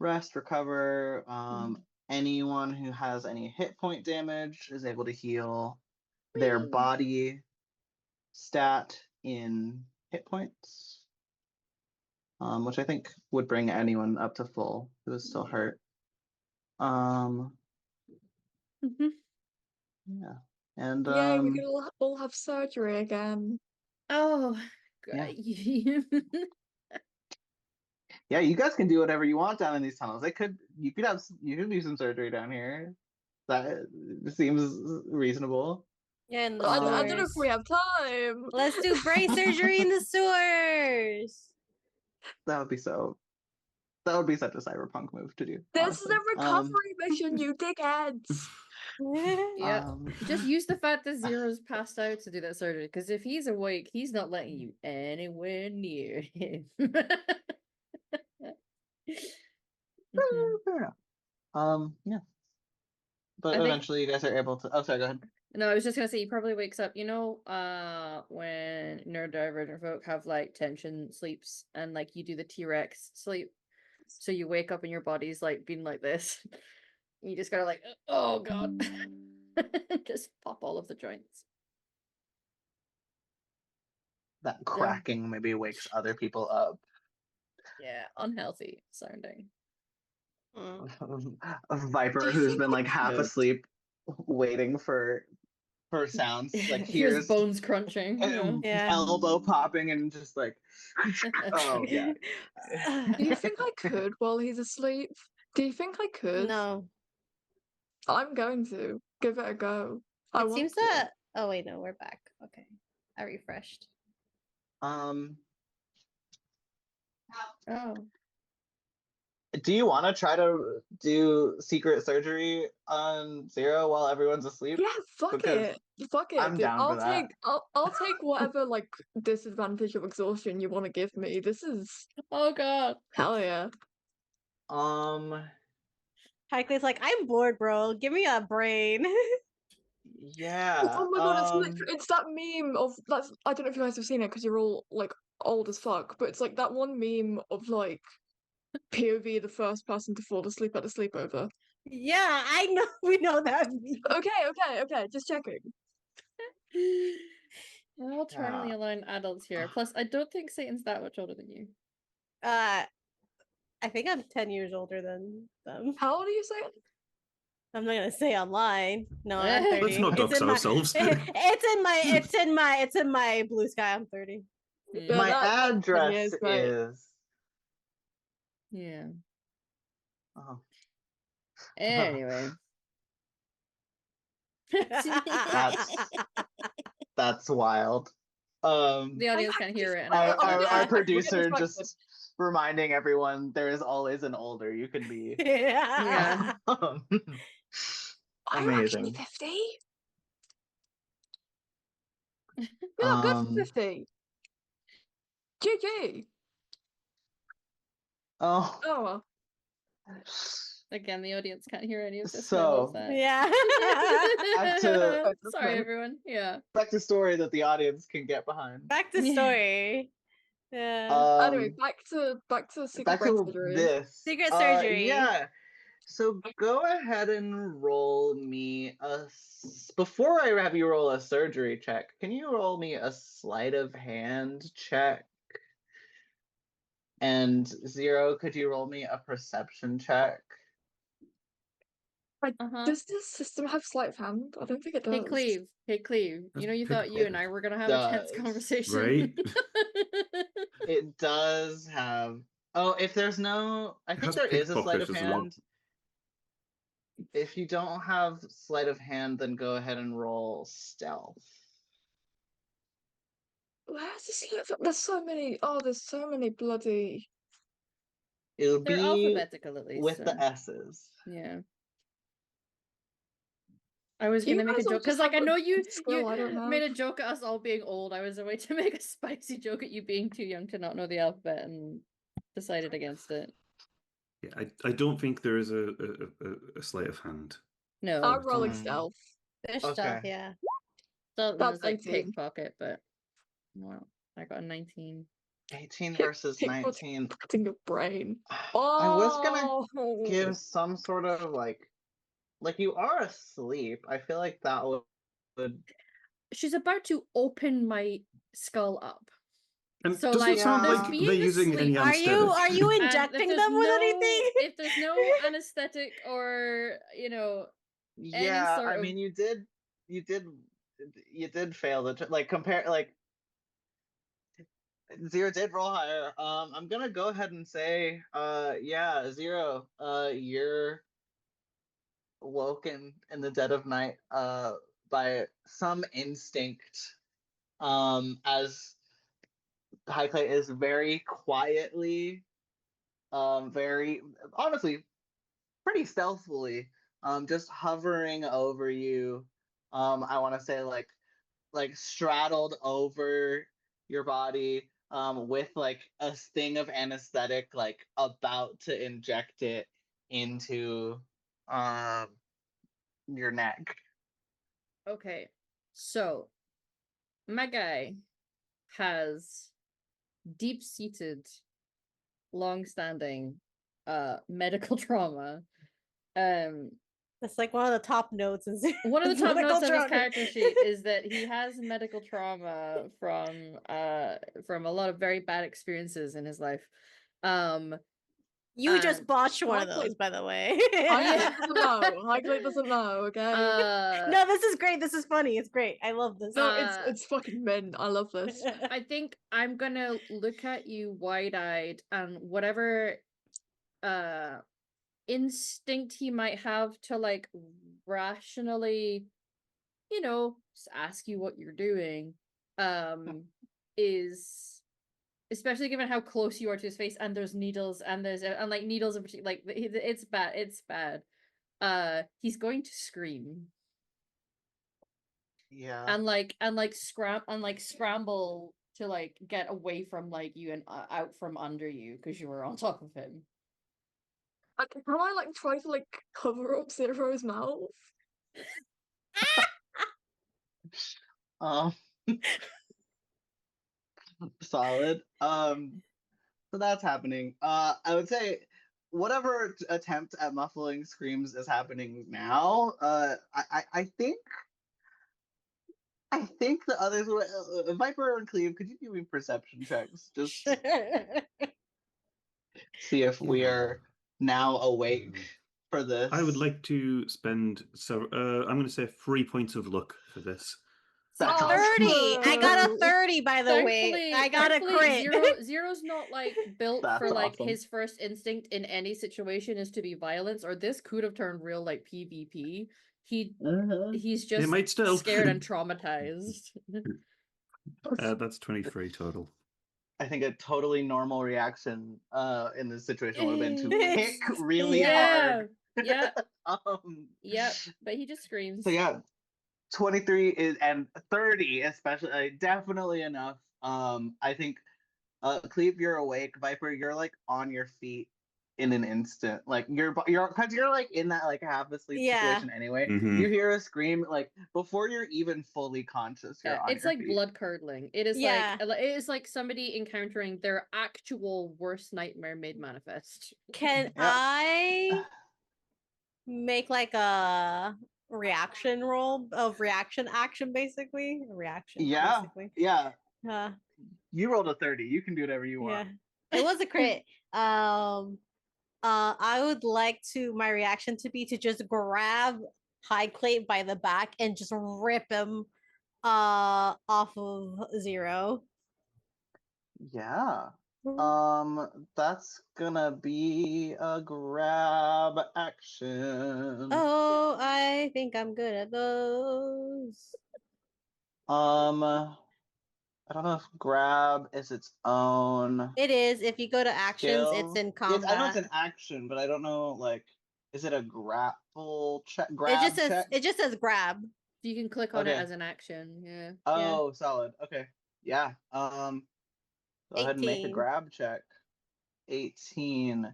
rest, recover. Anyone who has any hit point damage is able to heal their Whee! body stat in hit points, which I think would bring anyone up to full who is still hurt. Mhm. Yeah, and Yay, we can all have surgery again. Oh, Yeah. great. yeah, you guys can do whatever you want down in these tunnels. You could do some surgery down here. That seems reasonable. Yeah, in the I don't know if sewers. we have time. Let's do brain surgery in the sewers. That would be so. That would be such a cyberpunk move to do. This Honestly. is a recovery mission, you dickheads. Yeah. Um, Just use the fact that Zero's passed out to do that surgery, because if he's awake, he's not letting you anywhere near him. Mhm. fair enough. Yeah. But I think- eventually you guys are able to. Oh, sorry. Go ahead. No, I was just gonna say he probably wakes up, when neurodivergent folk have like tension sleeps and like you do the T-Rex sleep. So you wake up and your body's like being like this. You just gotta like, oh god. Just pop all of the joints. That cracking maybe wakes other people up. Yeah, unhealthy sounding. A Viper Do you who's think been I like half could? asleep, waiting for sounds. Like Here's hears bones crunching. Yeah. Yeah. elbow popping and just like, oh yeah. Do you think I could while he's asleep? Do you think I could? No. I'm going to give it a go. I It want seems to. that. Oh wait, no, we're back. Okay, I refreshed. Oh. Do you want to try to do secret surgery on Zero while everyone's asleep? Yeah, fuck Because it. Fuck it, I'm dude. down for I'll that. take I'll take whatever like disadvantage of exhaustion you want to give me. This is Oh god. hell yeah. Hyclay's like, I'm bored, bro. Give me a brain. Yeah. Oh my god, it's that meme of that's I don't know if you guys have seen it because you're all like old as fuck, but it's like that one meme of like POV the first person to fall asleep at a sleepover. Yeah, I know. We know that. Okay, just checking. all terminally aligned adults here. Plus, I don't think Satan's that much older than you. I think I'm 10 years older than them. How old are you saying? I'm not gonna say online. No, I'm 30. Let's not dox ourselves. It's in my blue sky. I'm 30. Yeah, My that's 10 address years, right. is. Yeah. Oh. Anyway. That's wild. The audience can't hear it. And Our producer just reminding everyone there is always an older you can be. Yeah. I'm actually Amazing. 50. You're not good for 50. GG. Oh. Oh well. Again, the audience can't hear any of this. So, yeah. Sorry, everyone. Yeah. Back to story that the audience can get behind. Back to story. Yeah. Anyway, back to secret brain surgery. This Secret surgery. Yeah. So go ahead and roll me before I have you roll a surgery check. Can you roll me a sleight of hand check? And Zero, could you roll me a perception check? Does this system have sleight of hand? I don't think it does. Hey Cleve. You know, you thought you and I were gonna have a tense conversation. Right? It does have. Oh, if there's no, I think there is a sleight of hand. If you don't have sleight of hand, then go ahead and roll stealth. Where's the sleight of... There's so many. Oh, there's so many bloody. It'll They're be alphabetical at least. with the S's. Yeah. I was gonna make a joke because, like, I know you made a joke at us all being old. I was a way to make a spicy joke at you being too young to not know the alphabet, and decided against it. Yeah, I don't think there is a sleight of hand. No, I'm rolling stealth. There's stuff, yeah. So that's like 18. pickpocket, but well, I got a 19. 18 versus 19. In your brain. I was gonna give some sort of like you are asleep. I feel like that would. She's about to open my skull up. And so, does like, it sound like they're using any anesthetic? Are you injecting them with anything? If there's no anesthetic or, you know, yeah, any sort I mean, you did fail the like compare like Zero did roll higher. I'm gonna go ahead and say, yeah, Zero, you're woken in the dead of night, by some instinct, as Highclay is very quietly, very honestly, pretty stealthily, just hovering over you. I want to say like straddled over your body, with like a sting of anesthetic, like about to inject it into your neck. Okay, so my guy has deep-seated, long-standing medical trauma. That's like one of the top notes. One of the top notes on his character sheet is that he has medical trauma from a lot of very bad experiences in his life. You just botched one of those, by the way. Highclay doesn't know, okay? No, this is great. This is funny. It's great. I love this. No, it's fucking mint. I love this. I think I'm gonna look at you wide-eyed, and whatever instinct he might have to like rationally, you know, just ask you what you're doing, is, especially given how close you are to his face, and there's needles, and like needles in particular, like it's bad. He's going to scream. Yeah. And scramble to like get away from like you and out from under you because you were on top of him. Can I like try to like cover up Zero's mouth? Solid. So that's happening. I would say whatever attempt at muffling screams is happening now. I think I think the others were Viper and Cleve. Could you give me perception checks? Just see if we are now awake for this. I would like to spend I'm going to say 3 points of luck for this. That's 30. I got a awesome. 30, by the way. I got a crit. Zero's not like built That's for like awesome. his first instinct in any situation is to be violence, or this could have turned real like PvP. He's just might still. scared and traumatized. That's 23 total. I think a totally normal reaction in this situation would have been to kick really Yeah. hard. Yeah. Yeah, But he just screams. So yeah, 23 is and 30 especially definitely enough. I think Cleve, you're awake. Viper, you're like on your feet in an instant. Like you're because you're like in that like half asleep situation anyway. Mhm. You hear a scream like before you're even fully conscious. You're on it's your like feet. blood curdling. It is Yeah. like it is like somebody encountering their actual worst nightmare made manifest. Can I make like a reaction roll of reaction action, basically? Reaction, basically. Yeah. Uh, You rolled a 30. You can do whatever you want. It was a crit. I would like my reaction to be to just grab High Clay by the back and just rip him off of Zero. Yeah. That's gonna be a grab action. Oh, I think I'm good at those. I don't know if grab is its own. It is. If you go to actions, skill. it's in I combat. know it's an action, but I don't know. Like, is it a grapple check? It just says grab. You can click on it as an action. Yeah. Oh, solid. Okay. Yeah. Go ahead and make a 18. grab check. 18.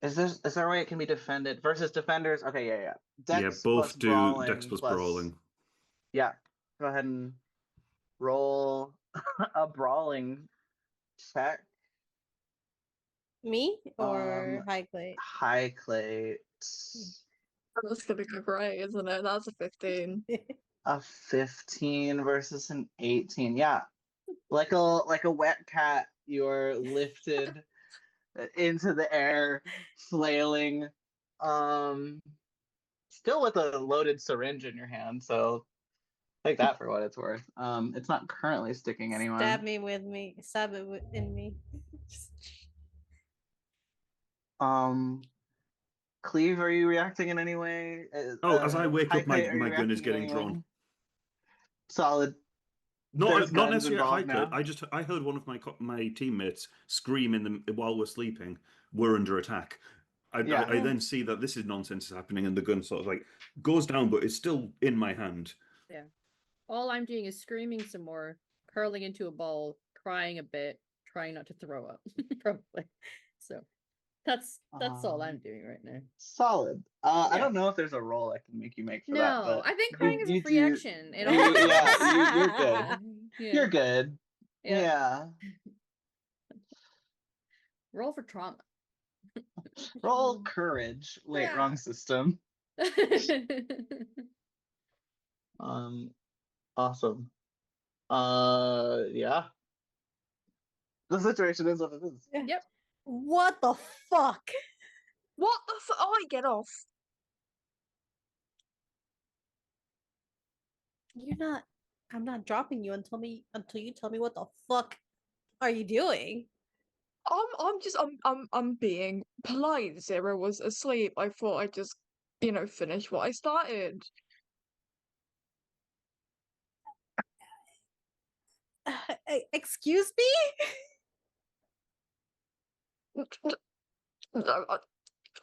Is there a way it can be defended versus defenders? Okay, yeah. Dex both plus do brawling Dex plus brawling. Yeah. Go ahead and roll a brawling check. Me or High Clay? High Clay. That's gonna go great, isn't it? That's a 15. A 15 versus an 18. Yeah. Like a wet cat, you're lifted into the air, flailing. Still with a loaded syringe in your hand, so take that for what it's worth. It's not currently sticking anyone. Stab it in me. Cleve, are you reacting in any way? As I wake up, my High-Clay, gun is reacting in getting any drawn. way? Solid. Not There's necessarily a high involved clip. now. I heard one of my teammates scream while we're sleeping. We're under attack. I then see that this is nonsense is happening, and the gun sort of like goes down, but it's still in my hand. Yeah. All I'm doing is screaming some more, curling into a ball, crying a bit, trying not to throw up, probably. So that's all I'm doing right now. Solid. I don't know if there's a roll I can make you make for that. No, But I think crying is a free action. You're good. Yeah. You're good. Yeah. Roll for trauma. Roll courage. Wait, wrong system. Awesome. Yeah. The situation is what it is. Yep. What the fuck? What the fuck? Oh, I get off. I'm not dropping you until you tell me what the fuck are you doing? I'm being polite. Zero was asleep. I thought I'd just, finish what I started. Excuse me? I've got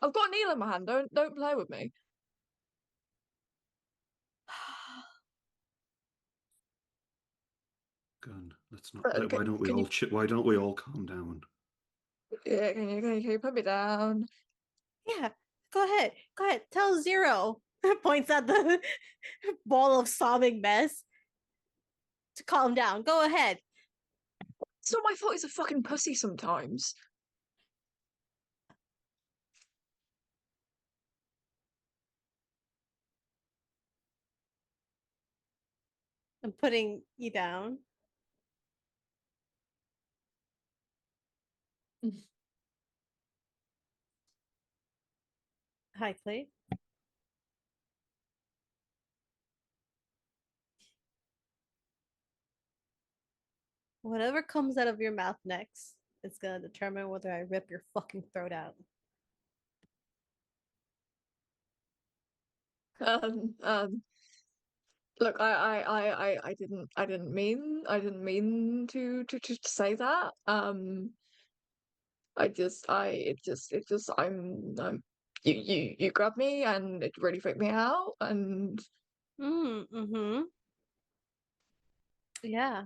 a needle in my hand. Don't play with me. Gun. Let's not. Why don't we all calm down? Yeah, can you put me down? Yeah, go ahead. Tell Zero. Points at the ball of sobbing mess to calm down. Go ahead. It's not my fault. He's a fucking pussy sometimes. I'm putting you down. Hi, Clay. Whatever comes out of your mouth next, it's gonna determine whether I rip your fucking throat out. Um, um, Look, I didn't mean to say that. It just, you grabbed me and it really freaked me out, and Mm-hmm. Yeah.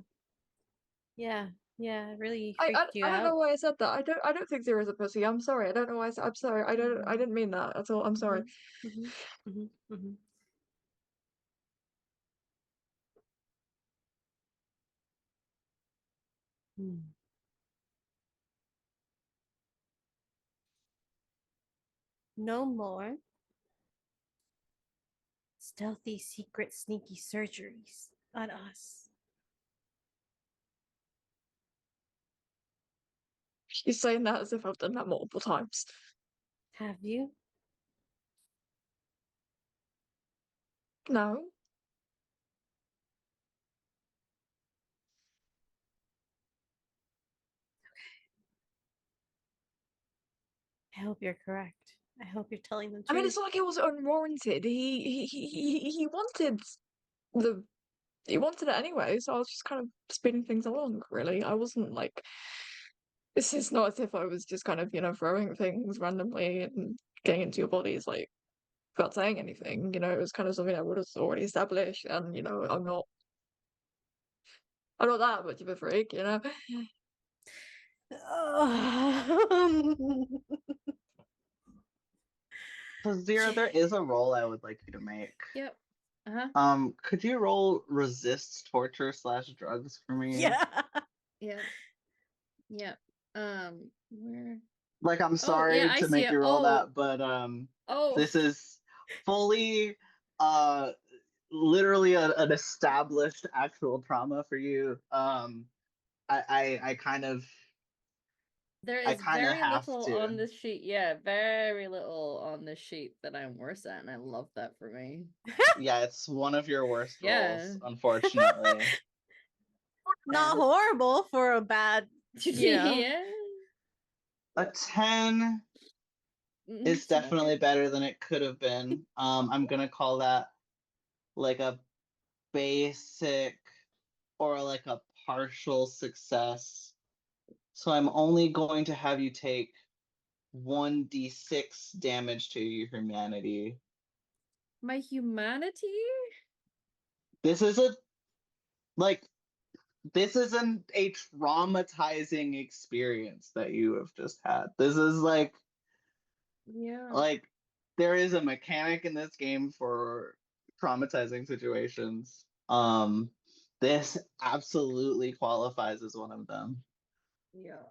Yeah. Yeah. It really freaked you I don't know out. why I said that. I don't think Zero is a pussy. I'm sorry. I don't know why I'm sorry. I didn't mean that at all. I'm sorry. Mm-hmm. Mm-hmm. Mm-hmm. Mm. No more stealthy, secret, sneaky surgeries on us. She's saying that as if I've done that multiple times. Have you? No. I hope you're correct. I hope you're telling the I mean, truth. it's not like it was unwarranted. He wanted the he wanted it anyway, so I was just kind of speeding things along, really. I wasn't like, this is not as if I was just kind of, throwing things randomly and getting into your bodies, like, without saying anything. It was kind of something I would have already established, and, I'm not that much of a freak. So Zero, there is a roll I would like you to make. Yep. Uh-huh. Could you roll resist torture / drugs for me? Yeah. Yeah. Yeah. Where? Like, I'm Oh, sorry yeah, I to see make it. you roll Oh, that, but oh. this is fully literally an established actual trauma for you. I kind of There I is kind of very have little to. on this sheet. Yeah, very little on this sheet that I'm worse at, and I love that for me. Yeah, it's one of your worst Yeah. rolls, unfortunately. Not horrible for a bad, Yeah. A 10 is To make definitely it. better than it could have been. I'm gonna call that like a basic or like a partial success. So I'm only going to have you take 1d6 damage to your humanity. My humanity? This is a like this isn't a traumatizing experience that you have just had. This is Yeah. like there is a mechanic in this game for traumatizing situations. This absolutely qualifies as one of them. Yeah.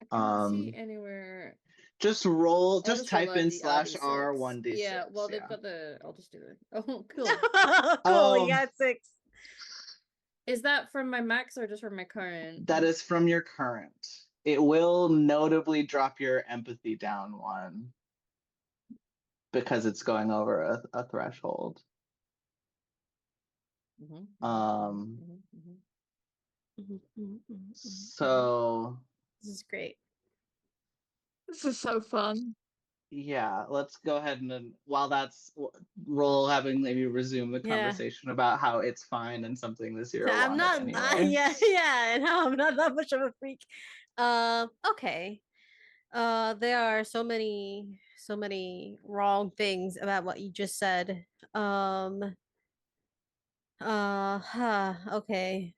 I can't see Um, anywhere. just I'll just just roll type in a /r d6. 1d6. Yeah, well, they've Yeah. got the. I'll just do it. Oh, cool. Cool, you Um, got 6. Is that from my max or just from my current? that is from your current. It will notably drop your empathy down 1 because it's going over a threshold. Um, so This is great. This is so fun. yeah, let's go ahead and then while that's roll having maybe resume the Yeah. conversation about how it's fine and something the Zero I'm wanted not anyway. yeah, and how I'm not that much of a freak. Okay. There are so many wrong things about what you just said. Okay.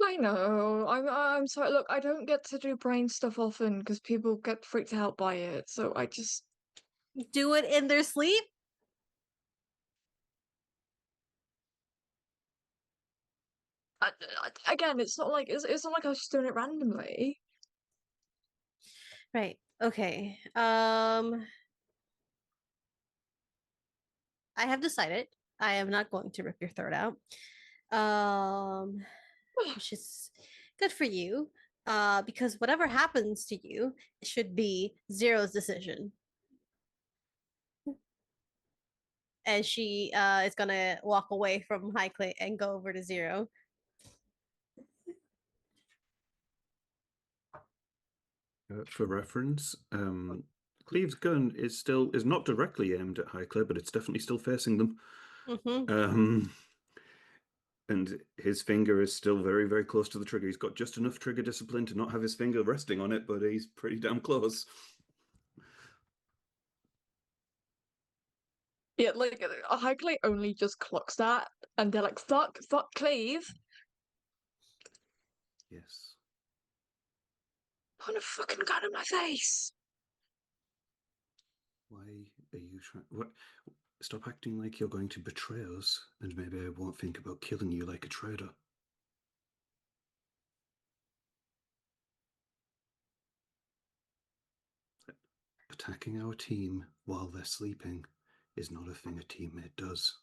I know. I'm sorry. Look, I don't get to do brain stuff often because people get freaked out by it. So I just Do it in their sleep? again, it's not like I was just doing it randomly. Right. Okay. I have decided I am not going to rip your throat out. Which is good for you. Because whatever happens to you should be Zero's decision. And she is gonna walk away from High Clay and go over to Zero. For reference, Cleve's gun is not directly aimed at Highclere, but it's definitely still facing them. Mm-hmm. And his finger is still very, very close to the trigger. He's got just enough trigger discipline to not have his finger resting on it, but he's pretty damn close. Yeah, like a Highclay only just clocks that, and they're like, "Fuck, Cleve." Yes. Put a fucking gun in my face. Why are you trying? What? Stop acting like you're going to betray us, and maybe I won't think about killing you like a traitor. Attacking our team while they're sleeping is not a thing a teammate does.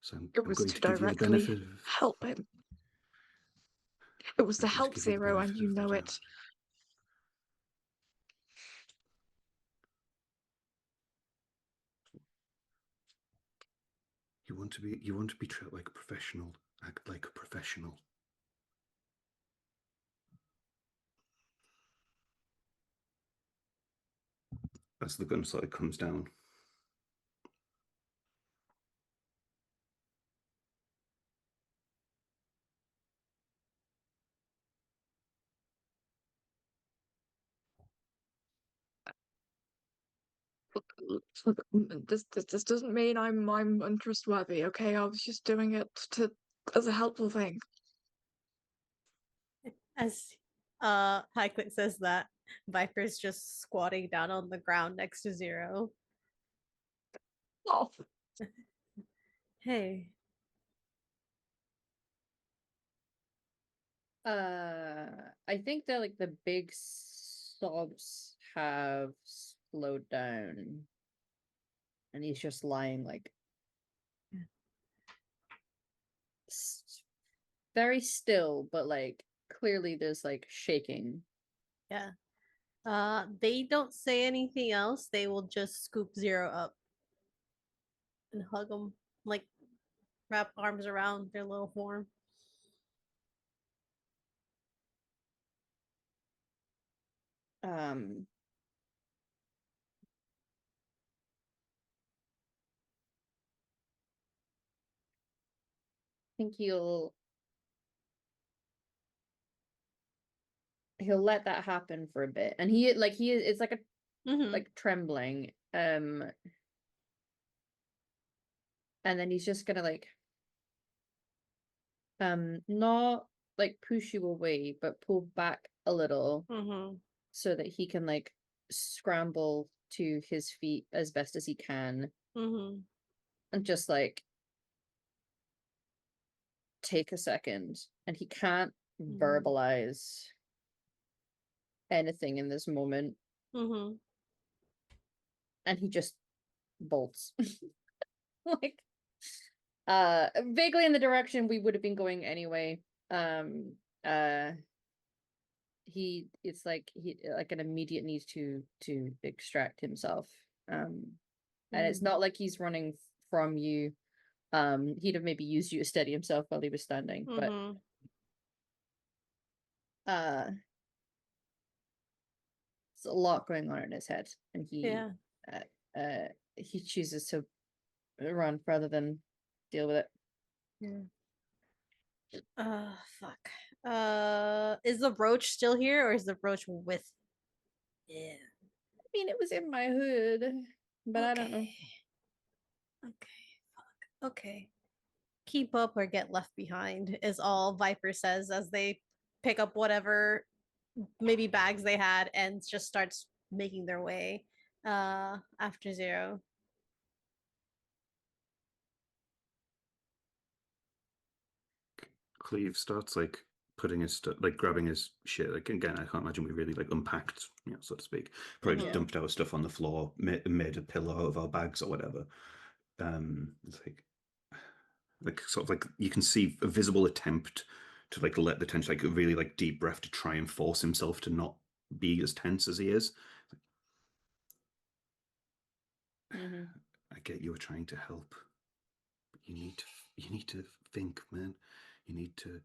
So I'm It was going to to give you the directly benefit of... help him. It was to I'll just help give you the Zero, and benefit you of the know doubt. it. You want to be treated like a professional. Act like a professional. As the gun sight comes down. Look, this doesn't mean I'm untrustworthy. Okay, I was just doing it to as a helpful thing. As High Click says that, Viper's just squatting down on the ground next to Zero. Oh, Hey. I think that like the big sobs have slowed down, and he's just lying like very still, but like clearly there's like shaking. Yeah. They don't say anything else. They will just scoop Zero up and hug him, like wrap arms around their little form. Um, I think he'll let that happen for a bit, and he is it's like a like trembling, and then he's just gonna like not like push you away, but pull back a little so that he can like scramble to his feet as best as he can, and just like take a second. And he can't verbalize anything in this moment, and he just bolts like vaguely in the direction we would have been going anyway. Uh it's like he like an immediate need to extract himself, and it's not like he's running from you. He'd have maybe used you to steady himself while he was standing, but there's a lot going on in his head, and he chooses to run rather than deal with it. Fuck. Is the roach still here, or is the roach with? Yeah. I mean, it was in my hood, but I don't know. Okay. Fuck. Okay. Keep up or get left behind is all Viper says as they pick up whatever maybe bags they had and just starts making their way after Zero. Cleve starts like putting his stuff, like grabbing his shit. Like again, I can't imagine we really like unpacked so to speak. Probably just Mhm. dumped our stuff on the floor, made a pillow out of our bags or whatever. It's like sort of like you can see a visible attempt to like let the tension, like a really like deep breath to try and force himself to not be as tense as he is. Mm-hmm. I get you were trying to help, but you need to think, man. You need to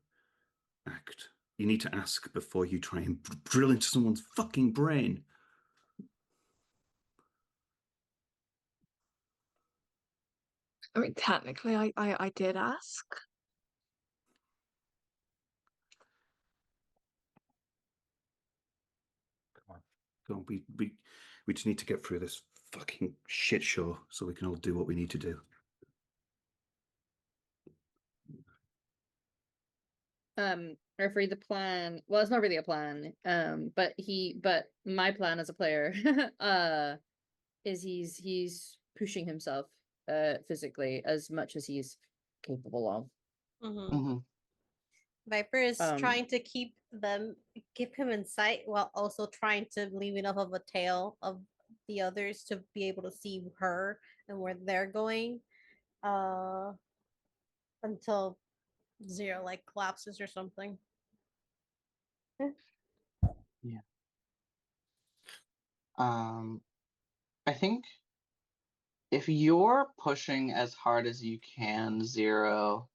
act. You need to ask before you try and drill into someone's fucking brain. I mean, technically, I did ask. Come on. Come on, we just need to get through this fucking shit show so we can all do what we need to do. Referee, the plan, well, it's not really a plan, but my plan as a player is he's pushing himself physically as much as he's capable of. Mhm. Mm-hmm. Viper is trying to keep him in sight while also trying to leave enough of a tail of the others to be able to see her and where they're going. Until Zero like collapses or something. Yeah. I think if you're pushing as hard as you can, Zero,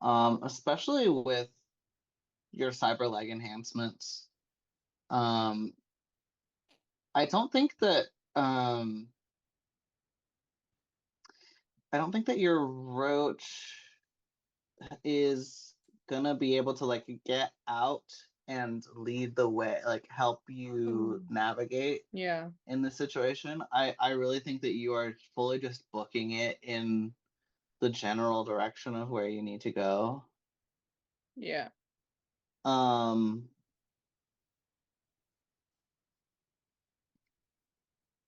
especially with your cyber leg enhancements, um, I don't think that um, I don't think that your roach is gonna be able to like get out and lead the way, like help you navigate Yeah. in this situation. I really think that you are fully just booking it in the general direction of where you need to go. Yeah. Um,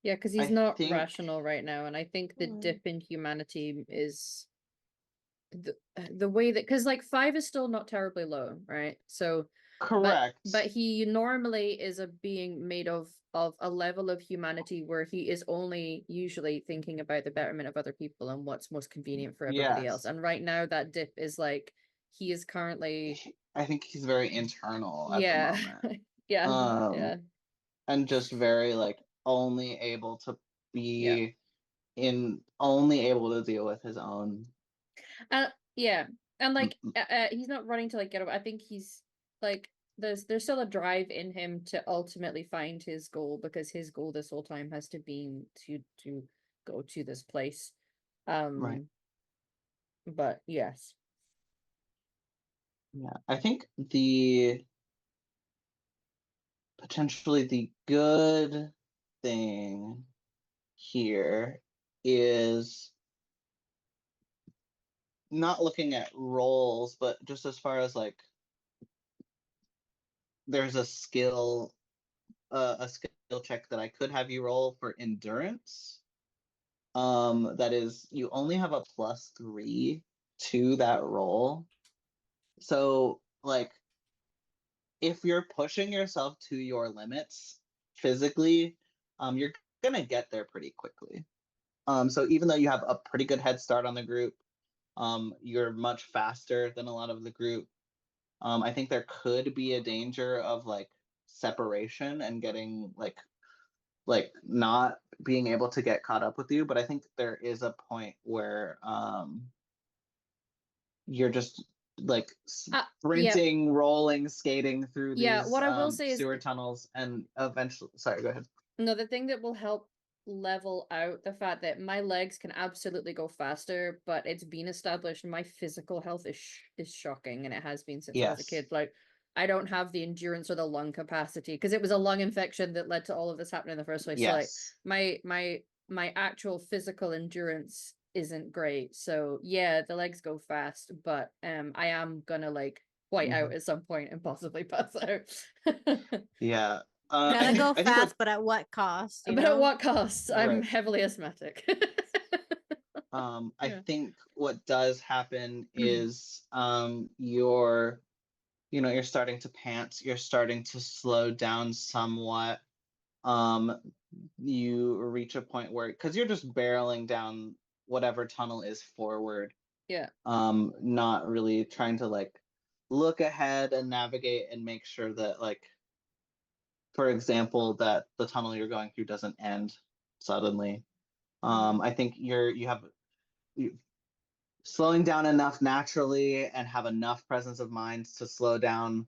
Yeah, because he's I not think rational right now, and I think the dip in humanity is the way that, because like 5 is still not terribly low, right? So correct. but he normally is a being made of a level of humanity where he is only usually thinking about the betterment of other people and what's most convenient for everybody else. Yes. And right now that dip is like he is currently I think he's very internal at the yeah. moment. Yeah. Yeah. And just very like only able to Yeah. be only able to deal with his own. Yeah. And like he's not running to like get over. I think he's like there's still a drive in him to ultimately find his goal, because his goal this whole time has to be to go to this place. Right. But yes. Yeah. I think the potentially the good thing here is not looking at roles, but just as far as like there's a skill check that I could have you roll for endurance. That is, you only have a +3 to that roll. So like if you're pushing yourself to your limits physically, you're gonna get there pretty quickly. So even though you have a pretty good head start on the group, you're much faster than a lot of the group. I think there could be a danger of like separation and getting like not being able to get caught up with you, but I think there is a point where you're just like Yeah. sprinting, rolling, skating through Yeah, these what I will say is sewer tunnels, and eventually, sorry, go ahead. no, the thing that will help level out the fact that my legs can absolutely go faster, but it's been established my physical health is shocking, and it has been since I was a kid. Yes. Like I don't have the endurance or the lung capacity, because it was a lung infection that led to all of this happening in the first place. So like Yes. my actual physical endurance isn't great. So yeah, the legs go fast, but I am gonna like white out at some point and possibly pass out. Yeah. Gotta go I think what fast, but at what cost? But at what cost? I'm Right. heavily asthmatic. I Yeah. think what does happen is you're starting to pant, you're starting to slow down somewhat. you reach a point where, because you're just barreling down whatever tunnel is forward, Yeah. not really trying to like look ahead and navigate and make sure that, like, for example, that the tunnel you're going through doesn't end suddenly. I think you have slowing down enough naturally and have enough presence of mind to slow down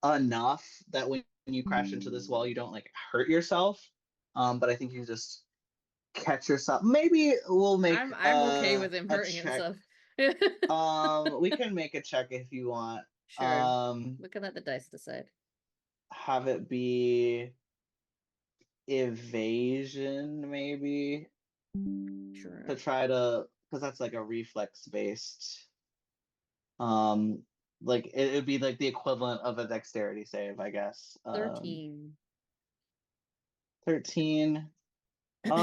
enough that when you crash into this wall, you don't like hurt yourself. But I think you just catch yourself. Maybe we'll make I'm okay with him a hurting check. himself. We can make a check if you want. Sure. We can let the dice decide. Have it be evasion, maybe, Sure. to try to, because that's like a reflex based. Like it would be like the equivalent of a dexterity save, I guess. 13. 13. It's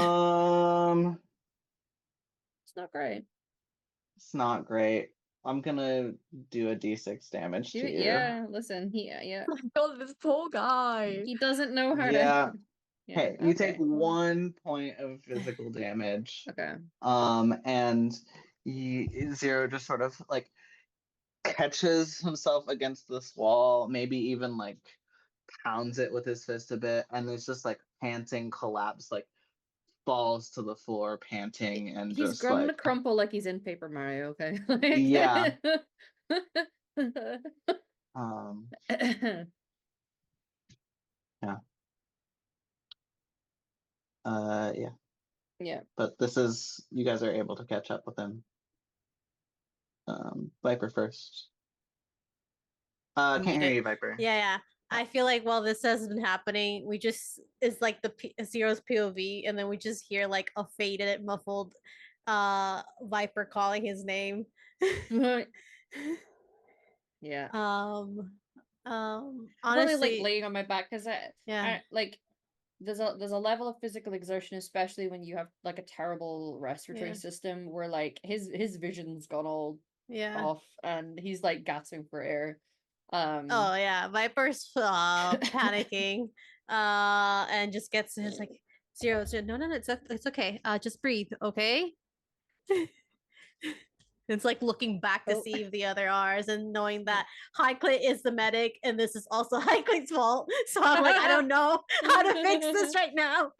not great. It's not great. I'm gonna do a d6 damage to you. Yeah, listen, yeah. Oh my god, this poor guy. He doesn't know how Yeah. to. Yeah. Hey, you Okay. take 1 point of physical damage. Okay. And Zero just sort of like catches himself against this wall, maybe even like pounds it with his fist a bit, and it's just like panting collapse, like falls to the floor panting and He's just gonna like, crumple like he's in Paper Mario, okay? yeah. Yeah. Yeah. Yeah. But this is, you guys are able to catch up with him. Viper first. Can't hear you, Viper. Yeah. I feel like while this has been happening, we just it's like the Zero's POV, and then we just hear like a faded, muffled Viper calling his name. Yeah. Honestly, Probably like laying on my back because yeah. I like there's a level of physical exertion, especially when you have like a terrible respiratory system where like his vision's gone all off and he's like gasping for air. Oh yeah, Viper's panicking, and just gets his like Zero. No, it's okay. Just breathe, okay? It's like looking back to see if the other R's and knowing that Highclit is the medic and this is also Highclit's fault. So I'm like, I don't know how to fix this right now.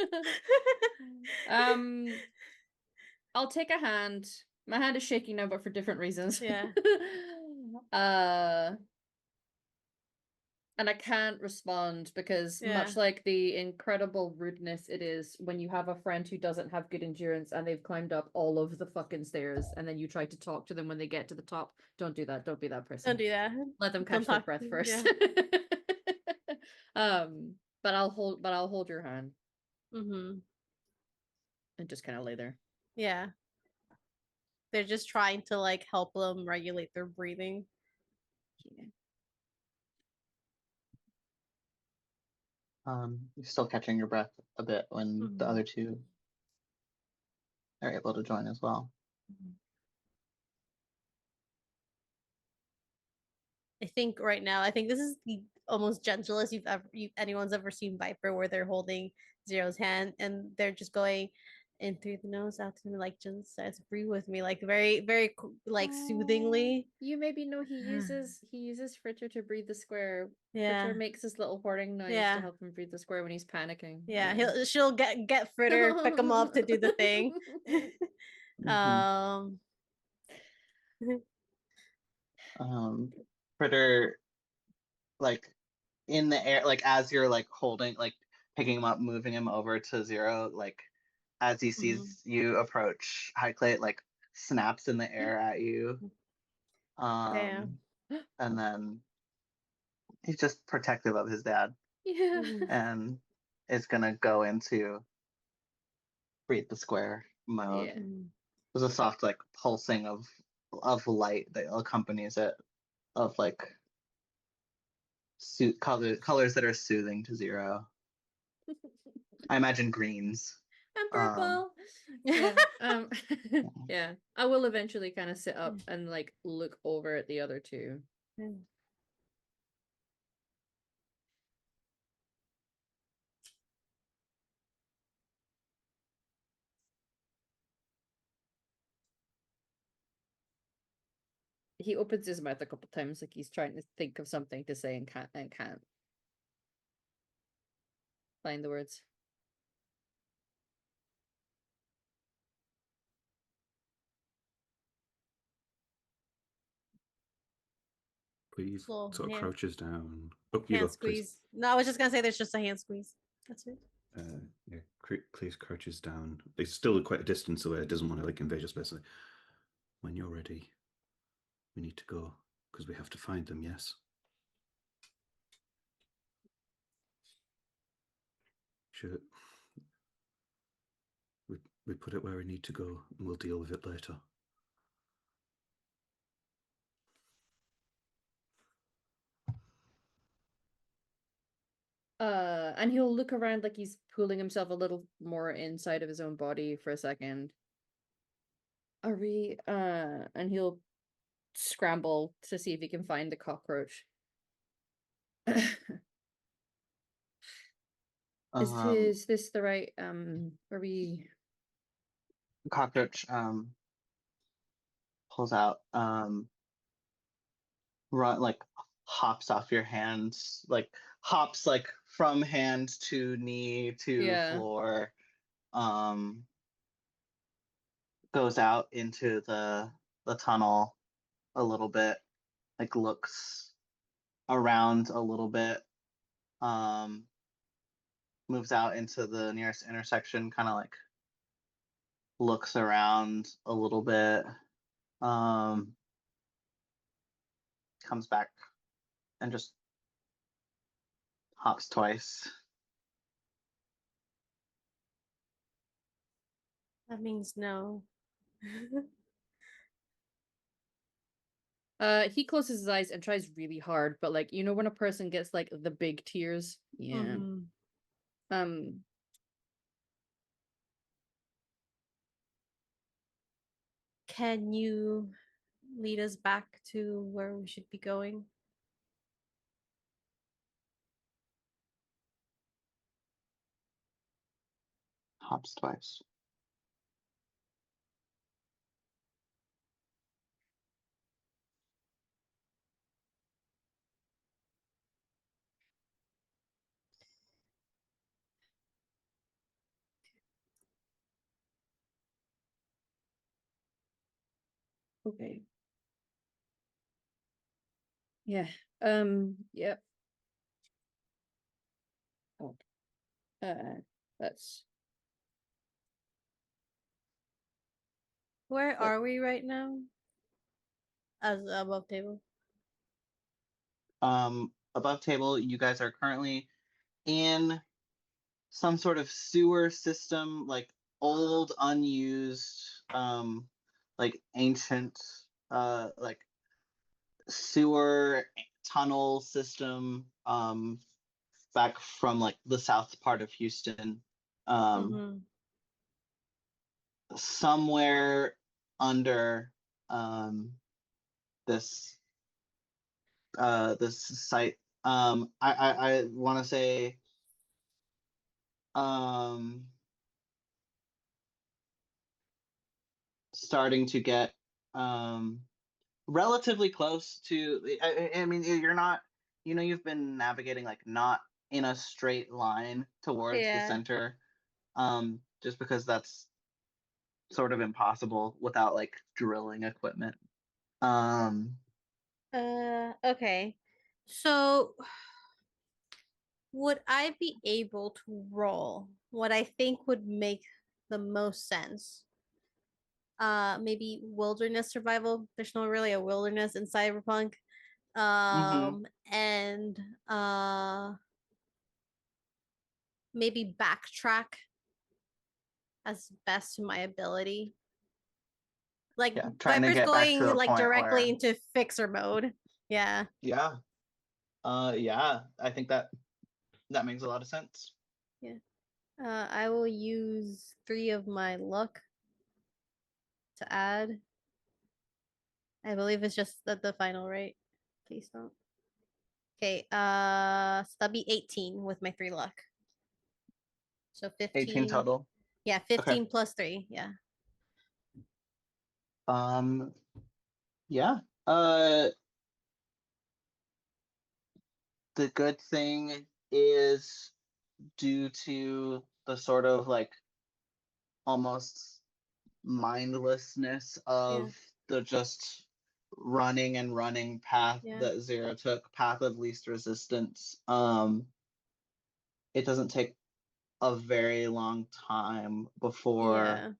I'll take a hand. My hand is shaking now, but for different reasons. Yeah. And I can't respond because much like the incredible rudeness it is when you have a friend who doesn't have good endurance and they've climbed up all of the fucking stairs and then you try to talk to them when they get to the top. Don't do that. Don't be that person. Don't do that. Let them catch their breath first. But I'll hold your hand. And just kind of lay there. Yeah. They're just trying to like help them regulate their breathing. Yeah. You're still catching your breath a bit when the other two are able to join as well. I think right now, I think this is the almost gentlest anyone's ever seen Viper, where they're holding Zero's hand and they're just going in through the nose, out to me, like just says, breathe with me, like very, very like soothingly. You maybe know he uses Fritter to breathe the square. Fritter makes this little hoarding noise to help him breathe the square when he's panicking. Yeah, she'll get Fritter, pick him up to do the thing. Fritter, like in the air, like as you're like holding, like picking him up, moving him over to Zero, like as he sees you approach, Highclate like snaps in the air at you. And then he's just protective of his dad. Yeah. And is gonna go into breathe the square mode. Yeah. There's a soft like pulsing of light that accompanies it, of like colors that are soothing to Zero. I imagine greens. And purple. Yeah. I will eventually kind of sit up and like look over at the other two. he opens his mouth a couple times, like he's trying to think of something to say and can't find the words. Please Well, sort of hand- crouches down. Oh, you Hand go, please. squeeze. No, I was just gonna say there's just a hand squeeze. That's it. Yeah, please crouches down. It's still quite a distance away. It doesn't want to like invade your space. When you're ready, we need to go because we have to find them. Yes. Sure. We put it where we need to go, and we'll deal with it later. And he'll look around like he's pulling himself a little more inside of his own body for a second. Are we, and he'll scramble to see if he can find the cockroach. Is this the right, are we... Cockroach pulls out, run like hops off your hands, like hops like from hand to knee to floor, goes out into the tunnel a little bit, like looks around a little bit, moves out into the nearest intersection, kind of like looks around a little bit, comes back and just hops twice. That means no. He closes his eyes and tries really hard, but like, you know when a person gets like the big tears? Yeah. Can you lead us back to where we should be going? Hops twice. Okay. Yeah. Yep. Oh. That's... Where What? are we right now? As above table. Above table, you guys are currently in some sort of sewer system, like old, unused, like ancient, like sewer tunnel system, back from like the south part of Houston. Somewhere under this this site. I want to say starting to get relatively close to. I mean, you're not. You know, you've been navigating like not in a straight line towards the center, just because that's sort of impossible without like drilling equipment. Okay. So would I be able to roll what I think would make the most sense? Maybe wilderness survival. There's not really a wilderness in Cyberpunk. And maybe backtrack as best to my ability. Like trying to Viper's get back to going a like point directly where... into fixer mode. Yeah. Yeah. Yeah, I think that makes a lot of sense. Yeah. I will use 3 of my luck to add. I believe it's just the final, right? Please don't. Okay, so that'd be 18 with my 3 luck. So 15. 18 total. Yeah, 15 plus 3. Yeah. Yeah. Uh, the good thing is due to the sort of like almost mindlessness Yeah. of the just running and running path Yeah. that Zero took, path of least resistance. It doesn't take a very long time before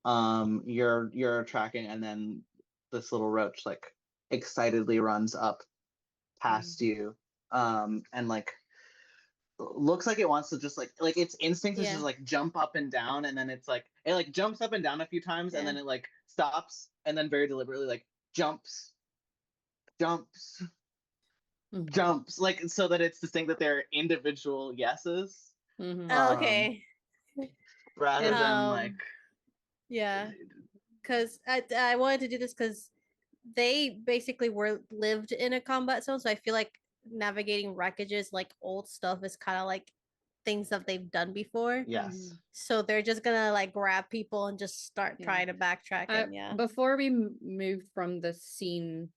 Yeah. you're tracking, and then this little roach like excitedly runs up past you, and like looks like it wants to just like its instinct is Yeah. just like jump up and down, and then it's like it like jumps up and down a few times, and Yeah. then it like stops, and then very deliberately like jumps, jumps, Mhm. jumps, like so that it's distinct that they're individual yeses, Mhm. Oh, okay. rather than like Yeah. Because I wanted to do this because they basically lived in a combat zone, so I feel like navigating wreckages, like old stuff, is kind of like things that they've done before. yes. So they're just gonna like grab people and just start Yeah. trying to backtrack. And yeah, Before we moved from the scene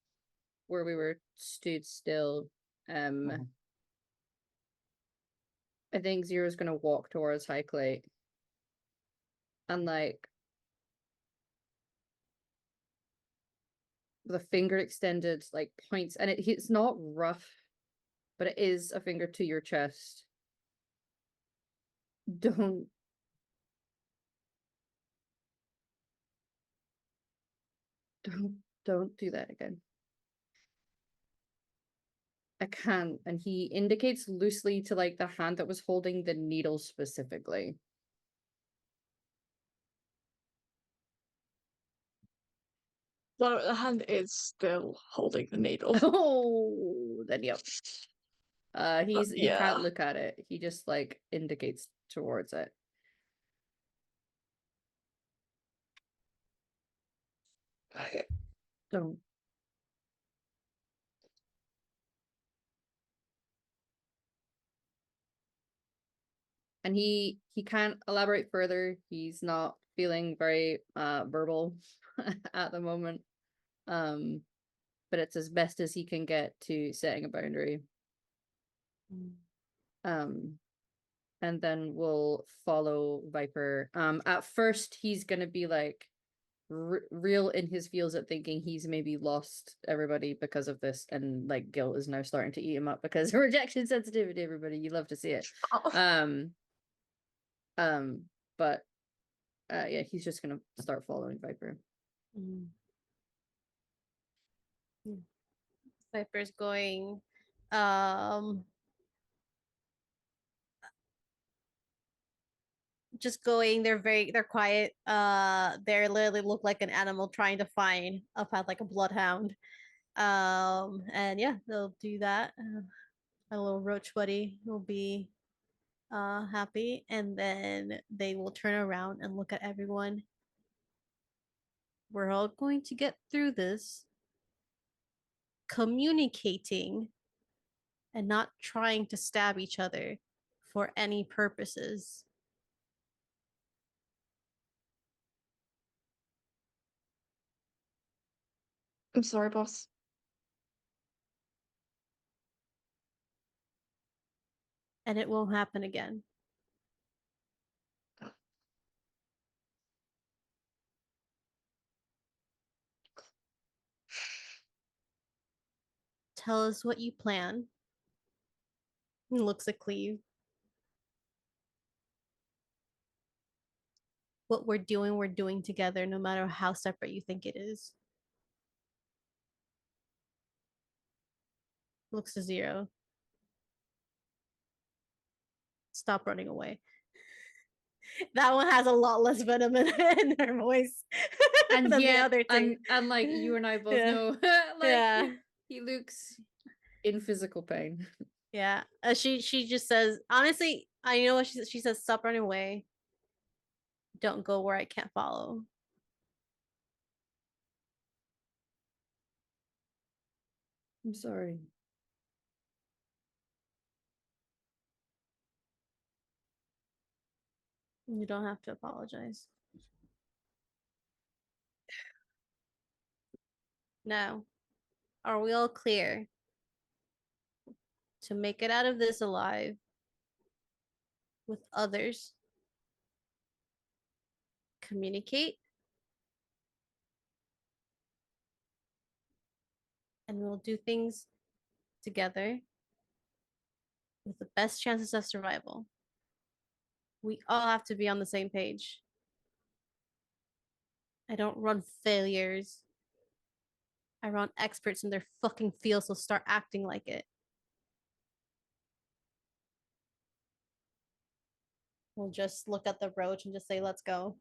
where we were stood still, Mhm. I think Zero's gonna walk towards Hyclate and like with a finger extended, like points, and it's not rough, but it is a finger to your chest. Don't don't do that again. I can't. And he indicates loosely to like the hand that was holding the needle specifically. So the hand is still holding the needle. Oh, then yep. He Yeah. can't look at it. He just like indicates towards it. Don't. And he can't elaborate further. He's not feeling very verbal at the moment. But it's as best as he can get to setting a boundary. Um and then we'll follow Viper. At first he's gonna be like real in his feels at thinking he's maybe lost everybody because of this, and like guilt is now starting to eat him up because rejection sensitivity, everybody, you love to see it. Oh. But yeah, he's just gonna start following Viper. Viper's going, um, just going. They're quiet. They literally look like an animal trying to find a path, like a bloodhound. And yeah, they'll do that. My little roach buddy will be happy, and then they will turn around and look at everyone. We're all going to get through this, communicating and not trying to stab each other for any purposes. I'm sorry, boss. And it won't happen again. Tell us what you plan. He looks at Cleve. What we're doing together, no matter how separate you think it is. Looks to Zero. Stop running away. That one has a lot less venom in her voice And than the yet, other two. and like you and I both Yeah. know, like Yeah. he looks in physical pain. Yeah. She just says, honestly, I know what she says. Stop running away. Don't go where I can't follow. I'm sorry. You don't have to apologize. No. Are we all clear to make it out of this alive with others? Communicate. And we'll do things together with the best chances of survival. We all have to be on the same page. I don't run failures. I run experts in their fucking field, so start acting like it. We'll just look at the roach and just say, let's go.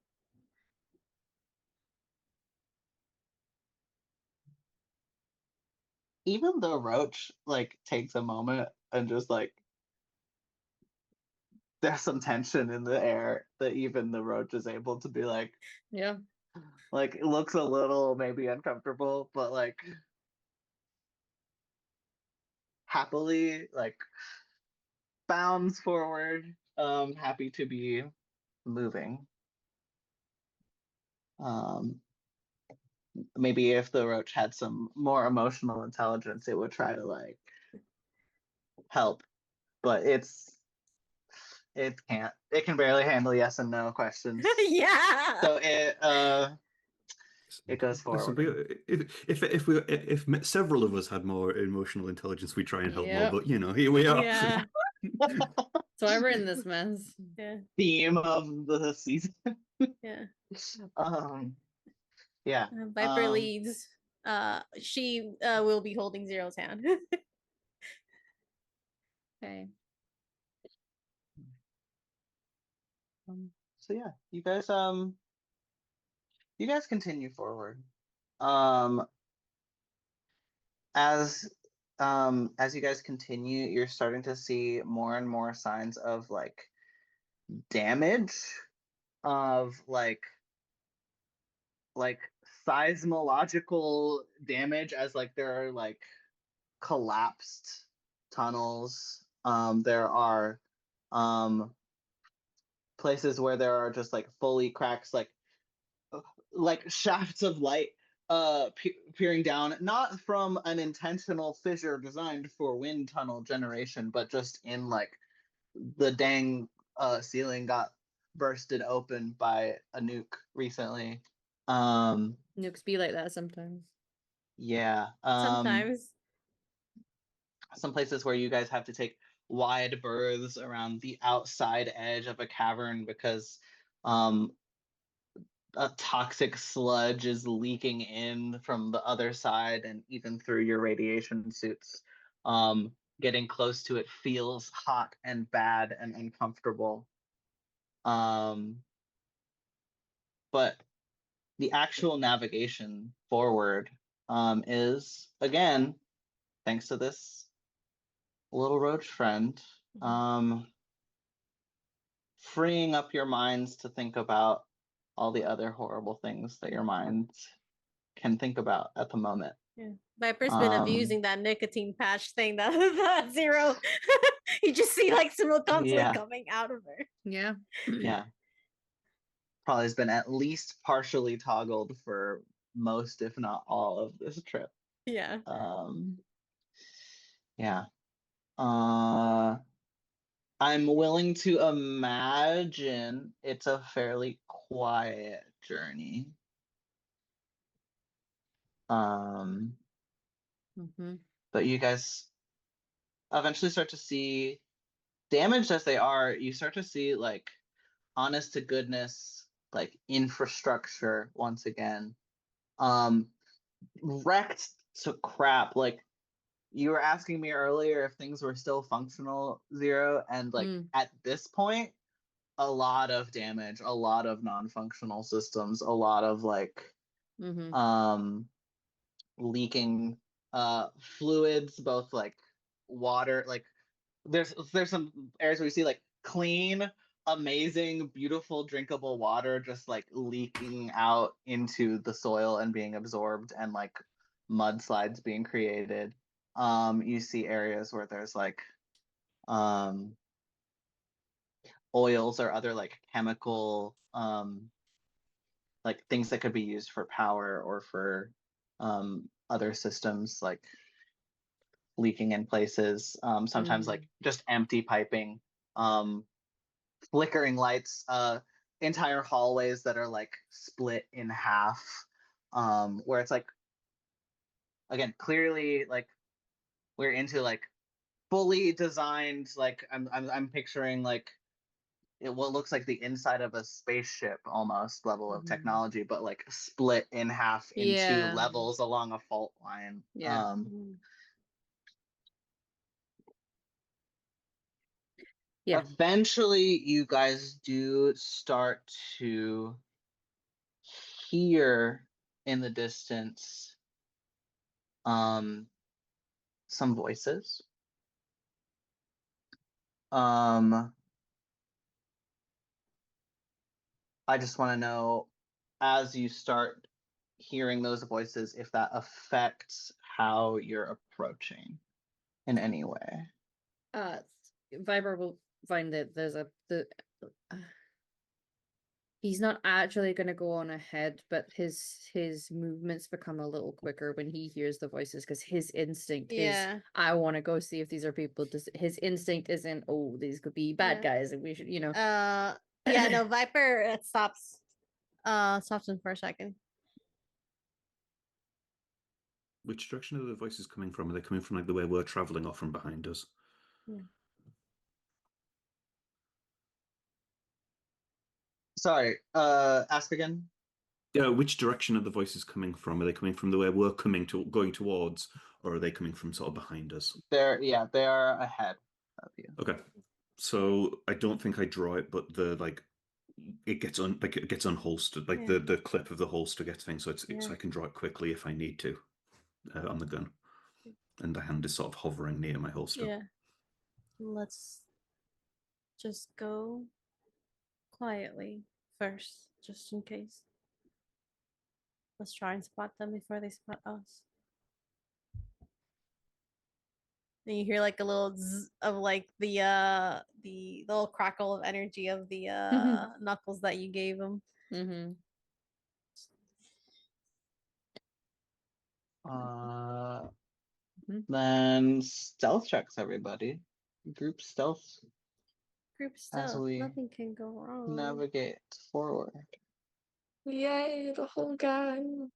Even the roach like takes a moment and just like there's some tension in the air that even the roach is able to be Yeah. like it looks a little maybe uncomfortable, but like happily like bounds forward, happy to be moving. Maybe if the roach had some more emotional intelligence, it would try to like help, but it can't. It can barely handle yes and no questions. Yeah. So it goes Listen, forward. if several of us had more emotional intelligence, we'd try and help more. Yep. But here we are. Yeah. So we're in this mess. Yeah. Theme of the season. Yeah. Yeah. Viper leads. She will be holding Zero's hand. Okay. So yeah, you guys continue forward. As as you guys continue, you're starting to see more and more signs of like damage, of like seismological damage, as like there are like collapsed tunnels. There are places where there are just like fully cracks, like shafts of light peering down, not from an intentional fissure designed for wind tunnel generation, but just in like the dang ceiling got bursted open by a nuke recently. Nukes be like that sometimes. Yeah. Sometimes. Some places where you guys have to take wide berths around the outside edge of a cavern because a toxic sludge is leaking in from the other side and even through your radiation suits. Getting close to it feels hot and bad and uncomfortable. But the actual navigation forward is, again, thanks to this little roach friend, freeing up your minds to think about all the other horrible things that your minds can think about at the moment. Yeah. Viper's been abusing that nicotine patch thing that Zero. You just see like simultaneously coming out of her. Yeah. Yeah. Probably has been at least partially toggled for most, if not all, of this trip. Yeah. Yeah. I'm willing to imagine it's a fairly quiet journey. But you guys eventually start to see, damaged as they are, you start to see like honest to goodness, like infrastructure once again. Wrecked to crap. Like you were asking me earlier if things were still functional, Zero, and like at this point, a lot of damage, a lot of non-functional systems, a lot of like leaking fluids, both like water, like there's some areas where you see like clean, amazing, beautiful, drinkable water just like leaking out into the soil and being absorbed, and like mudslides being created. You see areas where there's like oils or other like chemical like things that could be used for power or for other systems like leaking in places. Sometimes like just empty piping, flickering lights, entire hallways that are like split in half, where it's like, again, clearly like we're into like fully designed, like I'm picturing like what looks like the inside of a spaceship almost level of technology, but like split in half into levels along a fault line. Eventually you guys do start to hear in the distance some voices. I just want to know, as you start hearing those voices, if that affects how you're approaching in any way. Viper will find that there's he's not actually going to go on ahead, but his movements become a little quicker when he hears the voices, because his instinct is, I want to go see if these are people. His instinct isn't, oh, these could be bad guys and we should, you know. Yeah, no, Viper stops him for a second. Which direction are the voices coming from? Are they coming from like the way we're traveling, or from behind us? Sorry, ask again. Yeah, which direction are the voices coming from? Are they coming from the way we're going towards, or are they coming from sort of behind us? They are ahead of you. Okay, so I don't think I draw it, but the it gets unholstered, like the clip of the holster gets things, so so I can draw it quickly if I need to on the gun, and the hand is sort of hovering near my holster. Yeah, let's just go quietly first, just in case. Let's try and spot them before they spot us. And you hear like a little zzz of like the little crackle of energy of the knuckles that you gave them. Then stealth checks, everybody. Group stealth. Group stealth. Nothing can go wrong. Navigate forward. Yay, the whole gang.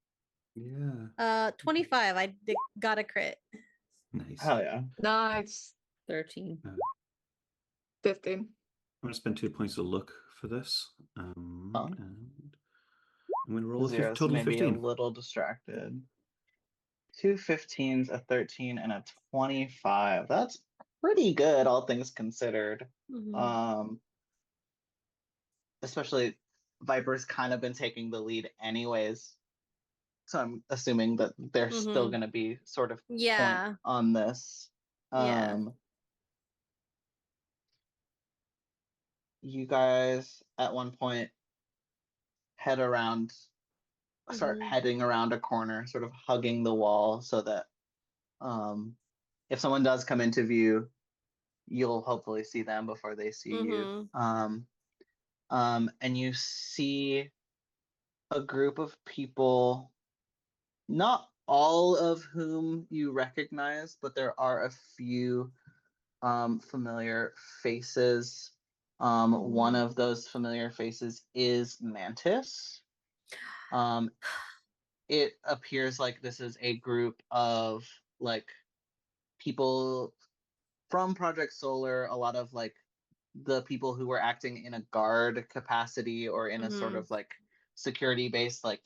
Yeah. 25. I got a crit. Nice. Hell yeah. Nice. 13. 15. I'm going to spend 2 points of luck for this. And I'm going to roll a total of 15. A little distracted. 2 15s, a 13, and a 25. That's pretty good, all things considered. Especially Viper's kind of been taking the lead anyways. So I'm assuming that they're still going to be sort of point on this. You guys at one point start heading around a corner, sort of hugging the wall, so that if someone does come into view, you'll hopefully see them before they see you. And you see a group of people, not all of whom you recognize, but there are a few familiar faces. One of those familiar faces is Mantis. It appears like this is a group of like people from Project Solar, a lot of like the people who were acting in a guard capacity or in a sort of like security base, like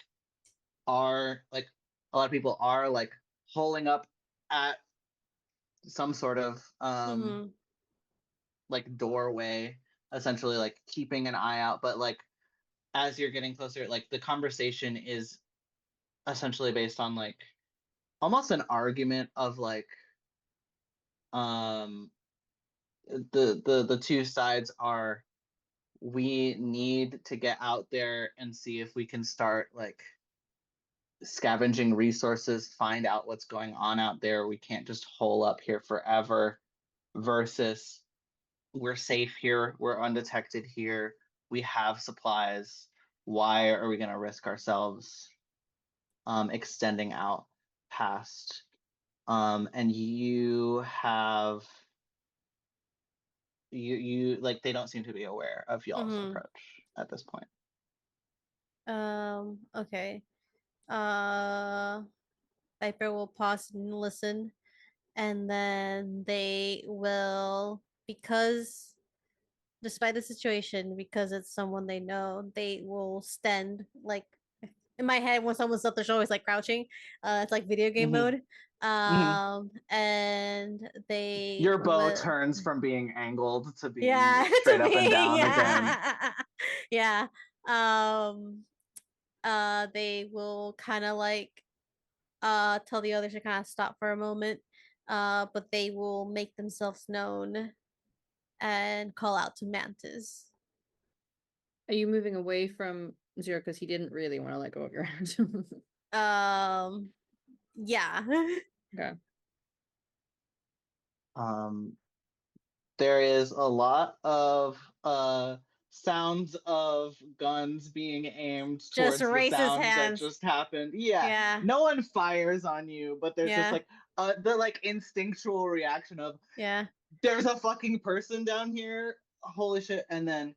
are like a lot of people are like holding up at some sort of like doorway, essentially like keeping an eye out. But like as you're getting closer, like the conversation is essentially based on like almost an argument of like the two sides are, we need to get out there and see if we can start like scavenging resources, find out what's going on out there. We can't just hole up here forever, versus we're safe here, we're undetected here, we have supplies. Why are we going to risk ourselves extending out passed, and you have you like they don't seem to be aware of y'all's approach at this point. Okay. Viper will pause and listen, and then they will, because despite the situation, because it's someone they know, they will stand like in my head when someone's up the shoulder, it's like crouching. It's like video game mode. And they Your bow will, turns from being angled to being yeah, straight to up and me, down again. yeah. Um, they will kind of like tell the others to kind of stop for a moment. But they will make themselves known and call out to Mantis. Are you moving away from Zero because he didn't really want to let go of your hand? Yeah. Okay. There is a lot of sounds of guns being aimed Just towards the raise his sounds that hands. just happened. Yeah. Yeah. No one fires on you, but there's just Yeah. like the like instinctual reaction of Yeah. there's a fucking person down here. Holy shit. And then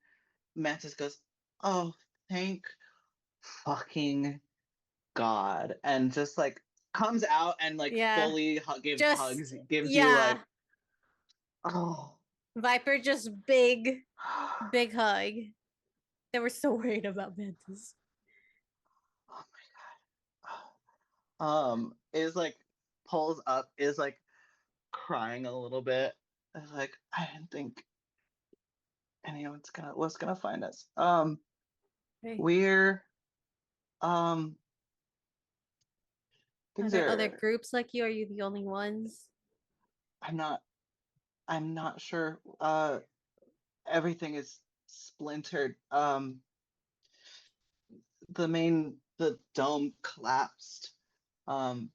Mantis goes, "Oh, thank fucking God." And just like comes out and like Yeah. fully gives Just hugs, gives you yeah. like, oh. Viper just big hug. They were so worried about Mantis. Oh my God. Is like pulls up, is like crying a little bit. Is like, I didn't think anyone's gonna find us. Hey. We're Are things there other are groups like you? Are you the only ones? I'm not sure. Everything is splintered. The dome collapsed. Oh,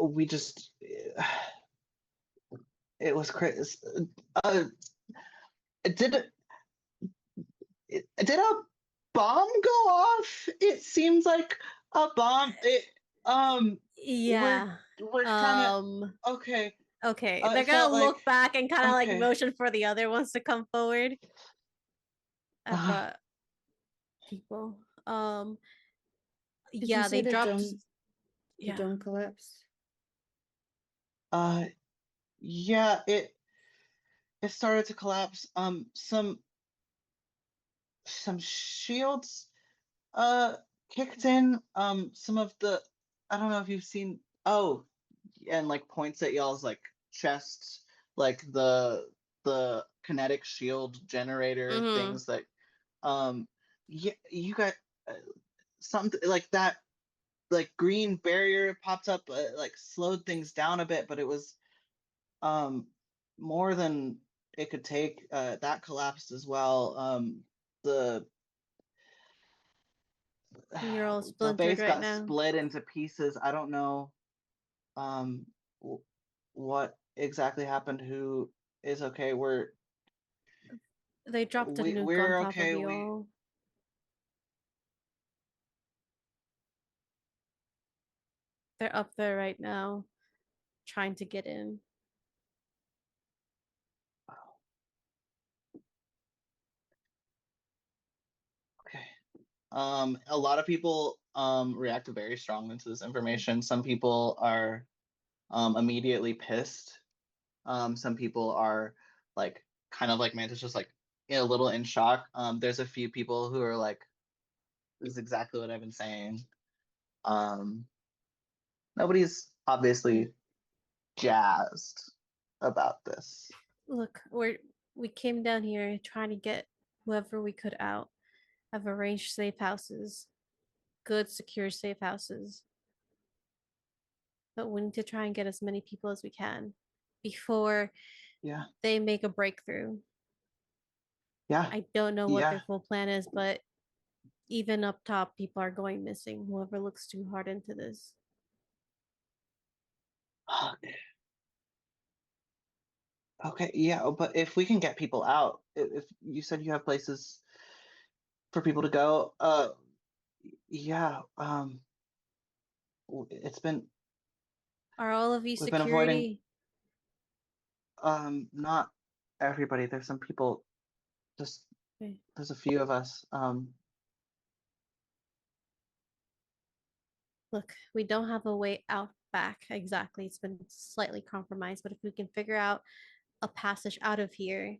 we just it was crazy. Did did a bomb go off? It seems like a bomb. Yeah. We're kind of okay. Okay. It They're felt gonna like look back and kind of like okay. motion for the other ones to come forward. I've Uh, got people. Did Yeah, you say they the dropped. dome? The Yeah. dome collapsed. yeah, it started to collapse. Some shields kicked in. Some of the I don't know if you've seen. Oh, and like points at y'all's like chests, like the kinetic shield generator things that yeah, you got something like that, like green barrier popped up, like slowed things down a bit, but it was um more than it could take. That collapsed as well. The You're all the splintered base right got now. split into pieces. I don't know um what exactly happened, who is okay. They dropped a nuke on We're top of okay. you all. They're up there right now, trying to get in. Okay. A lot of people reacted very strongly to this information. Some people are immediately pissed. Some people are like kind of like Mantis, just like a little in shock. There's a few people who are like, this is exactly what I've been saying. Um, Nobody's obviously jazzed about this. Look, we came down here trying to get whoever we could out. I've arranged safe houses, good, secure safe houses. But we need to try and get as many people as we can before Yeah. they make a breakthrough. Yeah. I don't know what Yeah. their full plan is, but even up top, people are going missing. Whoever looks too hard into this. Okay. Okay, yeah, but if we can get people out, if you said you have places for people to go, yeah, it's been Are all of you we've been avoiding security? not everybody. There's some people. Just Okay. there's a few of us. Look, we don't have a way out back exactly. It's been slightly compromised, but if we can figure out a passage out of here,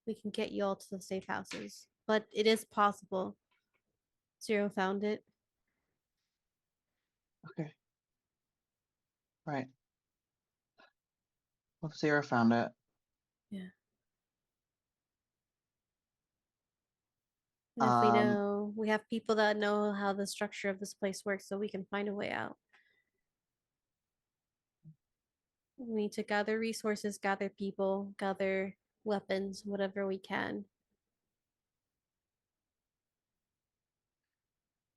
we can get you all to the safe houses. But it is possible. Zero found it. Okay. Right. Well, Sarah found it. Yeah. And if we Um, know, we have people that know how the structure of this place works, so we can find a way out. We need to gather resources, gather people, gather weapons, whatever we can.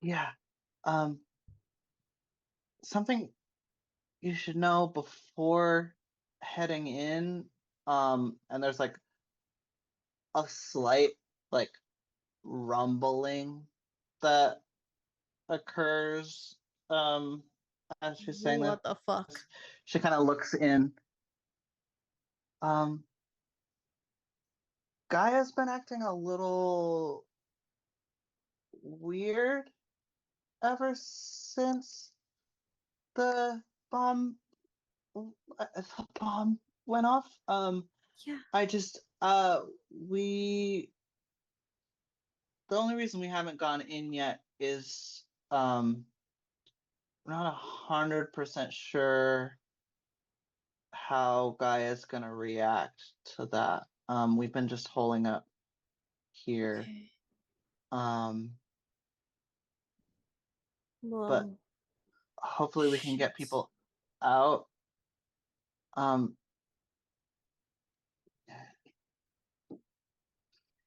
yeah. Something you should know before heading in. And there's like a slight like rumbling that occurs as she's saying this. What the fuck? She kind of looks in. Um, Gaia's been acting a little weird ever since the bomb the bomb went off. Yeah. I just we the only reason we haven't gone in yet is we're not 100% sure how Gaia's gonna react to that. We've been just holding up here. Okay. Um, but Well, hopefully we can get shit. people out. Um,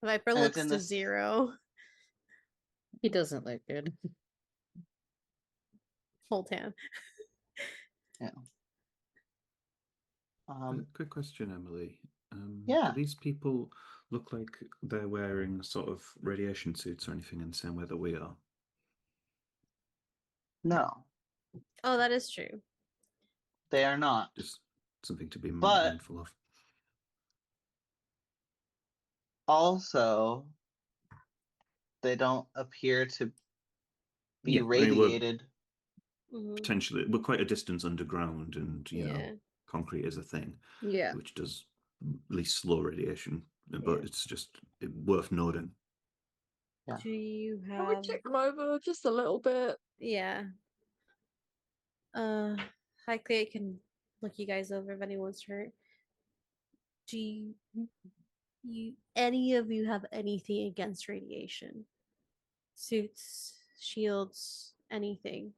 Viper and it's looks in to this. Zero. He doesn't look good. Hold hand. Yeah. Quick question, Emily. Do Yeah. these people look like they're wearing sort of radiation suits or anything in the same way that we are? No, Oh, that is true. they are not. Just something to be But mindful of. also, they don't appear to be Yeah, I mean, we're radiated. Mhm. potentially we're quite a distance underground, and Yeah. concrete is a thing, Yeah. which does at least slow radiation. But Yeah. it's just worth noting. Yeah. Do you Can we have? check them over just a little bit? Yeah. Uh, Hi Clay can look you guys over if anyone's hurt. Do you any of you have anything against radiation? Suits, shields, anything.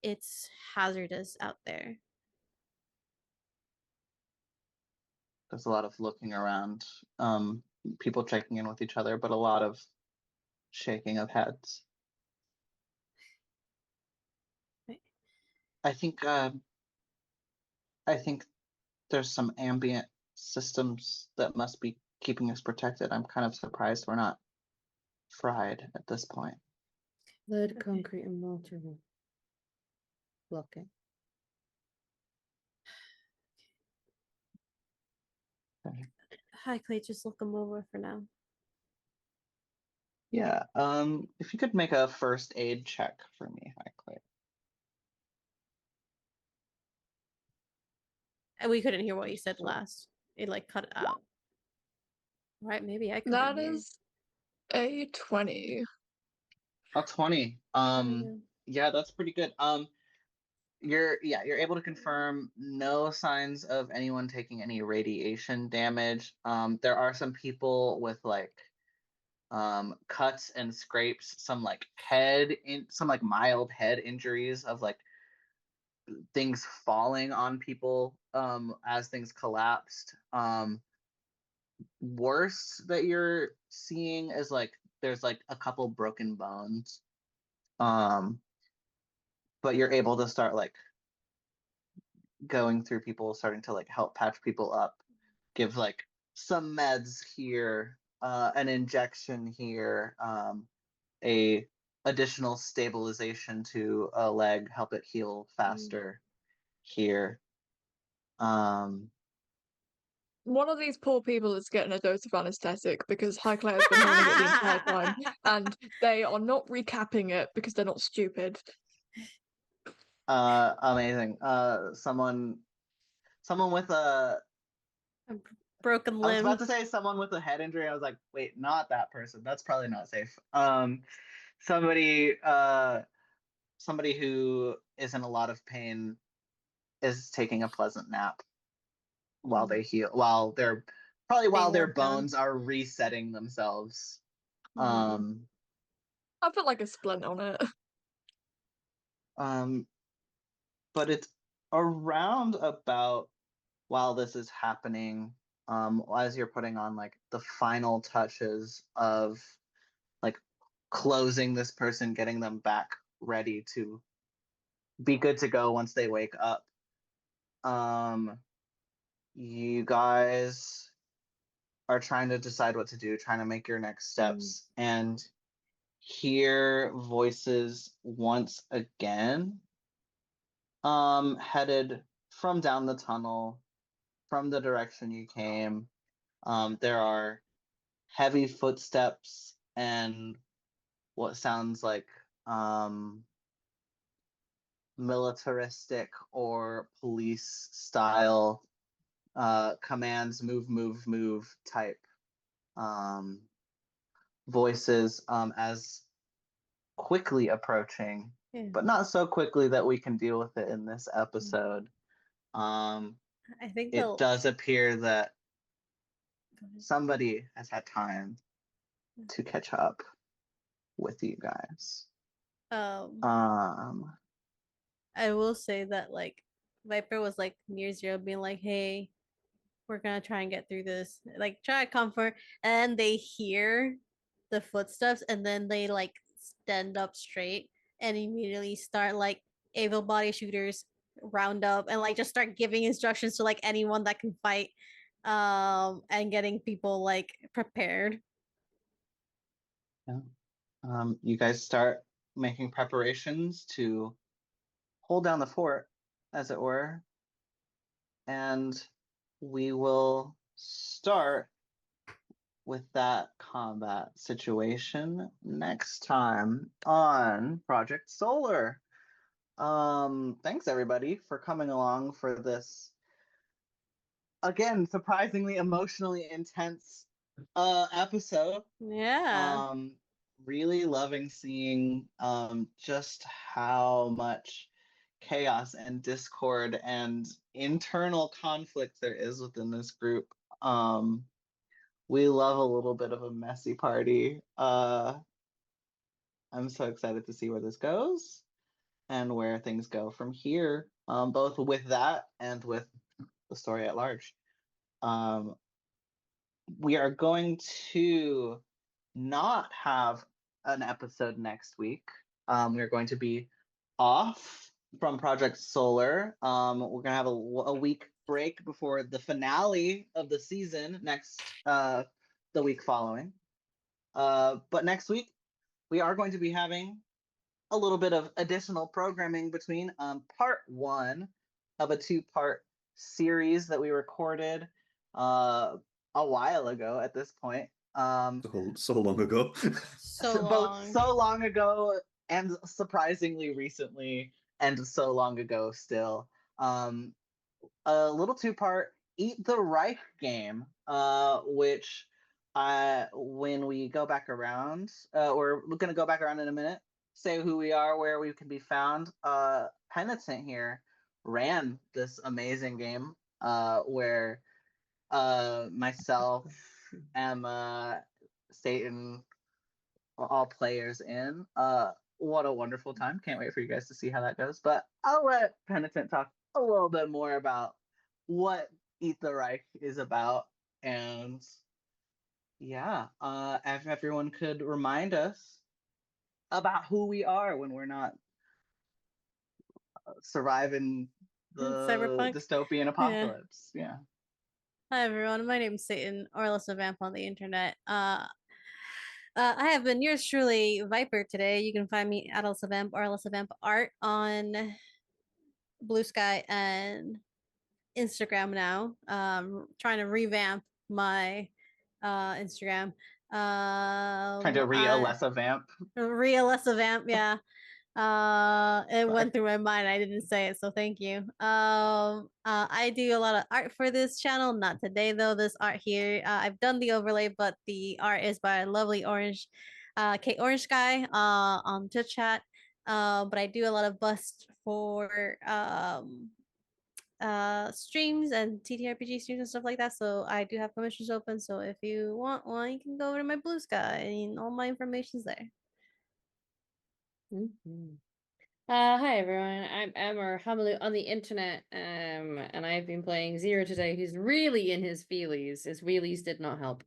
It's hazardous out there. There's a lot of looking around, people checking in with each other, but a lot of shaking of heads. Right. I think there's some ambient systems that must be keeping us protected. I'm kind of surprised we're not fried at this point. Lead, Okay. concrete, and mortar will block it. Hi Clay, just look them over for now. Yeah. If you could make a first aid check for me, hi Clay. And we couldn't hear what you said So- last. It like cut out. Right, maybe I couldn't That hear. is a 20. Oh, 20. Yeah. Yeah, that's pretty good. You're able to confirm no signs of anyone taking any radiation damage. There are some people with like cuts and scrapes, some like mild head injuries of like things falling on people as things collapsed. Worse that you're seeing is like there's like a couple broken bones. Um, but you're able to start like going through people, starting to like help patch people up, give like some meds here, an injection here, a additional stabilization to a leg, help it heal faster here. One of these poor people is getting a dose of anesthetic because Highclere has been holding it the entire time, and they are not recapping it because they're not stupid. Amazing. Someone with a broken I was limb. about to say someone with a head injury. I was like, wait, not that person. That's probably not safe. Somebody who is in a lot of pain is taking a pleasant nap while they heal, while their worked on. bones are resetting themselves. I put like a splint on it. But it's around about while this is happening, as you're putting on like the final touches of like closing this person, getting them back ready to be good to go once they wake up. You guys are trying to decide what to do, trying to make your next steps, and hear voices once again, headed from down the tunnel, from the direction you came. There are heavy footsteps and what sounds like militaristic or police style commands, move type voices as quickly approaching, but not so quickly that we can deal with it in this episode. I think it does appear that somebody has had time to catch up with you guys. I will say that like Viper was like near zero, being like, "Hey, we're gonna try and get through this." Like try to comfort, and they hear the footsteps, and then they like stand up straight and immediately start like able body shooters round up and like just start giving instructions to like anyone that can fight, and getting people like prepared. Yeah. You guys start making preparations to hold down the fort, as it were, and we will start with that combat situation next time on Project Solar. Thanks everybody for coming along for this, again, surprisingly emotionally intense episode. Yeah. Really loving seeing just how much chaos and discord and internal conflict there is within this group. We love a little bit of a messy party. I'm so excited to see where this goes and where things go from here, both with that and with the story at large. We are going to not have an episode next week. We're going to be off from Project Solar. We're going to have a week break before the finale of the season the week following. But next week, we are going to be having a little bit of additional programming between part one of a two-part series that we recorded a while ago at this point. So long ago. Both so long ago and surprisingly recently, and so long ago still. A little two-part Eat the Reich game, which when we go back around, we're going to go back around in a minute, say who we are, where we can be found. Penitent here ran this amazing game where myself, Emma, Satan, all players in. What a wonderful time. Can't wait for you guys to see how that goes. But I'll let Penitent talk a little bit more about what Eat the Reich is about. And yeah, if everyone could remind us about who we are when we're not surviving the Cyberpunk dystopian apocalypse. Yeah. Hi everyone, my name's Satan, or less a vamp on the internet. I have been yours truly, Viper, today. You can find me at Elsa Vamp or Elsa Vamp Art on Blue Sky and Instagram now. Trying to revamp my Instagram. Trying to I Alessa vamp. real Elsa Vamp, yeah. It Sorry. went through my mind. I didn't say it, so thank you. I do a lot of art for this channel. Not today though. This art here, I've done the overlay, but the art is by a lovely Orange, Kate Orange Guy, on Twitch chat. But I do a lot of busts for streams and TTRPG streams and stuff like that. So I do have commissions open. So if you want one, you can go over to my Blue Sky and all my information's there. Hi everyone, I'm Emma Hamalu on the internet, and I've been playing Zero today, who's really in his feelies. His wheelies did not help.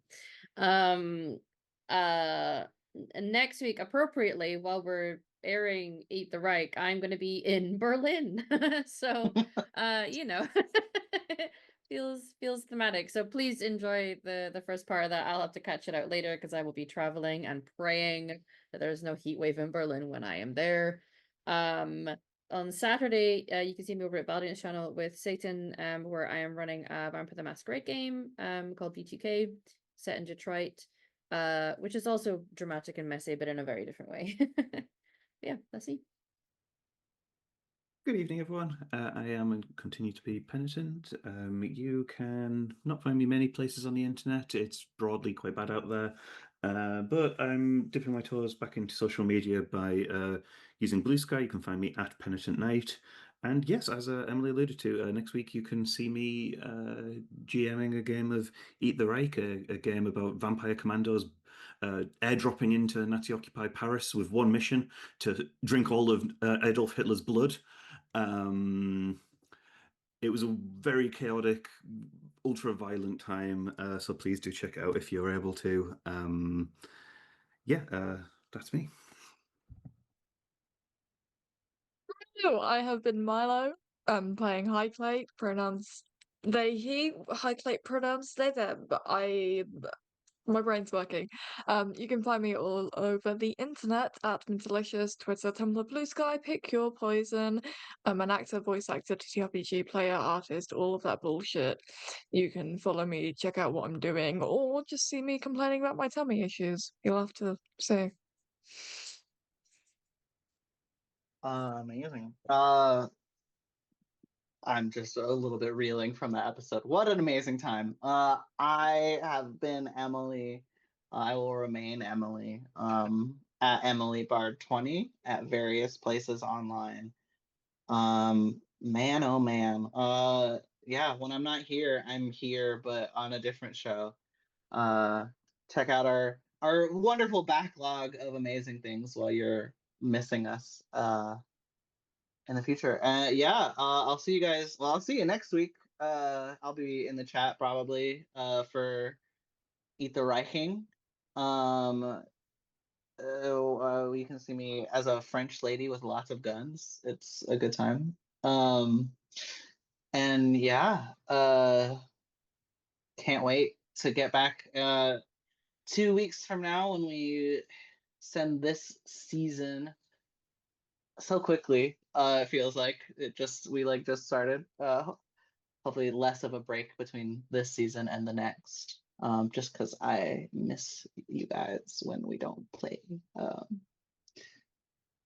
Next week, appropriately, while we're airing Eat the Reich, I'm going to be in Berlin. So, you know, feels thematic. So please enjoy the first part of that. I'll have to catch it out later because I will be traveling and praying that there's no heat wave in Berlin when I am there. On Saturday, you can see me over at Valiant's channel with Satan, where I am running a Vampire the Masquerade game, called B2K, set in Detroit, which is also dramatic and messy, but in a very different way. Yeah, let's see. Good evening, everyone. I am and continue to be Penitent. You can not find me many places on the internet. It's broadly quite bad out there. But I'm dipping my toes back into social media by using Blue Sky. You can find me at Penitent Knight. And yes, as Emily alluded to, next week you can see me GMing a game of Eat the Reich, a game about vampire commandos airdropping into Nazi-occupied Paris with one mission: to drink all of Adolf Hitler's blood. It was a very chaotic, ultra-violent time, so please do check it out if you're able to. Yeah, that's me. Hello, I have been Milo. Playing Highclate, pronouns they, he, Highclate pronouns they, them, but my brain's working. You can find me all over the internet at Mintalicious, Twitter, Tumblr, Blue Sky, pick your poison. I'm an actor, voice actor, TTRPG player, artist, all of that bullshit. You can follow me, check out what I'm doing, or just see me complaining about my tummy issues. You'll have to say. Amazing. I'm just a little bit reeling from that episode. What an amazing time. I have been Emily. I will remain Emily. At Emily Bard 20 at various places online. Man, oh man. Yeah, when I'm not here, I'm here, but on a different show. Check out our wonderful backlog of amazing things while you're missing us. In the future. Yeah, I'll see you guys. Well, I'll see you next week. I'll be in the chat probably for Eat the Reiching. You can see me as a French lady with lots of guns. It's a good time. And yeah, can't wait to get back 2 weeks from now when we send this season so quickly. It feels like we just started. Hopefully less of a break between this season and the next. Just because I miss you guys when we don't play. But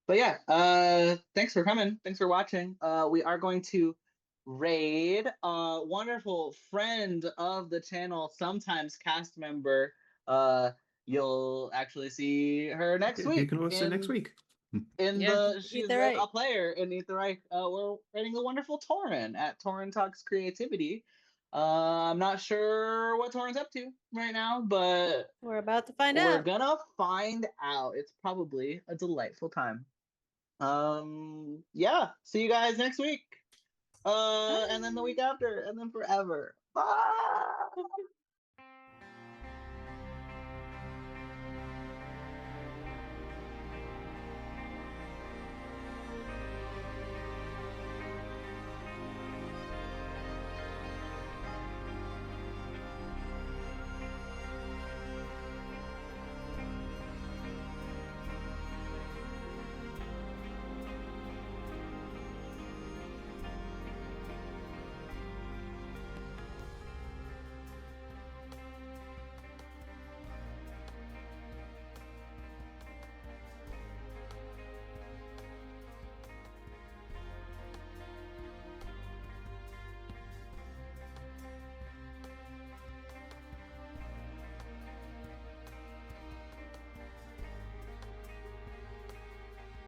yeah, thanks for coming. Thanks for watching. We are going to raid a wonderful friend of the channel, sometimes cast member. You'll actually see her next week. You can also next week. She's a player in Eat the Reich. We're raiding the wonderful Torin at Torin Talks Creativity. I'm not sure what Torin's up to right now, but we're about to find out. We're gonna find out. It's probably a delightful time. Yeah. See you guys next week. And then the week after, and then forever. Bye.